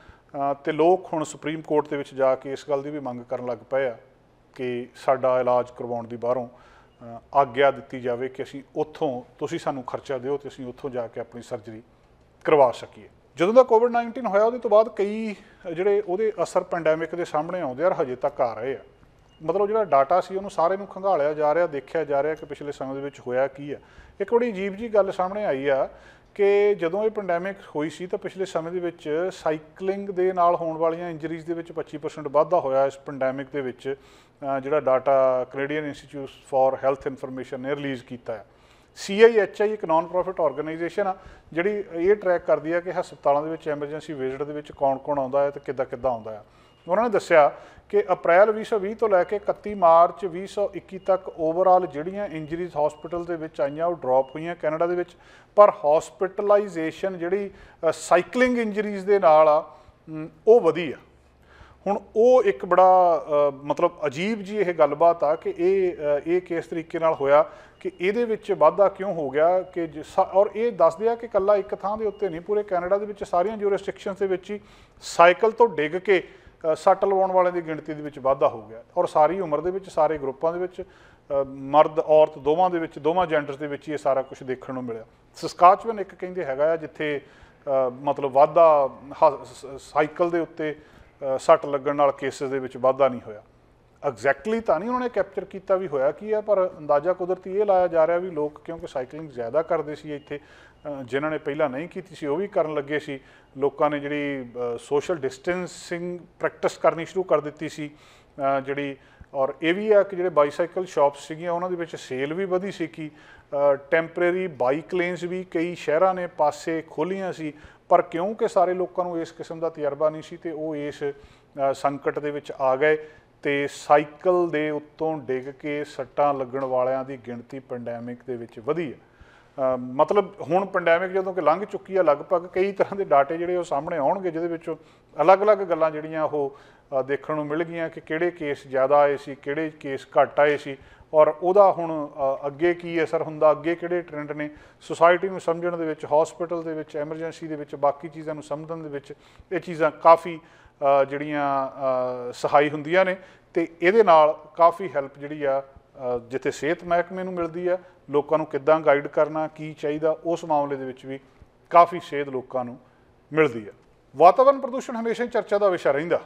ਤੇ ਲੋਕ ਹੁਣ ਸੁਪਰੀਮ ਕੋਰਟ ਦੇ ਵਿੱਚ ਜਾ ਕੇ ਇਸ ਗੱਲ ਦੀ ਵੀ ਮੰਗ ਕਰਨ ਲੱਗ ਪਏ ਆ ਕਿ ਸਾਡਾ ਇਲਾਜ ਕਰਵਾਉਣ ਦੀ ਬਾਹਰੋਂ ਆਗਿਆ ਦਿੱਤੀ ਜਾਵੇ ਕਿ ਅਸੀਂ ਉੱਥੋਂ, ਤੁਸੀਂ ਸਾਨੂੰ ਖਰਚਾ ਦਿਓ ਤੇ ਅਸੀਂ ਉੱਥੋਂ ਜਾ ਕੇ ਆਪਣੀ ਸਰਜਰੀ ਕਰਵਾ ਸਕੀਏ। ਜਦੋਂ ਦਾ ਕੋਵਿਡ-19 ਹੋਇਆ ਉਹਦੇ ਤੋਂ ਬਾਅਦ ਕਈ ਜਿਹੜੇ ਉਹਦੇ ਅਸਰ ਪੈਂਡੈਮਿਕ ਦੇ ਸਾਹਮਣੇ ਆਉਂਦੇ ਆ, ਹਜੇ ਤੱਕ ਆ ਰਹੇ ਆ। ਮਤਲਬ ਜਿਹੜਾ ਡਾਟਾ ਸੀ ਉਹਨੂੰ ਸਾਰੇ ਨੂੰ ਖੰਗਾਲਿਆ ਜਾ ਰਿਹਾ, ਦੇਖਿਆ ਜਾ ਰਿਹਾ ਕਿ ਪਿਛਲੇ ਸਮੇਂ ਦੇ ਵਿੱਚ ਹੋਇਆ ਕੀ ਆ। ਇੱਕ ਬੜੀ ਅਜੀਬ ਜੀ ਗੱਲ ਸਾਹਮਣੇ ਆਈ ਆ ਕਿ ਜਦੋਂ ਇਹ ਪੈਂਡੈਮਿਕ ਹੋਈ ਸੀ ਤਾਂ ਪਿਛਲੇ ਸਮੇਂ ਦੇ ਵਿੱਚ ਸਾਈਕਲਿੰਗ ਦੇ ਨਾਲ ਹੋਣ ਵਾਲੀਆਂ ਇੰਜਰੀਜ਼ ਦੇ ਵਿੱਚ 25% ਵਾਧਾ ਹੋਇਆ ਇਸ ਪੈਂਡੈਮਿਕ ਦੇ ਵਿੱਚ, ਜਿਹੜਾ data Canadian institute for health information ਨੇ ਰਿਲੀਜ਼ ਕੀਤਾ ਹੈ। CIHI ਇੱਕ ਨਾਨ ਪ੍ਰੋਫਿਟ ਆਰਗੇਨਾਈਜੇਸ਼ਨ ਆ ਜਿਹੜੀ ਇਹ ਟਰੈਕ ਕਰਦੀ ਹੈ ਕਿ ਹਸਪਤਾਲਾਂ ਦੇ ਵਿੱਚ ਐਮਰਜੈਂਸੀ ਵਿਜ਼ਿਟ ਦੇ ਵਿੱਚ ਕੌਣ ਆਉਂਦਾ ਹੈ ਤੇ ਕਿੱਦਾਂ ਆਉਂਦਾ ਹੈ। ਉਹਨਾਂ ਨੇ ਦੱਸਿਆ ਕਿ ਅਪ੍ਰੈਲ 2020 ਤੋਂ ਲੈ ਕੇ 31 ਮਾਰਚ 2021 ਤੱਕ ਓਵਰਆਲ ਜਿਹੜੀਆਂ ਇੰਜਰੀਜ਼ ਹਸਪੀਟਲ ਦੇ ਵਿੱਚ ਆਈਆਂ ਉਹ ਡਰੋਪ ਹੋਈਆਂ ਕੈਨੇਡਾ ਦੇ ਵਿੱਚ, ਪਰ ਹਸਪੀਟਲਾਈਜੇਸ਼ਨ ਜਿਹੜੀ ਸਾਈਕਲਿੰਗ ਇੰਜਰੀਜ਼ ਦੇ ਨਾਲ ਆ ਉਹ ਵਧੀ ਆ। ਹੁਣ ਉਹ ਇੱਕ ਬੜਾ ਮਤਲਬ ਅਜੀਬ ਜੀ ਇਹ ਗੱਲਬਾਤ ਆ ਕਿ ਇਹ ਕਿਸ ਤਰੀਕੇ ਨਾਲ ਹੋਇਆ ਕਿ ਇਹਦੇ ਵਿੱਚ ਵਾਧਾ ਕਿਉਂ ਹੋ ਗਿਆ ਕਿ ਔਰ ਇਹ ਦੱਸਦੇ ਆ ਕਿ ਇਕੱਲਾ ਇੱਕ ਥਾਂ ਦੇ ਉੱਤੇ ਨਹੀਂ, ਪੂਰੇ ਕੈਨੇਡਾ ਦੇ ਵਿੱਚ ਸਾਰੀਆਂ ਜੂਰਿਸਡਿਕਸ਼ਨਸ ਦੇ ਵਿੱਚ ਹੀ ਸਾਈਕਲ ਤੋਂ ਡਿੱਗ ਕੇ ਸੱਟ ਲਵਾਉਣ ਵਾਲਿਆਂ ਦੀ ਗਿਣਤੀ ਦੇ ਵਿੱਚ ਵਾਧਾ ਹੋ ਗਿਆ, ਔਰ ਸਾਰੀ ਉਮਰ ਦੇ ਵਿੱਚ ਸਾਰੇ ਗਰੁੱਪਾਂ ਦੇ ਵਿੱਚ ਮਰਦ ਔਰਤ ਦੋਵਾਂ ਦੇ ਵਿੱਚ, ਦੋਵਾਂ ਜੈਂਡਰਸ ਦੇ ਵਿੱਚ ਹੀ ਇਹ ਸਾਰਾ ਕੁਝ ਦੇਖਣ ਨੂੰ ਮਿਲਿਆ। ਸਸਕਾਚਵਨ ਇੱਕ ਕਹਿੰਦੇ ਹੈਗਾ ਆ ਜਿੱਥੇ ਮਤਲਬ ਵਾਧਾ ਸਾਈਕਲ ਦੇ ਉੱਤੇ ਸੱਟ ਲੱਗਣ ਨਾਲ ਕੇਸਿਸ ਦੇ ਵਿੱਚ ਵਾਧਾ ਨਹੀਂ ਹੋਇਆ। ਐਗਜ਼ੈਕਟਲੀ ਤਾਂ ਨਹੀਂ ਉਹਨਾਂ ਨੇ ਕੈਪਚਰ ਕੀਤਾ ਵੀ ਹੋਇਆ ਕੀ ਆ, ਪਰ ਅੰਦਾਜ਼ਾ ਕੁਦਰਤੀ ਇਹ ਲਾਇਆ ਜਾ ਰਿਹਾ ਵੀ ਲੋਕ ਕਿਉਂਕਿ ਸਾਈਕਲਿੰਗ ਜ਼ਿਆਦਾ ਕਰਦੇ ਸੀ ਇੱਥੇ, ਜਿਨ੍ਹਾਂ ਨੇ ਪਹਿਲਾਂ ਨਹੀਂ ਕੀਤੀ ਸੀ ਉਹ ਵੀ ਕਰਨ ਲੱਗੇ ਸੀ, ਲੋਕਾਂ ਨੇ ਜਿਹੜੀ ਸੋਸ਼ਲ ਡਿਸਟੈਂਸਿੰਗ ਪ੍ਰੈਕਟਿਸ ਕਰਨੀ ਸ਼ੁਰੂ ਕਰ ਦਿੱਤੀ ਸੀ ਜਿਹੜੀ, ਔਰ ਇਹ ਵੀ ਆ ਕਿ ਜਿਹੜੇ ਬਾਈਸਾਈਕਲ ਸ਼ਾਪਸ ਸੀਗੀਆਂ ਉਹਨਾਂ ਦੇ ਵਿੱਚ ਸੇਲ ਵੀ ਵਧੀ ਸੀ ਕਿ ਟੈਂਪਰੇਰੀ ਬਾਈਕ ਲੇਨਸ ਵੀ ਕਈ ਸ਼ਹਿਰਾਂ ਨੇ ਪਾਸੇ ਖੋਲ੍ਹੀਆਂ ਸੀ, ਪਰ ਕਿਉਂਕਿ ਸਾਰੇ ਲੋਕਾਂ ਨੂੰ ਇਸ ਕਿਸਮ ਦਾ ਤਜਰਬਾ ਨਹੀਂ ਸੀ ਤੇ ਉਹ ਇਸ ਸੰਕਟ ਦੇ ਵਿੱਚ ਆ ਗਏ ਤੇ ਸਾਈਕਲ ਦੇ ਉੱਤੋਂ ਡਿੱਗ ਕੇ ਸੱਟਾਂ ਲੱਗਣ ਵਾਲਿਆਂ ਦੀ ਗਿਣਤੀ ਪੈਂਡੈਮਿਕ ਦੇ ਵਿੱਚ ਵਧੀ ਹੈ। ਮਤਲਬ ਹੁਣ ਪੈਂਡੈਮਿਕ ਜਦੋਂ ਕਿ ਲੰਘ ਚੁੱਕੀ ਆ, ਲਗਭਗ ਕਈ ਤਰ੍ਹਾਂ ਦੇ ਡਾਟੇ ਜਿਹੜੇ ਉਹ ਸਾਹਮਣੇ ਆਉਣਗੇ, ਜਿਹਦੇ ਵਿੱਚੋਂ ਅਲੱਗ-ਅਲੱਗ ਗੱਲਾਂ ਜਿਹੜੀਆਂ ਉਹ ਦੇਖਣ ਨੂੰ ਮਿਲ ਗਈਆਂ ਕਿ ਕਿਹੜੇ ਕੇਸ ਜ਼ਿਆਦਾ ਆਏ ਸੀ, ਕਿਹੜੇ ਕੇਸ ਘੱਟ ਆਏ ਸੀ, ਔਰ ਉਹਦਾ ਹੁਣ ਅੱਗੇ ਕੀ ਅਸਰ ਹੁੰਦਾ, ਅੱਗੇ ਕਿਹੜੇ ਟ੍ਰੈਂਡ ਨੇ ਸੁਸਾਇਟੀ ਨੂੰ ਸਮਝਣ ਦੇ ਵਿੱਚ, ਹਸਪੀਟਲ ਦੇ ਵਿੱਚ, ਐਮਰਜੈਂਸੀ ਦੇ ਵਿੱਚ, ਬਾਕੀ ਚੀਜ਼ਾਂ ਨੂੰ ਸਮਝਣ ਦੇ ਵਿੱਚ ਇਹ ਚੀਜ਼ਾਂ ਕਾਫੀ ਜਿਹੜੀਆਂ ਸਹਾਈ ਹੁੰਦੀਆਂ ਨੇ। ਅਤੇ ਇਹਦੇ ਨਾਲ ਕਾਫੀ ਹੈਲਪ ਜਿਹੜੀ ਆ ਜਿੱਥੇ ਸਿਹਤ ਮਹਿਕਮੇ ਨੂੰ ਮਿਲਦੀ ਆ, ਲੋਕਾਂ ਨੂੰ ਕਿੱਦਾਂ ਗਾਈਡ ਕਰਨਾ, ਕੀ ਚਾਹੀਦਾ, ਉਸ ਮਾਮਲੇ ਦੇ ਵਿੱਚ ਵੀ ਕਾਫੀ ਸੇਧ ਲੋਕਾਂ ਨੂੰ ਮਿਲਦੀ ਆ। ਵਾਤਾਵਰਨ ਪ੍ਰਦੂਸ਼ਣ ਹਮੇਸ਼ਾ ਹੀ ਚਰਚਾ ਦਾ ਵਿਸ਼ਾ ਰਹਿੰਦਾ।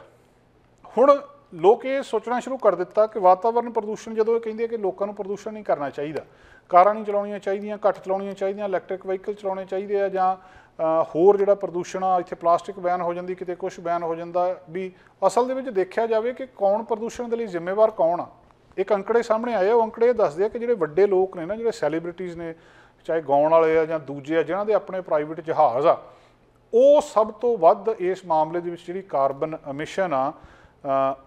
ਹੁਣ ਲੋਕ ਇਹ ਸੋਚਣਾ ਸ਼ੁਰੂ ਕਰ ਦਿੱਤਾ ਕਿ ਵਾਤਾਵਰਨ ਪ੍ਰਦੂਸ਼ਣ, ਜਦੋਂ ਇਹ ਕਹਿੰਦੇ ਕਿ ਲੋਕਾਂ ਨੂੰ ਪ੍ਰਦੂਸ਼ਣ ਨਹੀਂ ਕਰਨਾ ਚਾਹੀਦਾ, ਕਾਰਾਂ ਨਹੀਂ ਚਲਾਉਣੀਆਂ ਚਾਹੀਦੀਆਂ, ਘੱਟ ਚਲਾਉਣੀਆਂ ਚਾਹੀਦੀਆਂ, ਇਲੈਕਟ੍ਰਿਕ ਵਹੀਕਲ ਚਲਾਉਣੇ ਚਾਹੀਦੇ ਆ, ਜਾਂ ਹੋਰ ਜਿਹੜਾ ਪ੍ਰਦੂਸ਼ਣ ਆ, ਇੱਥੇ ਪਲਾਸਟਿਕ ਬੈਨ ਹੋ ਜਾਂਦੀ, ਕਿਤੇ ਕੁਛ ਬੈਨ ਹੋ ਜਾਂਦਾ, ਵੀ ਅਸਲ ਦੇ ਵਿੱਚ ਦੇਖਿਆ ਜਾਵੇ ਕਿ ਕੌਣ ਪ੍ਰਦੂਸ਼ਣ ਦੇ ਲਈ ਜ਼ਿੰਮੇਵਾਰ ਕੌਣ ਆ। ਇੱਕ ਅੰਕੜੇ ਸਾਹਮਣੇ ਆਏ, ਉਹ ਅੰਕੜੇ ਇਹ ਦੱਸਦੇ ਆ ਕਿ ਜਿਹੜੇ ਵੱਡੇ ਲੋਕ ਨੇ ਨਾ, ਜਿਹੜੇ ਸੈਲੀਬ੍ਰਿਟੀਜ਼ ਨੇ, ਚਾਹੇ ਗਾਉਣ ਵਾਲੇ ਆ ਜਾਂ ਦੂਜੇ ਆ, ਜਿਨ੍ਹਾਂ ਦੇ ਆਪਣੇ ਪ੍ਰਾਈਵੇਟ ਜਹਾਜ਼ ਆ, ਉਹ ਸਭ ਤੋਂ ਵੱਧ ਇਸ ਮਾਮਲੇ ਦੇ ਵਿੱਚ ਜਿਹੜੀ ਕਾਰਬਨ ਐਮਿਸ਼ਨ ਆ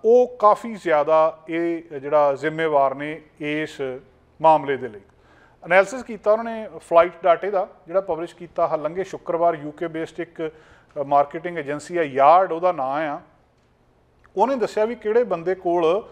ਉਹ ਕਾਫੀ ਜ਼ਿਆਦਾ ਇਹ ਜਿਹੜਾ ਜ਼ਿੰਮੇਵਾਰ ਨੇ ਇਸ ਮਾਮਲੇ ਦੇ ਲਈ। ਐਨਾਲਿਸਿਸ ਕੀਤਾ ਉਹਨਾਂ ਨੇ ਫਲਾਈਟ ਡਾਟੇ ਦਾ, ਜਿਹੜਾ ਪਬਲਿਸ਼ ਕੀਤਾ ਲੰਘੇ ਸ਼ੁੱਕਰਵਾਰ, UK ਬੇਸਡ ਇੱਕ ਮਾਰਕੀਟਿੰਗ ਏਜੰਸੀ ਆ, ਯਾਰਡ ਉਹਦਾ ਨਾਂ ਆ। ਉਹਨੇ ਦੱਸਿਆ ਵੀ ਕਿਹੜੇ ਬੰਦੇ ਕੋਲ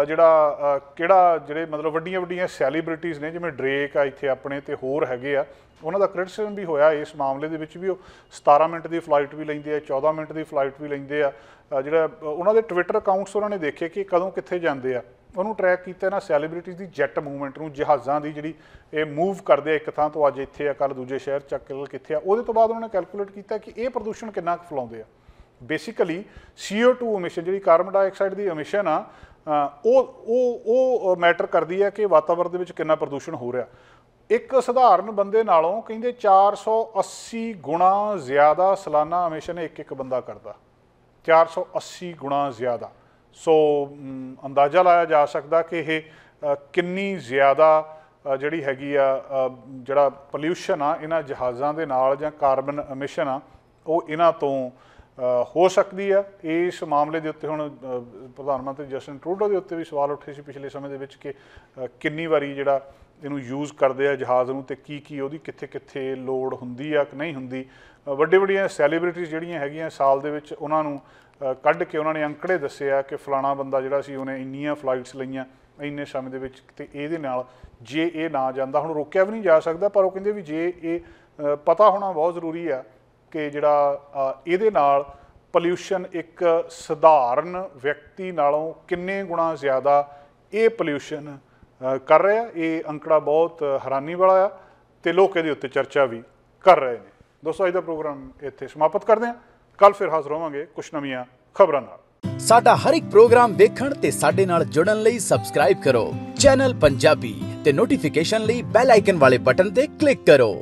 ਜਿਹੜੇ ਮਤਲਬ ਵੱਡੀਆਂ ਸੈਲੀਬ੍ਰਿਟੀਜ਼ ਨੇ, ਜਿਵੇਂ ਡਰੇਕ ਆ ਇੱਥੇ ਆਪਣੇ, ਤੇ ਹੋਰ ਹੈਗੇ ਆ, ਉਹਨਾਂ ਦਾ ਕ੍ਰਿਟਿਸਿਜ਼ਮ ਵੀ ਹੋਇਆ ਇਸ ਮਾਮਲੇ ਦੇ ਵਿੱਚ ਵੀ। ਉਹ 17 ਮਿੰਟ ਦੀ ਫਲਾਈਟ ਵੀ ਲੈਂਦੇ ਆ, 14 ਮਿੰਟ ਦੀ ਫਲਾਈਟ ਵੀ ਲੈਂਦੇ ਆ। ਜਿਹੜਾ ਉਹਨਾਂ ਦੇ ਟਵਿੱਟਰ ਅਕਾਊਂਟਸ ਉਹਨਾਂ ਨੇ ਦੇਖੇ ਕਿ ਕਦੋਂ ਕਿੱਥੇ ਜਾਂਦੇ ਆ, ਉਹਨੂੰ ਟਰੈਕ ਕੀਤਾ ਇਹਨਾਂ ਸੈਲੀਬ੍ਰਿਟੀਜ਼ ਦੀ ਜੈਟ ਮੂਵਮੈਂਟ ਨੂੰ, ਜਹਾਜ਼ਾਂ ਦੀ ਜਿਹੜੀ ਇਹ ਮੂਵ ਕਰਦੇ ਆ ਇੱਕ ਥਾਂ ਤੋਂ, ਅੱਜ ਇੱਥੇ ਆ, ਕੱਲ੍ਹ ਦੂਜੇ ਸ਼ਹਿਰ ਚੱਕ ਕੇ ਕਿੱਥੇ ਆ। ਉਹਦੇ ਤੋਂ ਬਾਅਦ ਉਹਨਾਂ ਨੇ ਕੈਲਕੂਲੇਟ ਕੀਤਾ ਕਿ ਇਹ ਪ੍ਰਦੂਸ਼ਣ ਕਿੰਨਾ ਕੁ ਫੈਲਾਉਂਦੇ ਆ। ਬੇਸਿਕਲੀ CO2 ਐਮਿਸ਼ਨ, ਜਿਹੜੀ ਕਾਰਬਨ ਡਾਈਆਕਸਾਈਡ ਦੀ ਐਮਿਸ਼ਨ ਆ, ਉਹ ਮੈਟਰ ਕਰਦੀ ਹੈ ਕਿ ਵਾਤਾਵਰਨ ਦੇ ਵਿੱਚ ਕਿੰਨਾ ਪ੍ਰਦੂਸ਼ਣ ਹੋ ਰਿਹਾ। ਇੱਕ ਸਧਾਰਨ ਬੰਦੇ ਨਾਲੋਂ ਕਹਿੰਦੇ 480 ਗੁਣਾ ਜ਼ਿਆਦਾ ਸਾਲਾਨਾ ਐਮਿਸ਼ਨ ਇੱਕ ਬੰਦਾ ਕਰਦਾ, 480 ਗੁਣਾ ਜ਼ਿਆਦਾ। ਸੋ ਅੰਦਾਜ਼ਾ ਲਾਇਆ ਜਾ ਸਕਦਾ ਕਿ ਇਹ ਕਿੰਨੀ ਜ਼ਿਆਦਾ ਜਿਹੜੀ ਹੈਗੀ ਆ, ਜਿਹੜਾ ਪੋਲਿਊਸ਼ਨ ਆ ਇਹਨਾਂ ਜਹਾਜ਼ਾਂ ਦੇ ਨਾਲ, ਜਾਂ ਕਾਰਬਨ ਐਮਿਸ਼ਨ ਆ, ਉਹ ਇਹਨਾਂ ਤੋਂ ਹੋ ਸਕਦੀ ਆ। ਇਸ ਮਾਮਲੇ ਦੇ ਉੱਤੇ ਹੁਣ ਪ੍ਰਧਾਨ ਮੰਤਰੀ ਜਸਟਿਨ ਟਰੂਡੋ ਦੇ ਉੱਤੇ ਵੀ ਸਵਾਲ ਉੱਠੇ ਸੀ ਪਿਛਲੇ ਸਮੇਂ ਦੇ ਵਿੱਚ ਕਿ ਕਿੰਨੀ ਵਾਰੀ ਜਿਹੜਾ ਇਹਨੂੰ ਯੂਜ਼ ਕਰਦੇ ਆ ਜਹਾਜ਼ ਨੂੰ, ਅਤੇ ਕੀ ਉਹਦੀ ਕਿੱਥੇ ਲੋੜ ਹੁੰਦੀ ਆ ਕਿ ਨਹੀਂ ਹੁੰਦੀ। ਵੱਡੀਆਂ ਸੈਲੀਬ੍ਰਿਟੀਜ਼ ਜਿਹੜੀਆਂ ਹੈਗੀਆਂ ਸਾਲ ਦੇ ਵਿੱਚ, ਉਹਨਾਂ ਨੂੰ ਕੱਢ ਕੇ ਉਹਨਾਂ ਨੇ ਅੰਕੜੇ ਦੱਸੇ ਆ ਕਿ ਫਲਾਣਾ ਬੰਦਾ ਜਿਹੜਾ ਸੀ, ਉਹਨੇ ਇੰਨੀਆਂ ਫਲਾਈਟਸ ਲਈਆਂ ਇੰਨੇ ਸਮੇਂ ਦੇ ਵਿੱਚ, ਅਤੇ ਇਹਦੇ ਨਾਲ ਜੇ ਇਹ ਨਾ ਜਾਂਦਾ, ਹੁਣ ਰੋਕਿਆ ਵੀ ਨਹੀਂ ਜਾ ਸਕਦਾ, ਪਰ ਉਹ ਕਹਿੰਦੇ ਵੀ ਜੇ ਇਹ ਪਤਾ ਹੋਣਾ ਬਹੁਤ ਜ਼ਰੂਰੀ ਆ ਕਿ ਜਿਹੜਾ ਇਹਦੇ ਨਾਲ ਪੋਲਿਊਸ਼ਨ ਇੱਕ ਸਧਾਰਨ ਵਿਅਕਤੀ ਨਾਲੋਂ ਕਿੰਨੇ ਗੁਣਾ ਜ਼ਿਆਦਾ ਇਹ ਪੋਲਿਊਸ਼ਨ ਕਰ ਰਿਹਾ। ਇਹ ਅੰਕੜਾ ਬਹੁਤ ਹੈਰਾਨੀ ਵਾਲਾ ਆ, ਅਤੇ ਲੋਕ ਇਹਦੇ ਉੱਤੇ ਚਰਚਾ ਵੀ ਕਰ ਰਹੇ ਨੇ। ਦੋਸਤੋ, ਅੱਜ ਦਾ ਪ੍ਰੋਗਰਾਮ ਇੱਥੇ ਸਮਾਪਤ ਕਰਦੇ ਹਾਂ। ਕੱਲ੍ਹ ਫਿਰ ਹਾਜ਼ਰ ਹੋਵਾਂਗੇ ਕੁਛ ਨਵੀਆਂ ਖਬਰਾਂ ਨਾਲ। ਸਾਡਾ ਹਰ ਇੱਕ ਪ੍ਰੋਗਰਾਮ ਦੇਖਣ ਤੇ ਸਾਡੇ ਨਾਲ ਜੁੜਨ ਲਈ ਸਬਸਕ੍ਰਾਈਬ ਕਰੋ ਚੈਨਲ ਪੰਜਾਬੀ, ਤੇ ਨੋਟੀਫਿਕੇਸ਼ਨ ਲਈ ਬੈਲ ਆਈਕਨ ਵਾਲੇ ਬਟਨ ਤੇ ਕਲਿੱਕ ਕਰੋ।